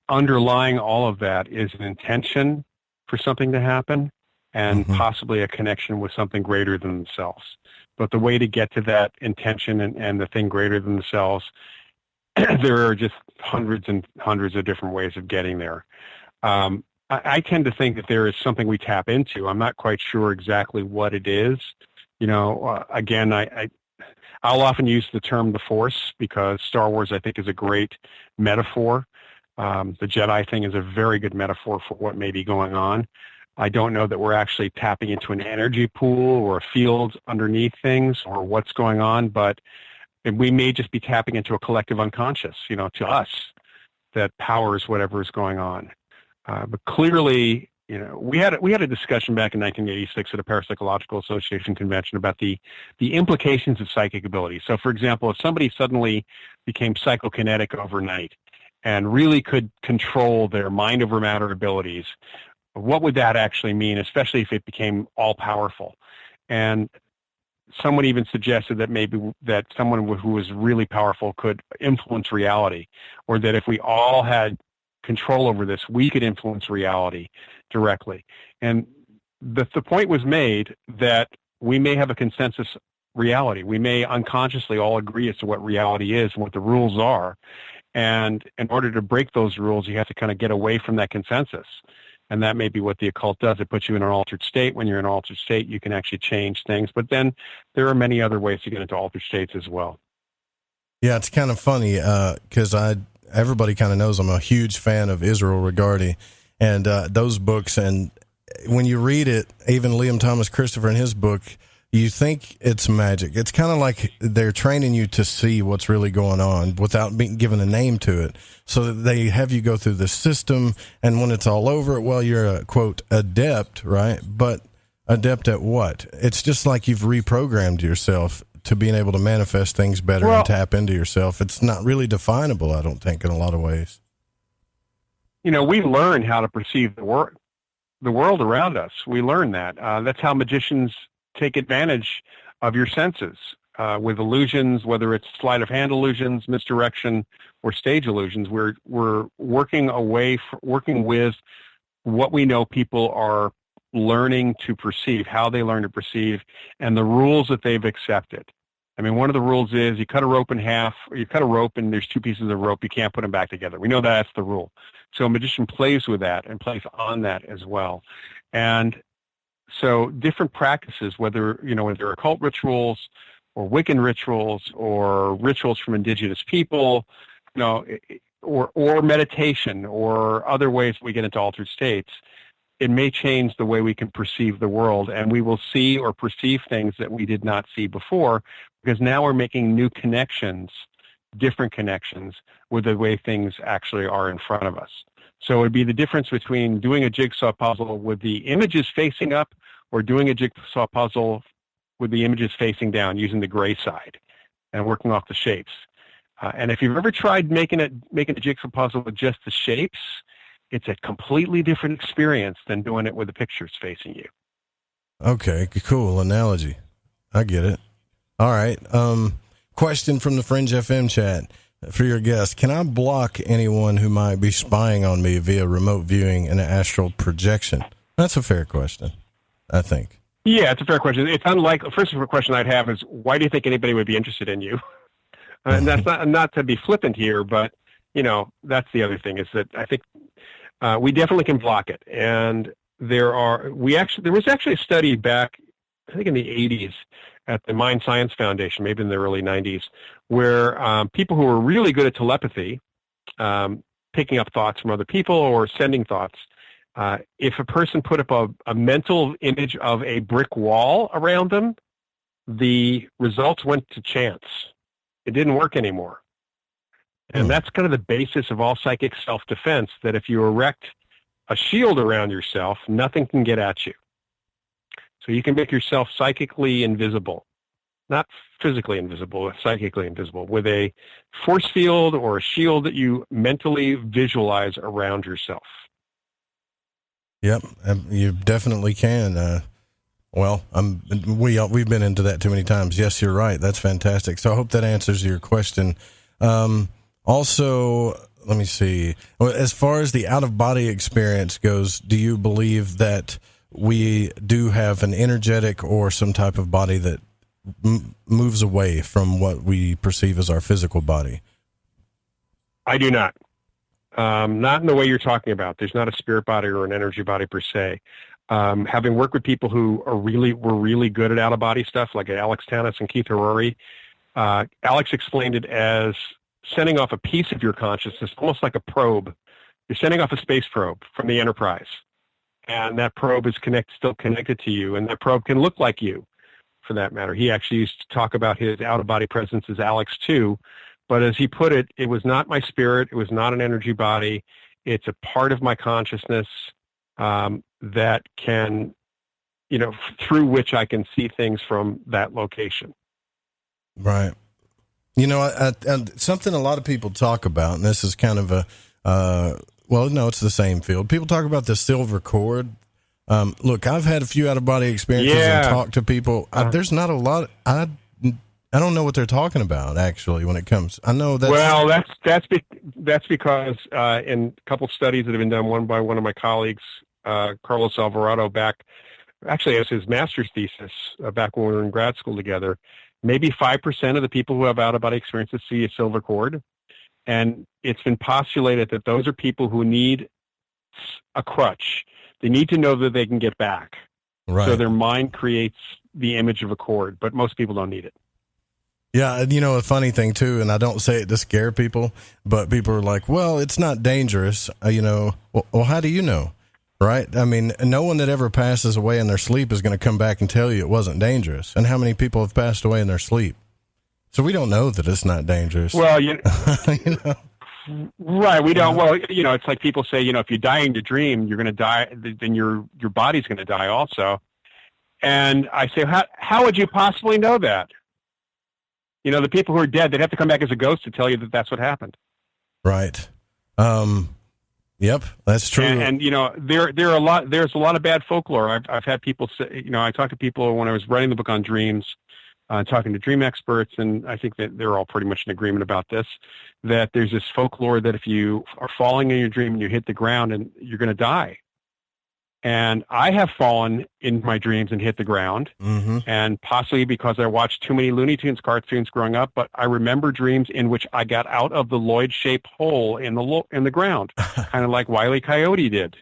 underlying all of that is an intention for something to happen and possibly a connection with something greater than themselves. But the way to get to that intention and the thing greater than themselves, there are just hundreds and hundreds of different ways of getting there. I tend to think that there is something we tap into. I'm not quite sure exactly what it is. Again, I'll often use the term the Force, because Star Wars, I think, is a great metaphor. The Jedi thing is a very good metaphor for what may be going on. I don't know that we're actually tapping into an energy pool or a field underneath things or what's going on, but we may just be tapping into a collective unconscious, to us, that powers whatever is going on. But clearly, we had a discussion back in 1986 at a Parapsychological Association convention about the implications of psychic ability. So, for example, if somebody suddenly became psychokinetic overnight and really could control their mind over matter abilities, what would that actually mean, especially if it became all-powerful? And someone even suggested that maybe that someone who was really powerful could influence reality, or that if we all had control over this, we could influence reality directly. And the point was made that we may have a consensus reality. We may unconsciously all agree as to what reality is and what the rules are. And in order to break those rules, you have to kind of get away from that consensus. And that may be what the occult does. It puts you in an altered state. When you're in an altered state, you can actually change things. But then there are many other ways to get into altered states as well. Yeah, it's kind of funny because everybody kind of knows I'm a huge fan of Israel Regardie and those books. And when you read it, even Liam Thomas Christopher in his book, you think it's magic. It's kind of like they're training you to see what's really going on without being given a name to it. So that they have you go through the system, and when it's all over, well, you're a, quote, adept, right? But adept at what? It's just like you've reprogrammed yourself to being able to manifest things better and tap into yourself. It's not really definable, I don't think, in a lot of ways. We learn how to perceive the world around us. We learn that. That's how magicians take advantage of your senses with illusions, whether it's sleight of hand illusions, misdirection, or stage illusions. We're working with what we know people are learning to perceive, how they learn to perceive, and the rules that they've accepted. I mean, one of the rules is you cut a rope in half, or you cut a rope and there's two pieces of rope, you can't put them back together. We know that's the rule. So a magician plays with that and plays on that as well. And so different practices, whether occult rituals or Wiccan rituals or rituals from indigenous people, or meditation or other ways we get into altered states, it may change the way we can perceive the world, and we will see or perceive things that we did not see before, because now we're making new connections, different connections with the way things actually are in front of us. So it would be the difference between doing a jigsaw puzzle with the images facing up or doing a jigsaw puzzle with the images facing down, using the gray side and working off the shapes. And if you've ever tried making a jigsaw puzzle with just the shapes, it's a completely different experience than doing it with the pictures facing you. Okay, cool analogy. I get it. All right. Question from the Fringe FM chat for your guest. Can I block anyone who might be spying on me via remote viewing and astral projection? That's a fair question, I think. Yeah, it's a fair question. It's unlikely. First question I'd have is, why do you think anybody would be interested in you? And that's not to be flippant here, but that's the other thing, is that I think we definitely can block it. And there was actually a study back think in the 80s at the Mind Science Foundation, maybe in the early 90s, where people who were really good at telepathy, picking up thoughts from other people or sending thoughts, if a person put up a mental image of a brick wall around them, the results went to chance. It didn't work anymore. And that's kind of the basis of all psychic self-defense, that if you erect a shield around yourself, nothing can get at you. So you can make yourself psychically invisible, not physically invisible, psychically invisible, with a force field or a shield that you mentally visualize around yourself. Yep, you definitely can. We've been into that too many times. Yes, you're right. That's fantastic. So I hope that answers your question. Also, let me see. As far as the out-of-body experience goes, do you believe that we do have an energetic or some type of body that moves away from what we perceive as our physical body? I do not. Not in the way you're talking about. There's not a spirit body or an energy body per se. Having worked with people who were really good at out-of-body stuff, like Alex Tanis and Keith Harori, Alex explained it as sending off a piece of your consciousness, almost like a probe. You're sending off a space probe from the Enterprise, and that probe is still connected to you, and that probe can look like you, for that matter. He actually used to talk about his out-of-body presence as Alex too, but as he put it, it was not my spirit, it was not an energy body, it's a part of my consciousness that can, through which I can see things from that location. Right. Something a lot of people talk about, and this is kind of it's the same field. People talk about the silver cord. Look, I've had a few out-of-body experiences and talked to people. There's not a lot. I don't know what they're talking about, actually, when it comes. I know that. Well, that's because in a couple studies that have been done, one by one of my colleagues, Carlos Alvarado, actually as his master's thesis back when we were in grad school together, maybe 5% of the people who have out-of-body experiences see a silver cord. And it's been postulated that those are people who need a crutch. They need to know that they can get back. Right. So their mind creates the image of a cord, but most people don't need it. Yeah, a funny thing, too, and I don't say it to scare people, but people are like, well, it's not dangerous. Well, how do you know? Right? I mean, no one that ever passes away in their sleep is going to come back and tell you it wasn't dangerous. And how many people have passed away in their sleep? So we don't know that it's not dangerous. Well, right. We don't. Well, it's like people say, if you die in your dream, you're going to die, then your body's going to die also. And I say, how would you possibly know that? The people who are dead, they'd have to come back as a ghost to tell you that that's what happened. Right. Yep, that's true. And there's a lot of bad folklore. I've had people say, I talked to people when I was writing the book on dreams, talking to dream experts, and I think that they're all pretty much in agreement about this, that there's this folklore that if you are falling in your dream and you hit the ground and you're going to die. And I have fallen in my dreams and hit the ground, and possibly because I watched too many Looney Tunes cartoons growing up, but I remember dreams in which I got out of the Lloyd-shaped hole in the ground, kind of like Wile E. Coyote did.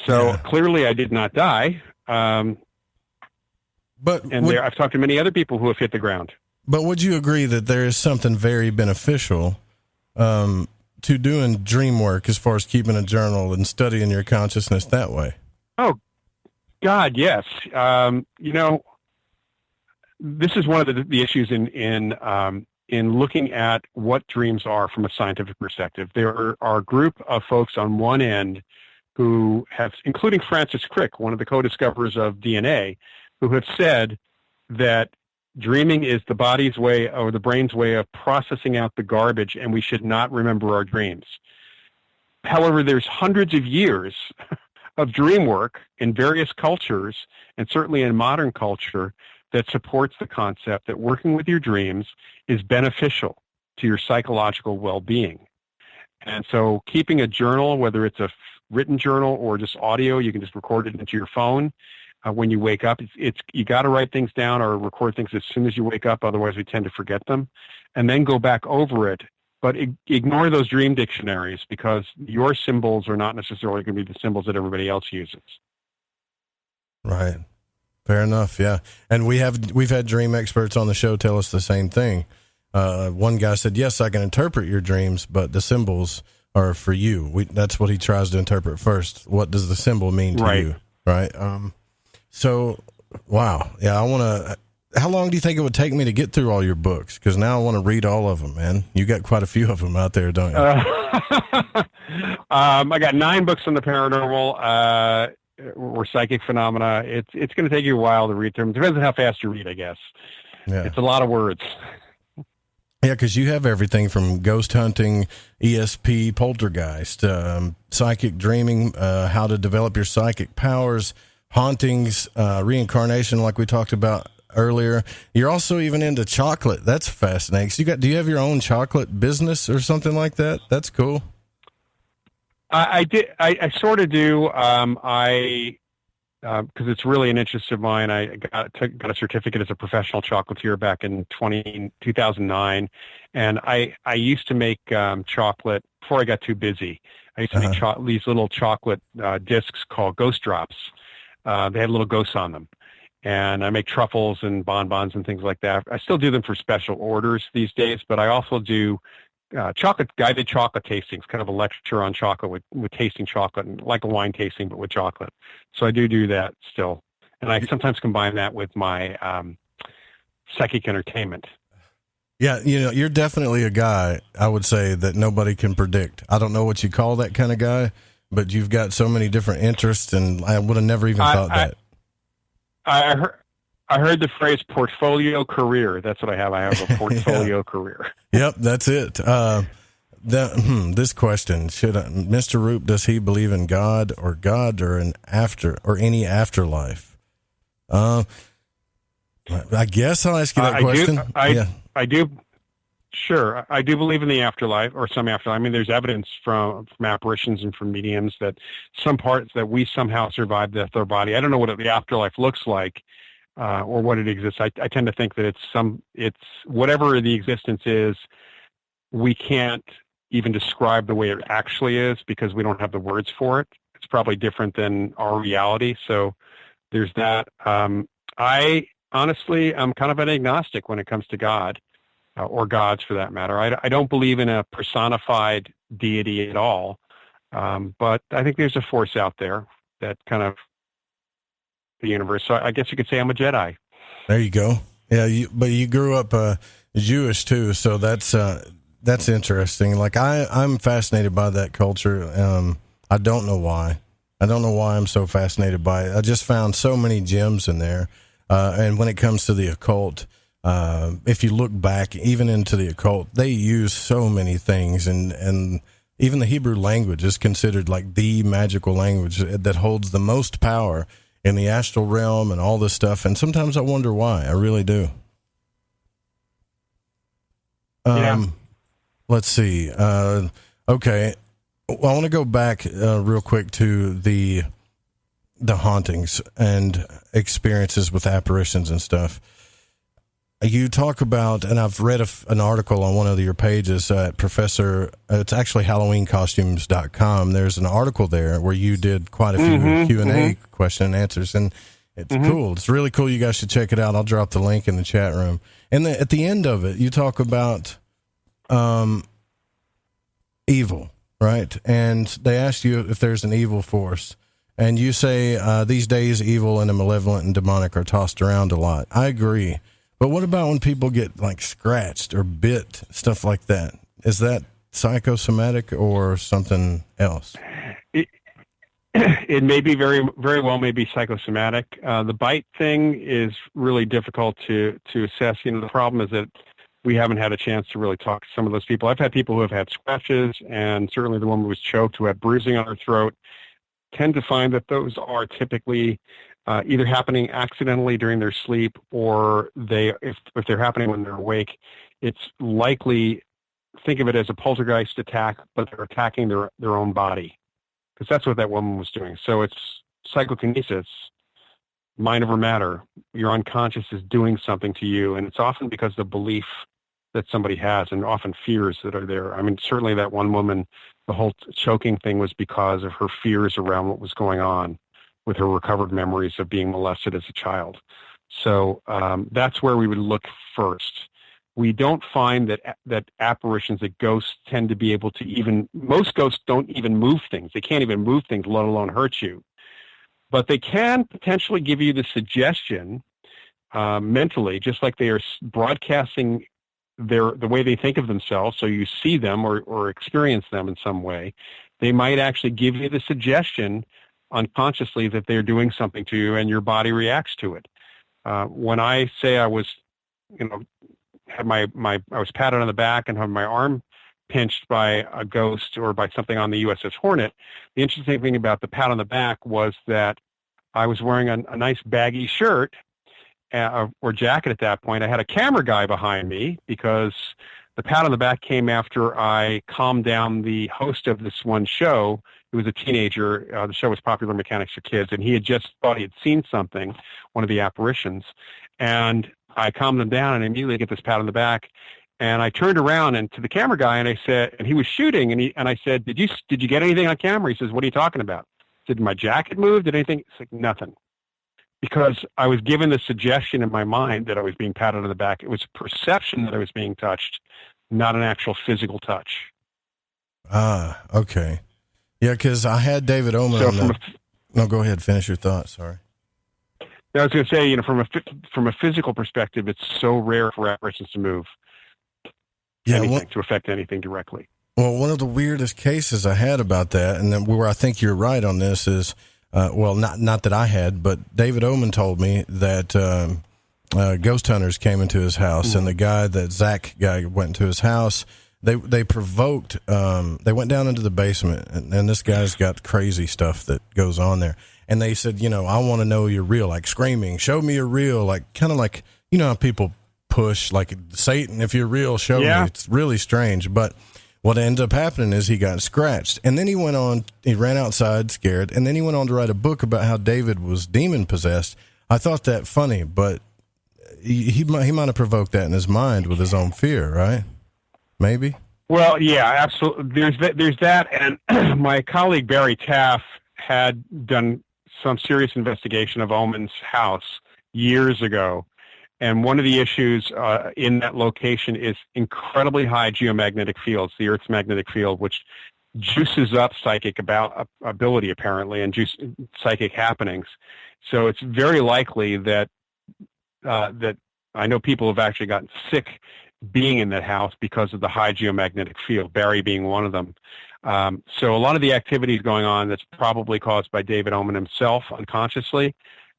So clearly I did not die. I've talked to many other people who have hit the ground. But would you agree that there is something very beneficial to doing dream work as far as keeping a journal and studying your consciousness that way? Oh, God, yes. This is one of the issues in looking at what dreams are from a scientific perspective. There are a group of folks on one end who have, including Francis Crick, one of the co-discoverers of DNA, who have said that dreaming is the body's way or the brain's way of processing out the garbage, and we should not remember our dreams. However, there's hundreds of years of dream work in various cultures, and certainly in modern culture, that supports the concept that working with your dreams is beneficial to your psychological well-being. And so keeping a journal, whether it's a written journal or just audio, you can just record it into your phone. When you wake up, you got to write things down or record things as soon as you wake up. Otherwise, we tend to forget them, and then go back over it. But ignore those dream dictionaries, because your symbols are not necessarily going to be the symbols that everybody else uses. Right. Fair enough. Yeah. And we've had dream experts on the show tell us the same thing. One guy said, yes, I can interpret your dreams, but the symbols are for you. That's what he tries to interpret first. What does the symbol mean to you? Right. So, wow. Yeah. How long do you think it would take me to get through all your books? Because now I want to read all of them, man. You got quite a few of them out there, don't you? I got 9 books on the paranormal, or psychic phenomena. It's going to take you a while to read through them. Depends on how fast you read, I guess. Yeah. It's a lot of words. Yeah, because you have everything from ghost hunting, ESP, poltergeist, psychic dreaming, how to develop your psychic powers, hauntings, reincarnation, like we talked about earlier. You're also even into chocolate. That's fascinating. So do you have your own chocolate business or something like that? That's cool. I sort of do. Because it's really an interest of mine. I got a certificate as a professional chocolatier back in 2009, and I used to make chocolate before I got too busy. I used to make these little chocolate discs called ghost drops. They had little ghosts on them, and I make truffles and bonbons and things like that. I still do them for special orders these days, but I also do guided chocolate tastings, kind of a lecture on chocolate with tasting chocolate, and like a wine tasting, but with chocolate. So I do that still. And I sometimes combine that with my psychic entertainment. Yeah, you're definitely a guy, I would say, that nobody can predict. I don't know what you call that kind of guy, but you've got so many different interests, and I would have never even thought that. I heard the phrase portfolio career. That's what I have. I have a portfolio career. Yep, that's it. This question, Mr. Roop, does he believe in God or any afterlife? I guess I'll ask you that question. I do. Sure. I do believe in the afterlife or some afterlife. I mean, there's evidence from apparitions and from mediums that some parts that we somehow survived death of our body. I don't know what the afterlife looks like. Or what it exists. I tend to think that it's whatever the existence is, we can't even describe the way it actually is because we don't have the words for it. It's probably different than our reality. So there's that. I honestly, I'm kind of an agnostic when it comes to God, or gods for that matter. I don't believe in a personified deity at all. But I think there's a force out there that kind of the universe. So I guess you could say I'm a Jedi. There you go. Yeah, but you grew up Jewish too, so that's interesting. Like I'm fascinated by that culture. I don't know why. I'm so fascinated by it. I just found so many gems in there. And when it comes to the occult, if you look back even into the occult, they use so many things, and even the Hebrew language is considered like the magical language that holds the most power in the astral realm and all this stuff. And sometimes I wonder why. I really do. Let's see. Okay. Well, I want to go back real quick to the hauntings and experiences with apparitions and stuff. You talk about, and I've read an article on one of your pages at it's actually HalloweenCostumes.com. There's an article there where you did quite a few Q&A question and answers, and it's cool. It's really cool. You guys should check it out. I'll drop the link in the chat room. And at the end of it, you talk about evil, right? And they ask you if there's an evil force. And you say, these days, evil and the malevolent and demonic are tossed around a lot. I agree. But what about when people get like scratched or bit, stuff like that? Is that psychosomatic or something else? It may be very, very well may be psychosomatic. The bite thing is really difficult to assess. The problem is that we haven't had a chance to really talk to some of those people. I've had people who have had scratches, and certainly the woman who was choked, who had bruising on her throat, tend to find that those are typically either happening accidentally during their sleep, or if they're happening when they're awake, it's likely, think of it as a poltergeist attack, but they're attacking their own body, because that's what that woman was doing. So it's psychokinesis, mind over matter. Your unconscious is doing something to you, and it's often because of the belief that somebody has, and often fears that are there. I mean, certainly that one woman, the whole choking thing was because of her fears around what was going on. with her recovered memories of being molested as a child. So that's where we would look first. We don't find that apparitions, that ghosts tend to be able to most ghosts don't even move things. They can't even move things, let alone hurt you. But they can potentially give you the suggestion mentally, just like they are broadcasting the way they think of themselves, so you see them or experience them in some way. They might actually give you the suggestion unconsciously that they're doing something to you, and your body reacts to it. When I say I was, I was patted on the back and had my arm pinched by a ghost or by something on the USS Hornet, the interesting thing about the pat on the back was that I was wearing a nice baggy shirt or jacket at that point. I had a camera guy behind me because the pat on the back came after I calmed down the host of this one show. He was a teenager. The show was Popular Mechanics for Kids, and he had just thought he had seen something, one of the apparitions. And I calmed him down and immediately get this pat on the back. And I turned around and to the camera guy and I said, and he was shooting, and I said, did you get anything on camera? He says, what are you talking about? I said, did my jacket move? Did anything? It's like, nothing. Because I was given the suggestion in my mind that I was being patted on the back. It was a perception that I was being touched, not an actual physical touch. Ah, okay. Yeah, because I had David Oman on the... No, go ahead. Finish your thought. Sorry. I was going to say, from a physical perspective, it's so rare for apparitions to move. To affect anything directly. Well, one of the weirdest cases I had about that, and then where I think you're right on this is, not that I had, but David Oman told me that ghost hunters came into his house, and the guy, that Zach guy, went into his house. They provoked. They went down into the basement, and this guy's got crazy stuff that goes on there. And they said, I want to know you're real, like screaming, show me you're real, like kind of like how people push, like Satan, if you're real, show me. It's really strange. But what ended up happening is he got scratched, and then he ran outside scared, and then he went on to write a book about how David was demon possessed. I thought that funny, but he might have provoked that in his mind with his own fear, right? Maybe. Well, yeah, absolutely. There's that, and my colleague Barry Taff had done some serious investigation of Oman's house years ago. And one of the issues in that location is incredibly high geomagnetic fields, the Earth's magnetic field, which juices up psychic ability, apparently, and psychic happenings. So it's very likely that I know people have actually gotten sick being in that house because of the high geomagnetic field, Barry being one of them. So a lot of the activities going on that's probably caused by David Oman himself unconsciously,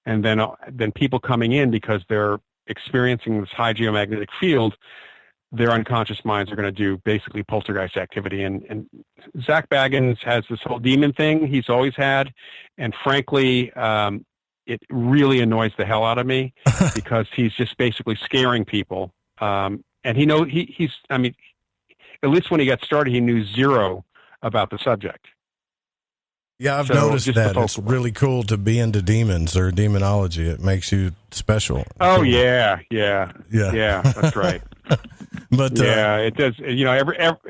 and then people coming in because they're experiencing this high geomagnetic field, their unconscious minds are going to do basically poltergeist activity. And Zach Baggins has this whole demon thing he's always had, and frankly, it really annoys the hell out of me because he's just basically scaring people. And he's at least when he got started, he knew zero about the subject. Yeah, I've noticed that. It's really cool to be into demons or demonology. It makes you special. Oh, yeah, that's right. But it does.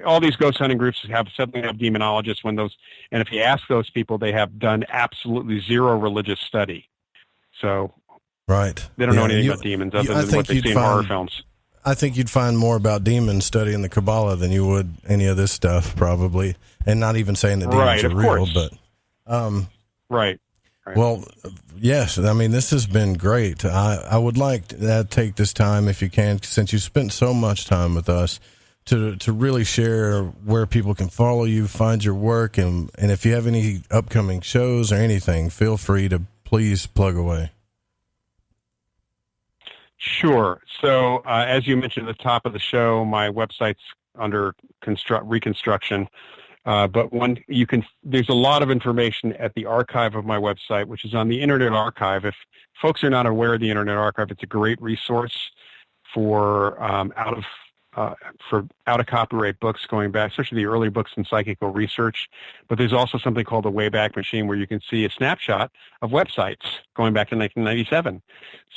All these ghost hunting groups have demonologists and if you ask those people, they have done absolutely zero religious study. So right, they don't know anything about demons other than what they see in horror films. I think you'd find more about demons studying the Kabbalah than you would any of this stuff, probably, and not even saying that demons are real, but. Right. Well, yes. This has been great. I would like to take this time, if you can, since you spent so much time with us, to really share where people can follow you, find your work, and if you have any upcoming shows or anything, feel free to please plug away. Sure. So, as you mentioned at the top of the show, my website's under reconstruction. But there's a lot of information at the archive of my website, which is on the Internet Archive. If folks are not aware of the Internet Archive, it's a great resource for out of copyright books going back, especially the early books in psychical research. But there's also something called the Wayback Machine, where you can see a snapshot of websites going back to 1997.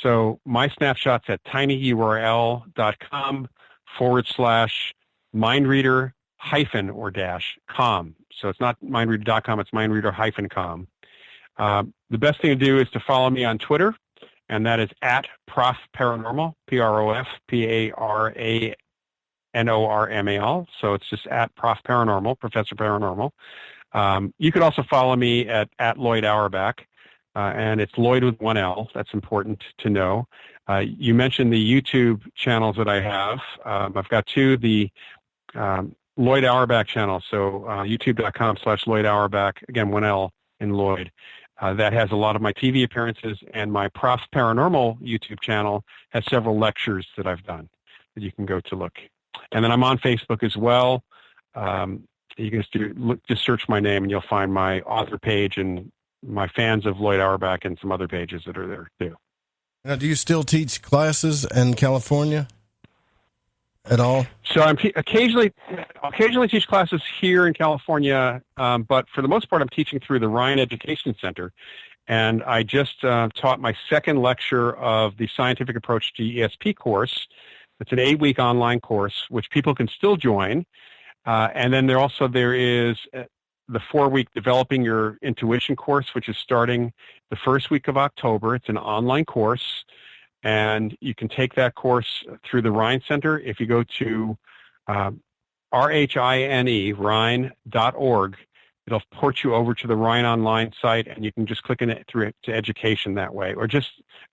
So my snapshot's at tinyurl.com/mindreader-com. So it's not mindreader.com, it's mindreader-com. The best thing to do is to follow me on Twitter, and that is at Prof Paranormal, PROFPARANORMAL. So it's just at Prof Paranormal, Professor Paranormal. You could also follow me at Loyd Auerbach, and it's Lloyd with one L. That's important to know. You mentioned the YouTube channels that I have. I've got two, the Loyd Auerbach channel, so youtube.com/Loyd Auerbach, again, one L in Lloyd. That has a lot of my TV appearances, and my Prof Paranormal YouTube channel has several lectures that I've done that you can go to look. And then I'm on Facebook as well. You can just search my name, and you'll find my author page and my fans of Loyd Auerbach and some other pages that are there too. Now, do you still teach classes in California at all? So I'm occasionally teach classes here in California, but for the most part, I'm teaching through the Rhine Education Center. And I just taught my second lecture of the Scientific Approach to ESP course. It's an 8-week online course, which people can still join. And then there is the 4-week Developing Your Intuition course, which is starting the first week of October. It's an online course, and you can take that course through the Rhine Center. If you go to RHINE, Rhine.org, it'll port you over to the Rhine Online site, and you can just click in it through to education that way, or just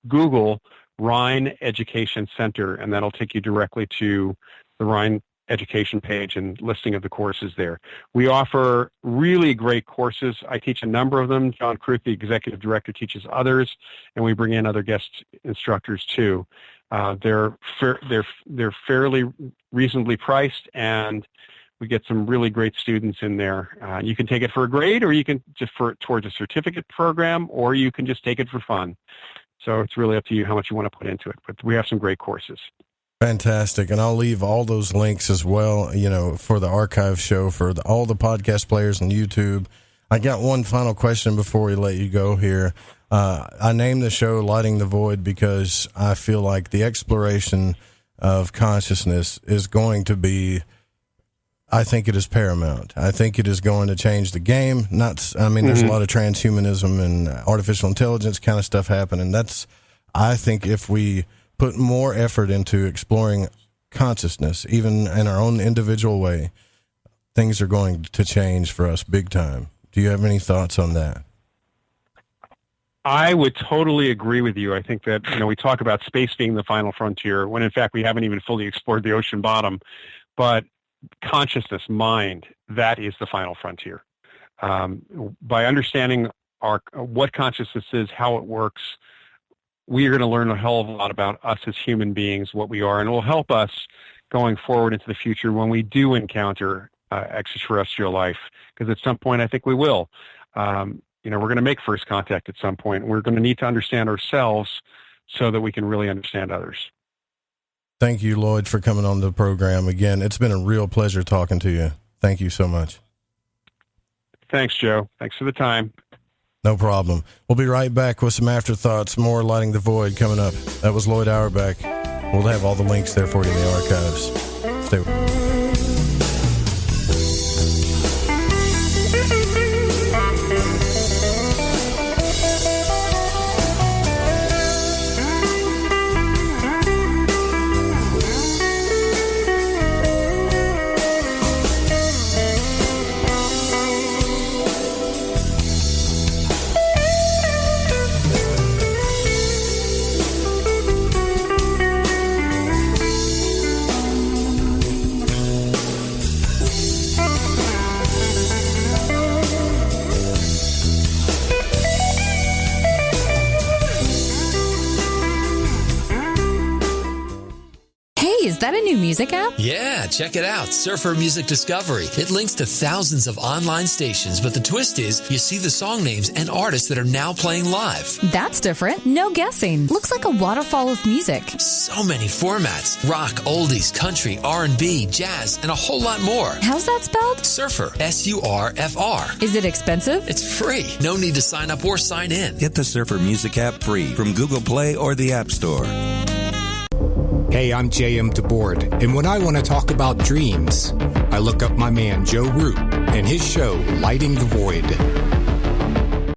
Google Rhine Education Center, and that'll take you directly to the Rhine Education page and listing of the courses there. We offer really great courses. I teach a number of them. John Kruth, the executive director, teaches others, and we bring in other guest instructors too. They're fairly reasonably priced, and we get some really great students in there. You can take it for a grade, or you can just towards a certificate program, or you can just take it for fun. So it's really up to you how much you want to put into it. But we have some great courses. Fantastic. And I'll leave all those links as well, for the archive show, for all the podcast players on YouTube. I got one final question before we let you go here. I named the show Lighting the Void because I feel like the exploration of consciousness is going to be, I think it is paramount. I think it is going to change the game. There's a lot of transhumanism and artificial intelligence kind of stuff happening. I think if we put more effort into exploring consciousness, even in our own individual way, things are going to change for us big time. Do you have any thoughts on that? I would totally agree with you. I think that, we talk about space being the final frontier, when in fact we haven't even fully explored the ocean bottom. But consciousness, mind, that is the final frontier. By understanding what consciousness is, how it works, we are going to learn a hell of a lot about us as human beings, what we are, and it will help us going forward into the future when we do encounter extraterrestrial life, because at some point I think we will. We're going to make first contact at some point, and we're going to need to understand ourselves so that we can really understand others. Thank you, Lloyd, for coming on the program again. It's been a real pleasure talking to you. Thank you so much. Thanks, Joe. Thanks for the time. No problem. We'll be right back with some afterthoughts, more Lighting the Void coming up. That was Loyd Auerbach. We'll have all the links there for you in the archives. Stay with me. Is that a new music app? Yeah, check it out. Surfer Music Discovery. It links to thousands of online stations, but the twist is you see the song names and artists that are now playing live. That's different. No guessing. Looks like a waterfall of music. So many formats. Rock, oldies, country, R&B, jazz, and a whole lot more. How's that spelled? Surfer. S-U-R-F-R. Is it expensive? It's free. No need to sign up or sign in. Get the Surfer Music app free from Google Play or the App Store. Hey, I'm J.M. DeBoard, and when I want to talk about dreams, I look up my man Joe Root and his show, Lighting the Void.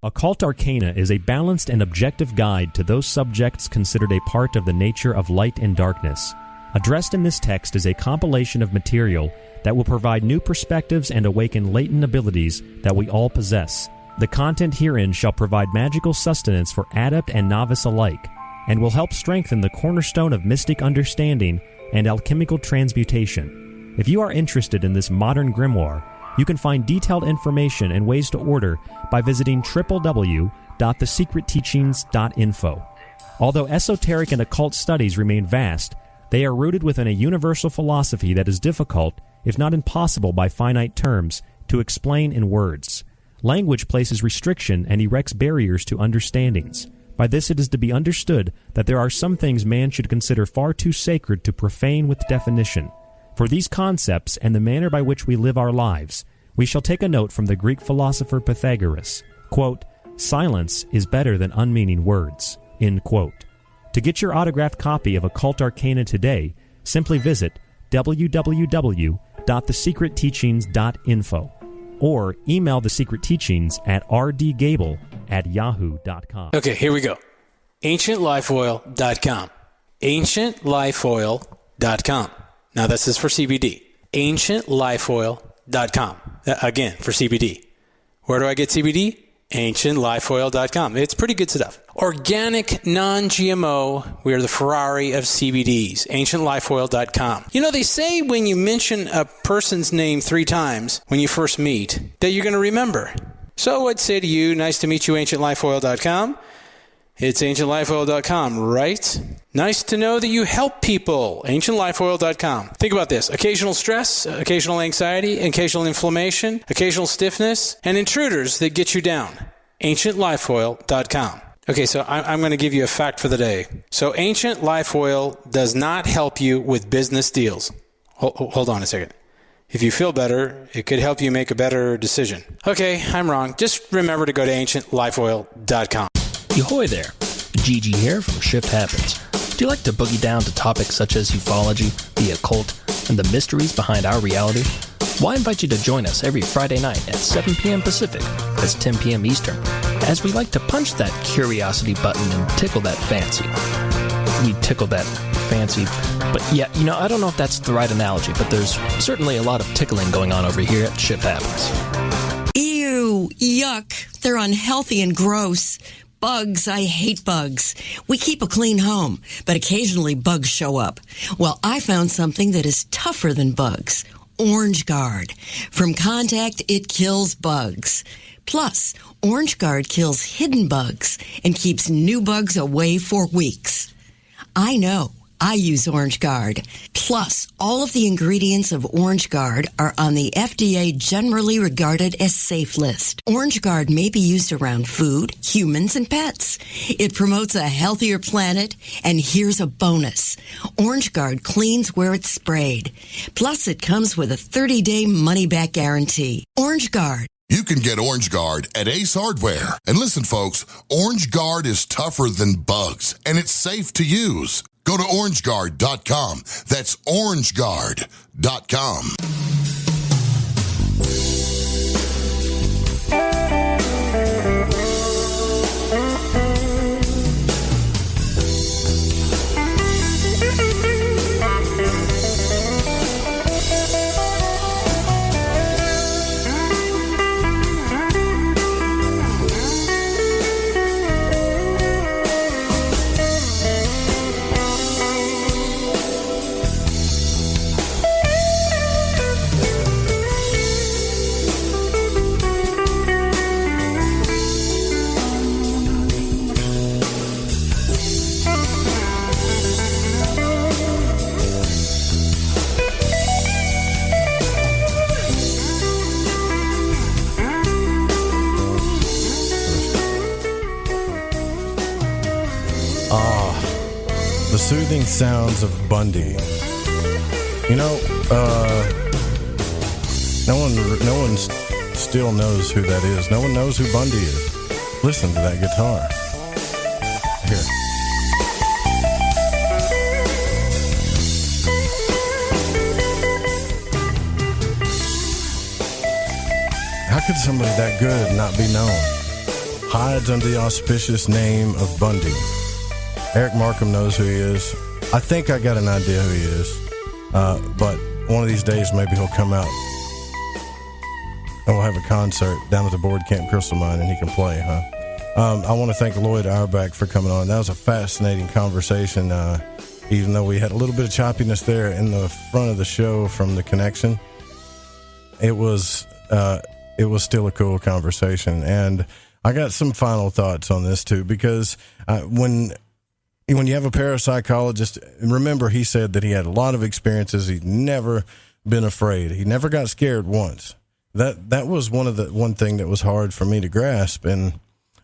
Occult Arcana is a balanced and objective guide to those subjects considered a part of the nature of light and darkness. Addressed in this text is a compilation of material that will provide new perspectives and awaken latent abilities that we all possess. The content herein shall provide magical sustenance for adept and novice alike, and will help strengthen the cornerstone of mystic understanding and alchemical transmutation. If you are interested in this modern grimoire, you can find detailed information and ways to order by visiting www.thesecretteachings.info. Although esoteric and occult studies remain vast, they are rooted within a universal philosophy that is difficult, if not impossible by finite terms, to explain in words. Language places restriction and erects barriers to understandings. By this it is to be understood that there are some things man should consider far too sacred to profane with definition. For these concepts and the manner by which we live our lives, we shall take a note from the Greek philosopher Pythagoras. Quote, "Silence is better than unmeaning words." End quote. To get your autographed copy of Occult Arcana today, simply visit www.thesecretteachings.info or email The Secret Teachings at rdgable@yahoo.com. Okay, here we go. AncientLifeOil.com. AncientLifeOil.com. Now, this is for CBD. AncientLifeOil.com. Again, for CBD. Where do I get CBD? AncientLifeOil.com. It's pretty good stuff. Organic, non-GMO. We are the Ferrari of CBDs. AncientLifeOil.com. You know, they say when you mention a person's name 3 times when you first meet, that you're going to remember. So I'd say to you, nice to meet you, AncientLifeOil.com. It's AncientLifeOil.com, right? Nice to know that you help people. AncientLifeOil.com. Think about this. Occasional stress, occasional anxiety, occasional inflammation, occasional stiffness, and intruders that get you down. AncientLifeOil.com. Okay, so I'm going to give you a fact for the day. So Ancient Life Oil does not help you with business deals. Hold on a second. If you feel better, it could help you make a better decision. Okay, I'm wrong. Just remember to go to AncientLifeOil.com. Ahoy there, Gigi here from Shift Happens. Do you like to boogie down to topics such as ufology, the occult, and the mysteries behind our reality? Well, I invite you to join us every Friday night at 7 p.m. Pacific, that's 10 p.m. Eastern, as we like to punch that curiosity button and tickle that fancy. We tickle that fancy, but yeah, you know, I don't know if that's the right analogy, but there's certainly a lot of tickling going on over here at Shift Happens. Ew, yuck, they're unhealthy and gross. Bugs, I hate bugs. We keep a clean home, but occasionally bugs show up. Well, I found something that is tougher than bugs. Orange Guard. From contact, it kills bugs. Plus, Orange Guard kills hidden bugs and keeps new bugs away for weeks. I know. I use Orange Guard. Plus, all of the ingredients of Orange Guard are on the FDA generally regarded as safe list. Orange Guard may be used around food, humans, and pets. It promotes a healthier planet, and here's a bonus. Orange Guard cleans where it's sprayed. Plus, it comes with a 30-day money-back guarantee. Orange Guard. You can get Orange Guard at Ace Hardware. And listen, folks, Orange Guard is tougher than bugs, and it's safe to use. Go to orangeguard.com. That's orangeguard.com. The soothing sounds of Bundy. You know, no one still knows who that is. No one knows who Bundy is. Listen to that guitar. Here. How could somebody that good not be known? hides under the auspicious name of Bundy. Eric Markham knows who he is. I think I got an idea who he is. But one of these days, maybe he'll come out and we'll have a concert down at the Board Camp Crystal Mine and he can play, huh? I want to thank Loyd Auerbach for coming on. That was a fascinating conversation, even though we had a little bit of choppiness there in the front of the show from the connection. It was still a cool conversation. And I got some final thoughts on this, too, because when you have a parapsychologist, remember he said that he had a lot of experiences. He'd never been afraid. He never got scared once. That was one thing that was hard for me to grasp. And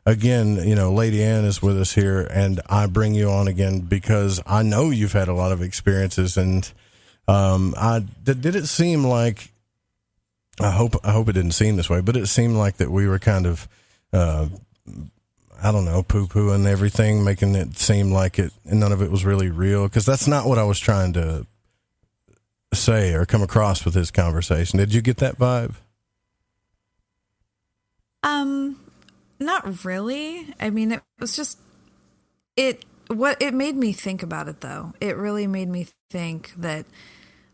again, Lady Ann is with us here, and I bring you on again because I know you've had a lot of experiences. And did it seem like, I hope it didn't seem this way, but it seemed like that we were kind of, poo-pooing everything, making it seem like none of it was really real, because that's not what I was trying to say or come across with this conversation. Did you get that vibe? Not really. I mean, it was just, it made me think about it, though. It really made me think that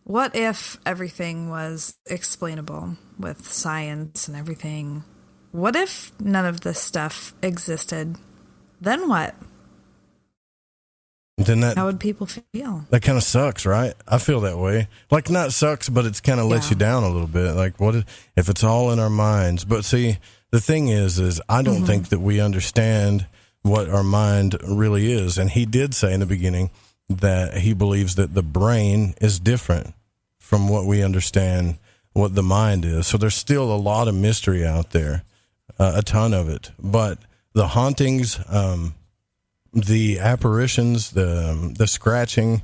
what if everything was explainable with science and everything? What if none of this stuff existed? Then what? How would people feel? That kind of sucks, right? I feel that way. Like, not sucks, but it's kind of lets you down a little bit. Like, what if it's all in our minds? But see, the thing is I don't think that we understand what our mind really is. And he did say in the beginning that he believes that the brain is different from what we understand what the mind is. So there's still a lot of mystery out there, a ton of it. But the hauntings, the apparitions, the scratching,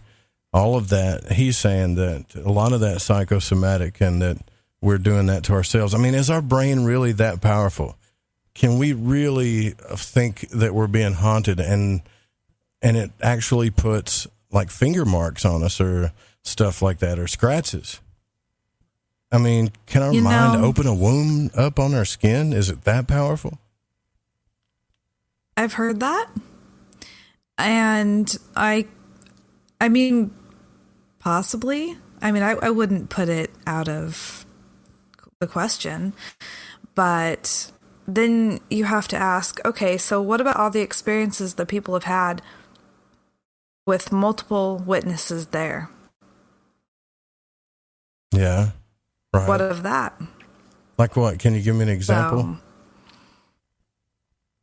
all of that, he's saying that a lot of that psychosomatic and that we're doing that to ourselves. I mean, is our brain really that powerful? Can we really think that we're being haunted and it actually puts like finger marks on us or stuff like that, or scratches? I mean, can our mind open a wound up on our skin? Is it that powerful? I've heard that. And I mean, possibly. I mean, I wouldn't put it out of the question, but then you have to ask, okay, so what about all the experiences that people have had with multiple witnesses there? Yeah. Right. What of that? Like what? Can you give me an example?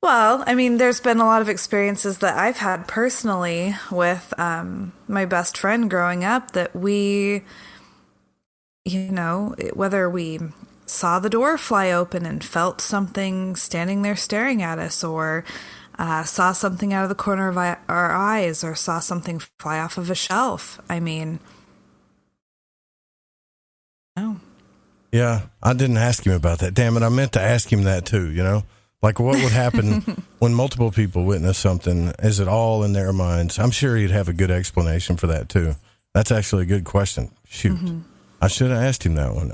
Well, I mean, there's been a lot of experiences that I've had personally with my best friend growing up that we, whether we saw the door fly open and felt something standing there staring at us, or saw something out of the corner of our eyes, or saw something fly off of a shelf. I mean, no. Yeah, I didn't ask him about that. Damn it, I meant to ask him that too, Like, what would happen when multiple people witness something? Is it all in their minds? I'm sure he'd have a good explanation for that, too. That's actually a good question. Shoot. I should have asked him that one.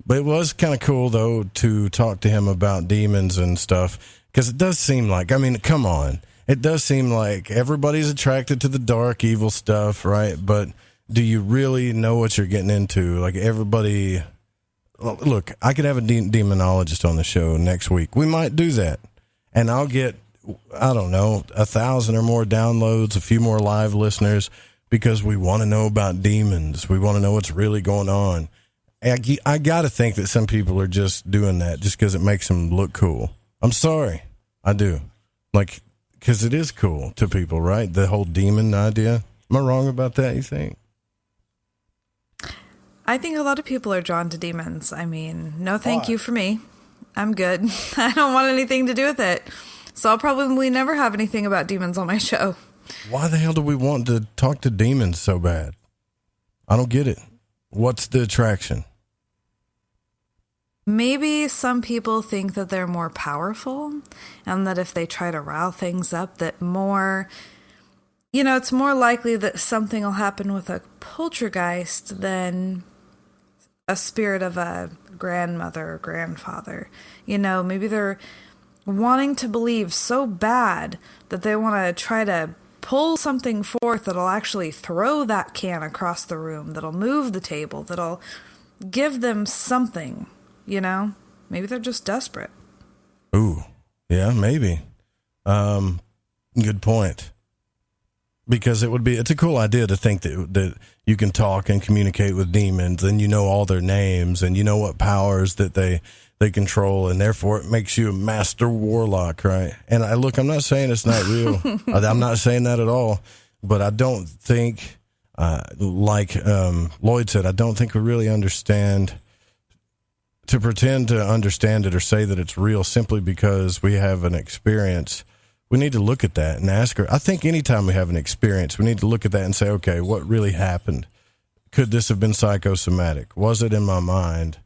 But it was kind of cool, though, to talk to him about demons and stuff, because it does seem like, I mean, come on. It does seem like everybody's attracted to the dark, evil stuff, right? But do you really know what you're getting into? Like, everybody... Look, I could have a demonologist on the show next week. We might do that. And I'll get, 1,000 or more downloads, a few more live listeners, because we want to know about demons. We want to know what's really going on. I got to think that some people are just doing that just because it makes them look cool. I'm sorry. I do. Like, because it is cool to people, right? The whole demon idea. Am I wrong about that, you think? I think a lot of people are drawn to demons. I mean, no thank you for me. I'm good. I don't want anything to do with it. So I'll probably never have anything about demons on my show. Why the hell do we want to talk to demons so bad? I don't get it. What's the attraction? Maybe some people think that they're more powerful, and that if they try to rile things up, that more, it's more likely that something will happen with a poltergeist than a spirit of a grandmother or grandfather. Maybe they're wanting to believe so bad that they want to try to pull something forth that'll actually throw that can across the room, that'll move the table, that'll give them something, you know? Maybe they're just desperate. Ooh, yeah, maybe. Good point. Because it's a cool idea to think that you can talk and communicate with demons, and you know all their names, and you know what powers that they control, and therefore it makes you a master warlock, right? And I'm not saying it's not real. I'm not saying that at all, but I don't think, like Lloyd said, I don't think we really understand, to pretend to understand it or say that it's real simply because we have an experience. We need to look at that and ask her. I think anytime we have an experience, we need to look at that and say, okay, what really happened? Could this have been psychosomatic? Was it in my mind?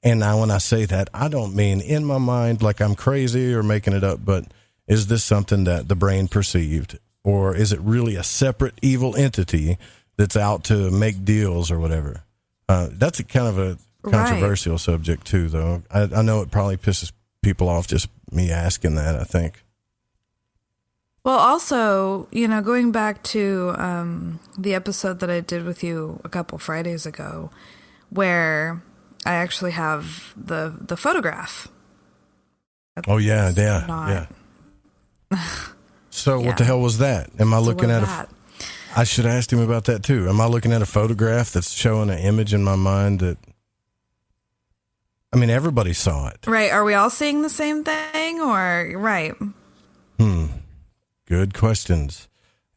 And now when I say that, I don't mean in my mind like I'm crazy or making it up, but is this something that the brain perceived? Or is it really a separate evil entity that's out to make deals or whatever? That's a kind of a controversial subject too, though. I know it probably pisses people off just me asking that, I think. Well, also, you know, going back to the episode that I did with you a couple Fridays ago, where I actually have the photograph. Oh, yeah. So what the hell was that? Am I looking at I should have asked him about that too. Am I looking at a photograph that's showing an image in my mind that, I mean, everybody saw it. Right. Are we all seeing the same thing or, right? Good questions.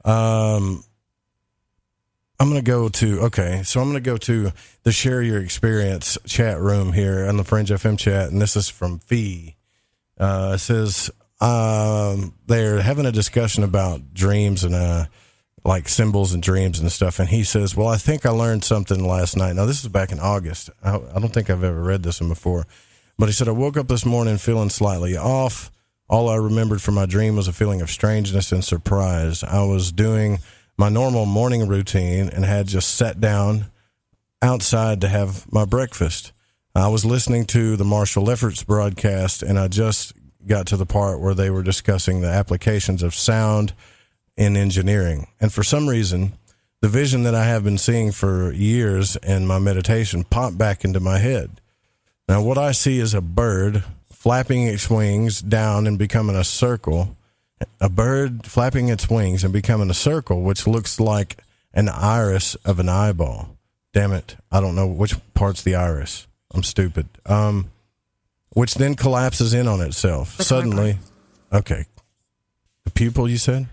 I'm going to go to the Share Your Experience chat room here on the Fringe FM chat, and this is from Fee. It says they're having a discussion about dreams and like symbols and dreams and stuff, and he says, well, I think I learned something last night. Now, this is back in August. I don't think I've ever read this one before, but he said, I woke up this morning feeling slightly off. All I remembered from my dream was a feeling of strangeness and surprise. I was doing my normal morning routine and had just sat down outside to have my breakfast. I was listening to the Marshall Lefferts broadcast, and I just got to the part where they were discussing the applications of sound in engineering. And for some reason, the vision that I have been seeing for years in my meditation popped back into my head. Now, what I see is a bird flapping its wings down and becoming a circle, a bird flapping its wings and becoming a circle, which looks like an iris of an eyeball. Damn it. I don't know which part's the iris. I'm stupid. Which then collapses in on itself. Suddenly. Okay. The pupil, you said?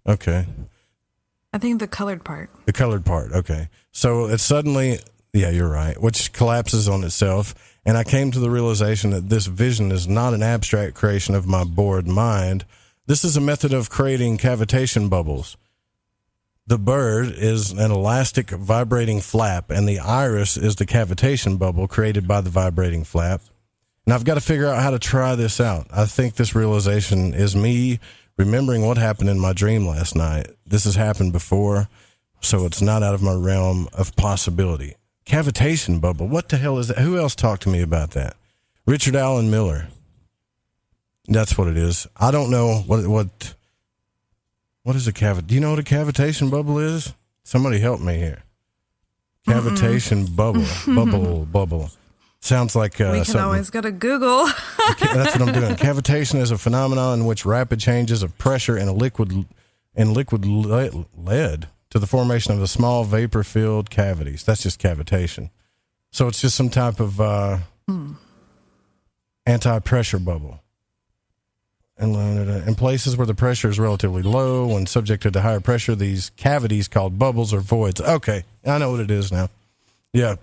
Okay. I think the colored part. The colored part. Okay. So it suddenly, yeah, you're right, which collapses on itself. And I came to the realization that this vision is not an abstract creation of my bored mind. This is a method of creating cavitation bubbles. The bird is an elastic vibrating flap, and the iris is the cavitation bubble created by the vibrating flap. And I've got to figure out how to try this out. I think this realization is me remembering what happened in my dream last night. This has happened before, so it's not out of my realm of possibility. Cavitation bubble. What the hell is that? Who else talked to me about that? Richard Allen Miller. That's what it is. I don't know what is a cavitation. Do you know what a cavitation bubble is? Somebody help me here. Cavitation bubble. Bubble. Sounds like we can something. Always go to Google. That's what I'm doing. Cavitation is a phenomenon in which rapid changes of pressure in liquid lead to the formation of the small vapor-filled cavities. That's just cavitation. So it's just some type of anti-pressure bubble. In places where the pressure is relatively low, when subjected to higher pressure, these cavities called bubbles or voids. Okay, I know what it is now. Yeah.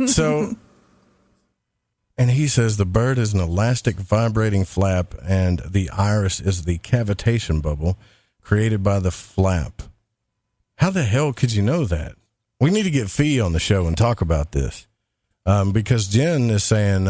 So, and he says the bird is an elastic vibrating flap, and the iris is the cavitation bubble created by the flap. How the hell could you know that? We need to get Fee on the show and talk about this. Because Jen is saying,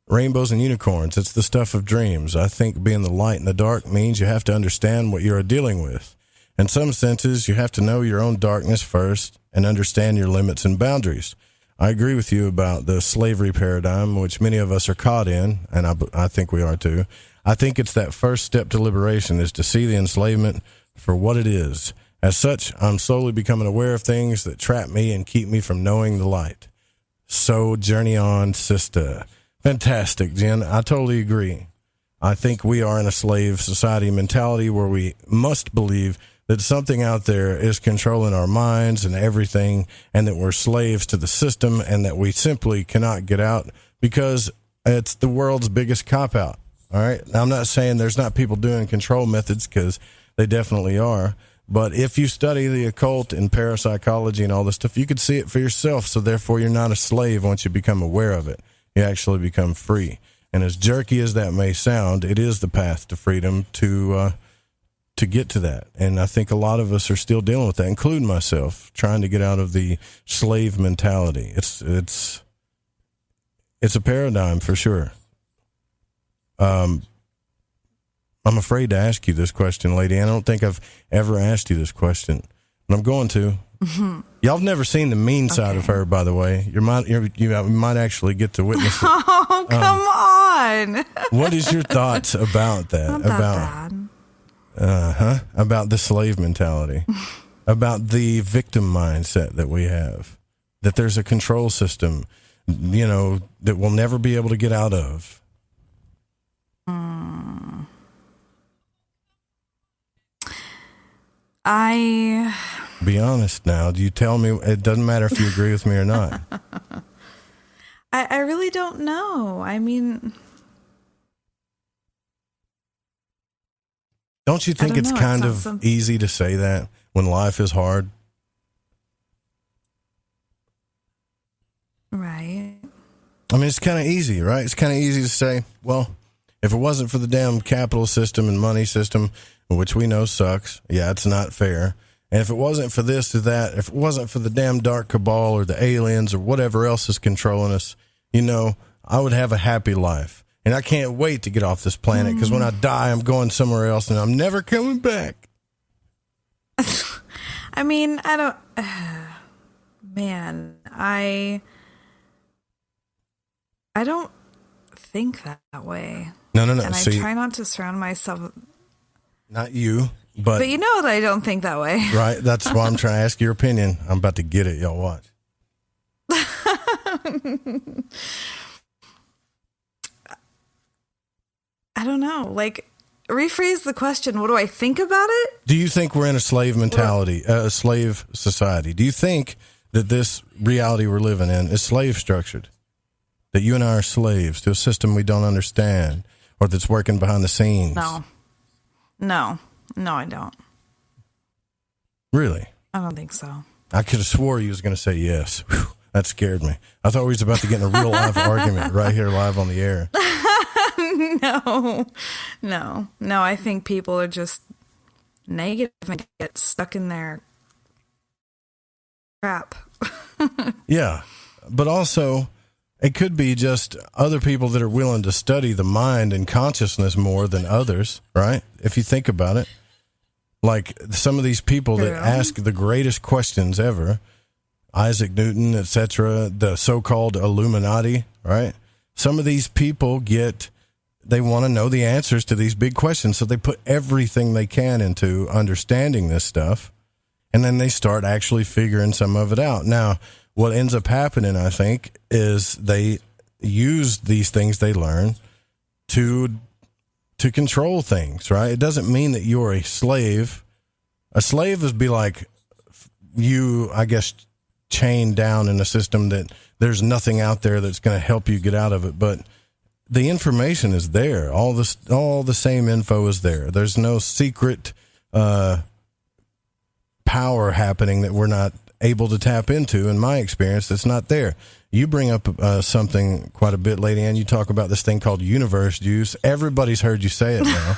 rainbows and unicorns, it's the stuff of dreams. I think being the light in the dark means you have to understand what you're dealing with. In some senses, you have to know your own darkness first and understand your limits and boundaries. I agree with you about the slavery paradigm, which many of us are caught in, and I think we are too. I think it's that first step to liberation is to see the enslavement for what it is. As such, I'm slowly becoming aware of things that trap me and keep me from knowing the light. So journey on, sister. Fantastic, Jen. I totally agree. I think we are in a slave society mentality where we must believe that something out there is controlling our minds and everything, and that we're slaves to the system, and that we simply cannot get out because it's the world's biggest cop-out. All right? Now, I'm not saying there's not people doing control methods, because they definitely are. But if you study the occult and parapsychology and all this stuff, you could see it for yourself. So therefore, you're not a slave once you become aware of it. You actually become free. And as jerky as that may sound, it is the path to freedom to get to that. And I think a lot of us are still dealing with that, including myself, trying to get out of the slave mentality. It's a paradigm for sure. I'm afraid to ask you this question, lady. I don't think I've ever asked you this question, but I'm going to. Mm-hmm. Y'all have never seen the mean side of her, by the way. You might actually get to witness it. Oh, come on. What is your thoughts about that? Not that bad. About the slave mentality, about the victim mindset that we have, that there's a control system, that we'll never be able to get out of. Be honest now. Do you tell me? It doesn't matter if you agree with me or not. I really don't know. I mean, don't you think it's kind of easy to say that when life is hard? Right. I mean, it's kind of easy, right? It's kind of easy to say, well, if it wasn't for the damn capital system and money system, which we know sucks, yeah, it's not fair. And if it wasn't for this or that, if it wasn't for the damn dark cabal or the aliens or whatever else is controlling us, I would have a happy life. And I can't wait to get off this planet, because when I die, I'm going somewhere else and I'm never coming back. I mean, I don't... man, I don't think that way. No. And I try not to surround myself... Not you, but you know that I don't think that way. Right? That's why I'm trying to ask your opinion. I'm about to get it. Y'all watch. I don't know. Like, rephrase the question. What do I think about it? Do you think we're in a slave mentality, a slave society? Do you think that this reality we're living in is slave structured? That you and I are slaves to a system we don't understand, or that's working behind the scenes? No, I don't. Really? I don't think so. I could have swore you was going to say yes. Whew, that scared me. I thought we was about to get in a real live argument right here live on the air. No. I think people are just negative and get stuck in their crap. Yeah, but also it could be just other people that are willing to study the mind and consciousness more than others, right? If you think about it, like some of these people that ask the greatest questions ever, Isaac Newton, etc., the so-called Illuminati, right? Some of these people they want to know the answers to these big questions, so they put everything they can into understanding this stuff, and then they start actually figuring some of it out. Now, what ends up happening, I think, is they use these things they learn to control things, right? It doesn't mean that you're a slave. A slave is be like you, I guess, chained down in a system that there's nothing out there that's going to help you get out of it. But the information is there. All the same info is there. There's no secret power happening that we're not able to tap into. In my experience, that's not there. You bring up something quite a bit, Lady Ann. You talk about this thing called universe juice. Everybody's heard you say it now,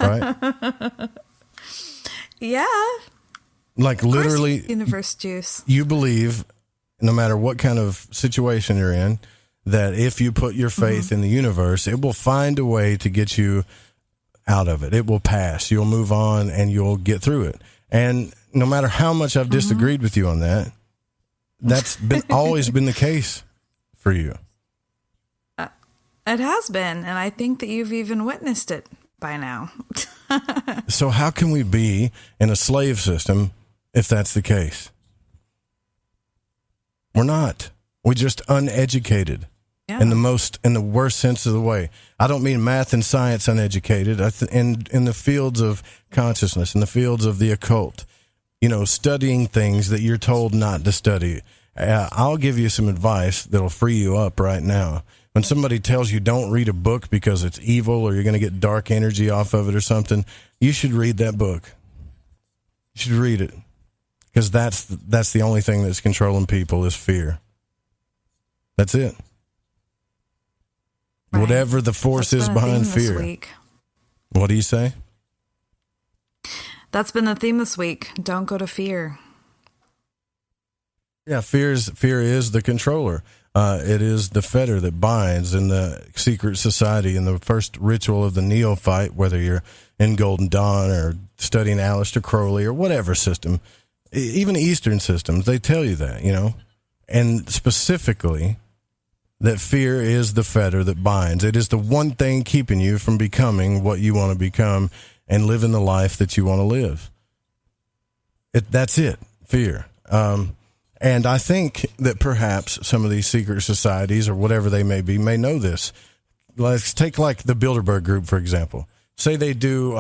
right? Yeah. Like literally universe juice. You believe, no matter what kind of situation you're in, that if you put your faith in the universe, it will find a way to get you out of it. It will pass. You'll move on and you'll get through it. And no matter how much I've disagreed with you on that, that's been always been the case for you. It has been, and I think that you've even witnessed it by now. So how can we be in a slave system if that's the case? We're not. We're just uneducated. Yeah. In the worst sense of the way. I don't mean math and science uneducated. In the fields of consciousness, in the fields of the occult, studying things that you're told not to study. I'll give you some advice that'll free you up right now. When somebody tells you don't read a book because it's evil or you're going to get dark energy off of it or something, you should read that book. You should read it, because that's the only thing that's controlling people is fear. That's it. Right. Whatever the force is behind fear. What do you say? That's been the theme this week. Don't go to fear. Yeah, fear is the controller. It is the fetter that binds in the secret society, in the first ritual of the neophyte, whether you're in Golden Dawn or studying Aleister Crowley or whatever system, even Eastern systems, they tell you that, and specifically that fear is the fetter that binds. It is the one thing keeping you from becoming what you want to become and living the life that you want to live. That's it, fear. And I think that perhaps some of these secret societies or whatever they may be may know this. Let's take like the Bilderberg Group, for example. Say they do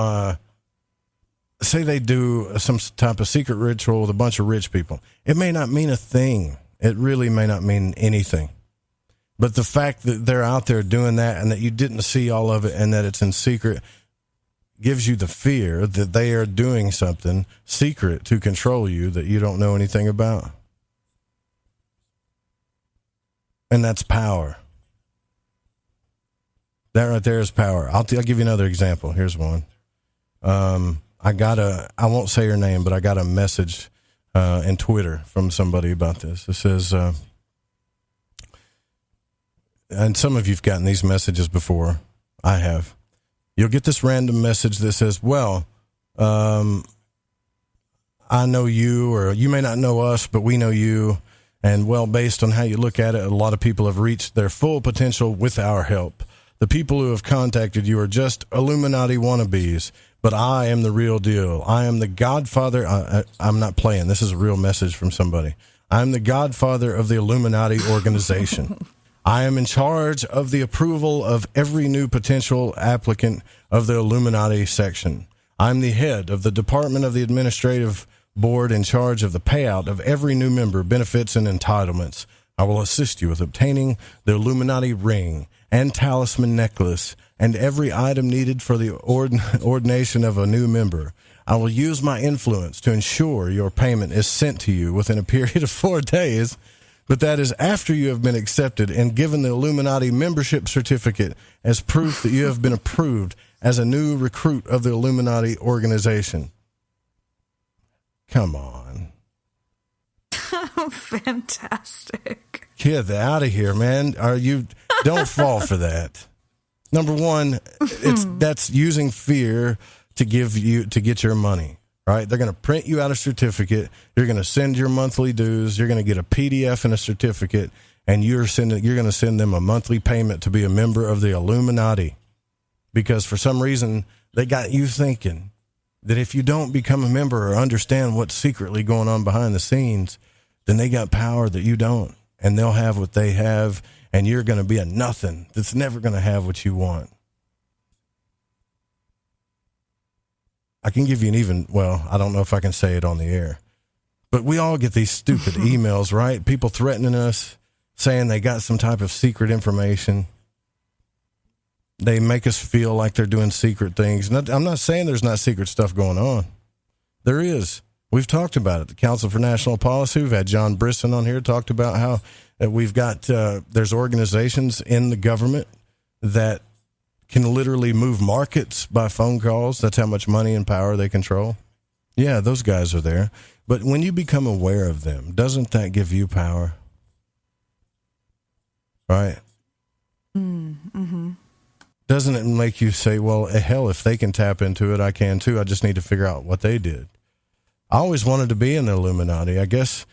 some type of secret ritual with a bunch of rich people. It may not mean a thing. It really may not mean anything. But the fact that they're out there doing that and that you didn't see all of it and that it's in secret gives you the fear that they are doing something secret to control you that you don't know anything about. And that's power. That right there is power. I'll give you another example. Here's one. I won't say her name, but I got a message in Twitter from somebody about this. It says, and some of you've gotten these messages before. I have. You'll get this random message that says, well, I know you, or you may not know us, but we know you. And, well, based on how you look at it, a lot of people have reached their full potential with our help. The people who have contacted you are just Illuminati wannabes, but I am the real deal. I am the godfather. I'm not playing. This is a real message from somebody. I'm the godfather of the Illuminati organization. I am in charge of the approval of every new potential applicant of the Illuminati section. I'm the head of the Department of the Administrative Board in charge of the payout of every new member, benefits, and entitlements. I will assist you with obtaining the Illuminati ring and talisman necklace and every item needed for the ordination of a new member. I will use my influence to ensure your payment is sent to you within a period of 4 days, but that is after you have been accepted and given the Illuminati membership certificate as proof that you have been approved as a new recruit of the Illuminati organization. Come on. Fantastic. Get out of here, man. Don't fall for that. Number one, that's using fear to get your money, right? They're going to print you out a certificate. You're going to send your monthly dues. You're going to get a PDF and a certificate, and you're going to send them a monthly payment to be a member of the Illuminati, because for some reason they got you thinking that if you don't become a member or understand what's secretly going on behind the scenes, then they got power that you don't, and they'll have what they have, and you're going to be a nothing that's never going to have what you want. I can give you I don't know if I can say it on the air, but we all get these stupid emails, right? People threatening us, saying they got some type of secret information. They make us feel like they're doing secret things. I'm not saying there's not secret stuff going on. There is. We've talked about it. The Council for National Policy, we've had John Brisson on here, talked about how we've got, there's organizations in the government that can literally move markets by phone calls. That's how much money and power they control. Yeah, those guys are there. But when you become aware of them, doesn't that give you power? Right? Mm-hmm. Doesn't it make you say, well, hell, if they can tap into it, I can too. I just need to figure out what they did. I always wanted to be in the Illuminati. I guess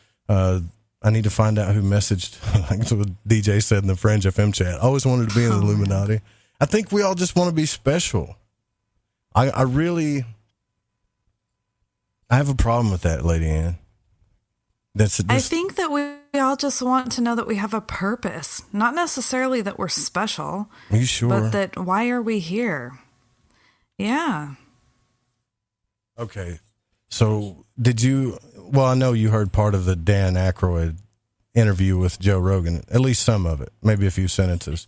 I need to find out who messaged. That's what DJ said in the Fringe FM chat. I always wanted to be in the Illuminati. I think we all just want to be special. I have a problem with that, Lady Ann. I think that we all just want to know that we have a purpose, not necessarily that we're special. Are you sure? But that why are we here? Yeah. Okay. So I know you heard part of the Dan Aykroyd interview with Joe Rogan, at least some of it, maybe a few sentences.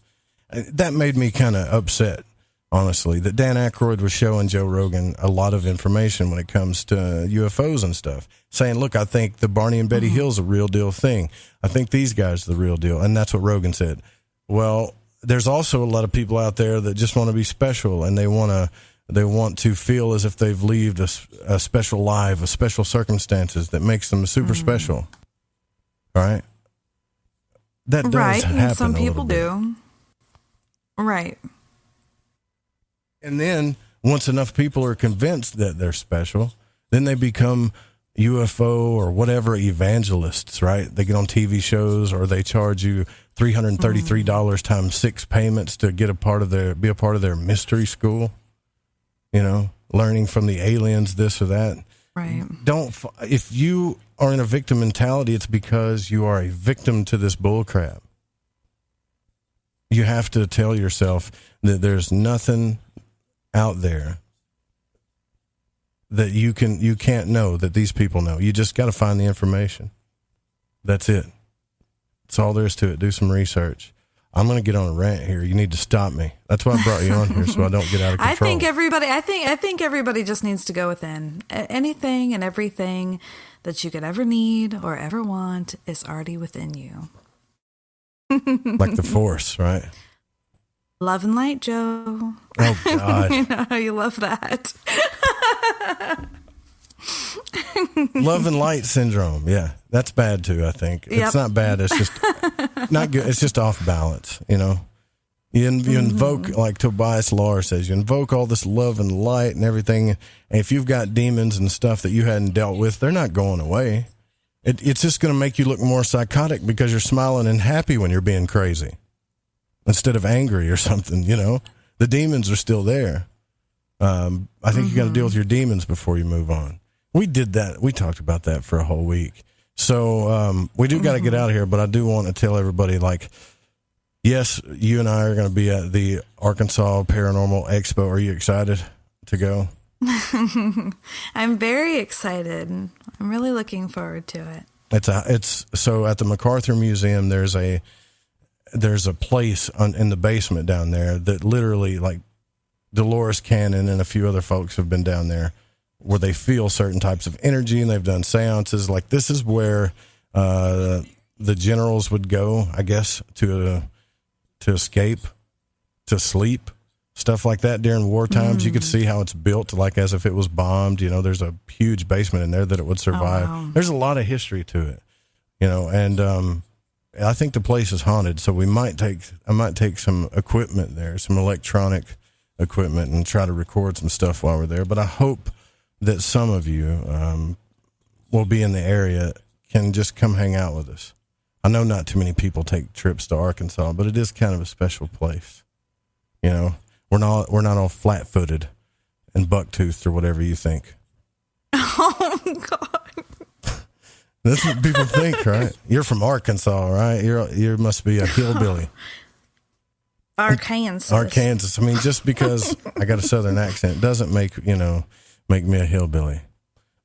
That made me kind of upset, honestly, that Dan Aykroyd was showing Joe Rogan a lot of information when it comes to UFOs and stuff, saying, look, I think the Barney and Betty Hill's a real deal thing. I think these guys are the real deal. And that's what Rogan said. Well, there's also a lot of people out there that just want to be special, and they want to feel as if they've lived a special life, a special circumstances that makes them super special. Right? That does happen. And some people do. Right. And then once enough people are convinced that they're special, then they become UFO or whatever evangelists, right? They get on TV shows, or they charge you $333 times 6 payments to be a part of their mystery school. You know, learning from the aliens, this or that. Right. If you are in a victim mentality, it's because you are a victim to this bullcrap. You have to tell yourself that there's nothing out there that you can't know that these people know. You just got to find the information. That's it. That's all there is to it. Do some research. I'm going to get on a rant here. You need to stop me. That's why I brought you on here, so I don't get out of control. I think everybody just needs to go within. Anything and everything that you could ever need or ever want is already within you. Like the Force, right? Love and light, Joe. Oh, God. You know how you love that. Love and light syndrome. Yeah, that's bad too, I think. It's not bad. It's just not good. It's just off balance, you know. You invoke, like Tobias Lahr says, you invoke all this love and light and everything. And if you've got demons and stuff that you hadn't dealt with, they're not going away. It's just going to make you look more psychotic because you're smiling and happy when you're being crazy instead of angry or something, you know. The demons are still there. I think you got to deal with your demons before you move on. We did that. We talked about that for a whole week. So we do got to get out of here, but I do want to tell everybody, like, yes, you and I are going to be at the Arkansas Paranormal Expo. Are you excited to go? I'm very excited. I'm really looking forward to it. It's so at the MacArthur Museum, there's a place in the basement down there that literally, like, Dolores Cannon and a few other folks have been down there where they feel certain types of energy, and they've done seances. Like, this is where the generals would go, I guess, to escape, to sleep, stuff like that during war times. You could see how it's built, like as if it was bombed. You know, there's a huge basement in there that it would survive. Oh, wow. There's a lot of history to it, you know, and I think the place is haunted, so I might take some equipment there, some electronic equipment, and try to record some stuff while we're there. But I hope that some of you will be in the area, can just come hang out with us. I know not too many people take trips to Arkansas, but it is kind of a special place. You know, we're not all flat-footed and buck-toothed or whatever you think. Oh, God. That's what people think, right? You're from Arkansas, right? You must be a hillbilly. Arkansas. I mean, just because I got a southern accent doesn't make me a hillbilly.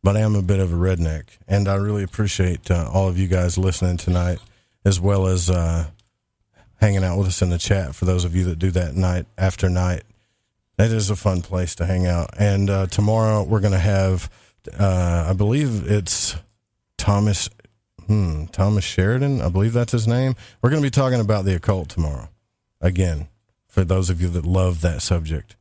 But I am a bit of a redneck, and I really appreciate all of you guys listening tonight, as well as hanging out with us in the chat. For those of you that do that night after night, that is a fun place to hang out. And tomorrow we're going to have, I believe it's Thomas Sheridan. I believe that's his name. We're going to be talking about the occult tomorrow. Again, for those of you that love that subject,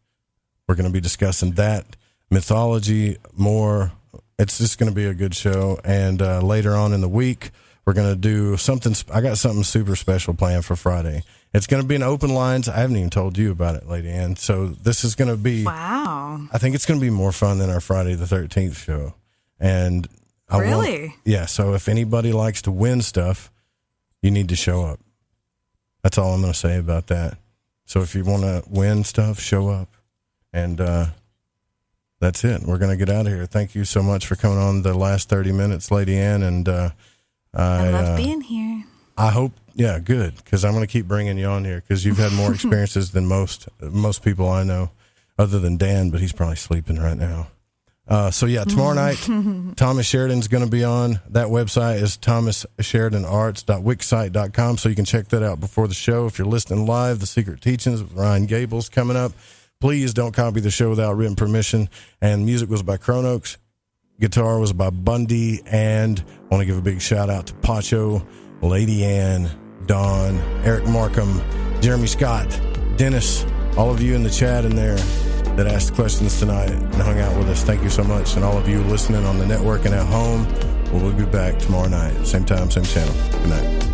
we're going to be discussing that, mythology, more. It's just going to be a good show. And later on in the week, we're going to do something. I got something super special planned for Friday. It's going to be an open lines. I haven't even told you about it, Lady Ann. So this is going to be, wow. I think it's going to be more fun than our Friday the 13th show. And Really? Yeah. So if anybody likes to win stuff, you need to show up. That's all I'm going to say about that. So if you want to win stuff, show up. And that's it. We're going to get out of here. Thank you so much for coming on the last 30 minutes, Lady Ann. And I love being here. I hope, yeah, good, because I'm going to keep bringing you on here because you've had more experiences than most people I know, other than Dan, but he's probably sleeping right now. So, yeah, tomorrow night, Thomas Sheridan's going to be on. That website is thomassheridanarts.wixsite.com, so you can check that out before the show. If you're listening live, The Secret Teachings with Ryan Gable's coming up. Please don't copy the show without written permission. And music was by Chronox. Guitar was by Bundy. And I want to give a big shout-out to Pacho, Lady Ann, Don, Eric Markham, Jeremy Scott, Dennis, all of you in the chat in there that asked questions tonight and hung out with us. Thank you so much. And all of you listening on the network and at home, we'll be back tomorrow night. Same time, same channel. Good night.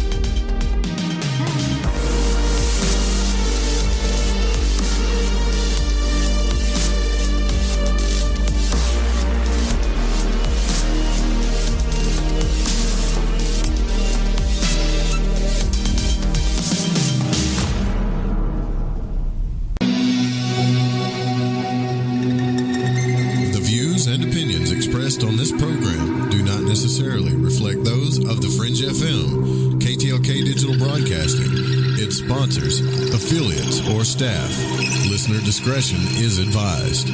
On this program do not necessarily reflect those of the Fringe FM, KTLK Digital Broadcasting, its sponsors, affiliates, or staff. Listener discretion is advised.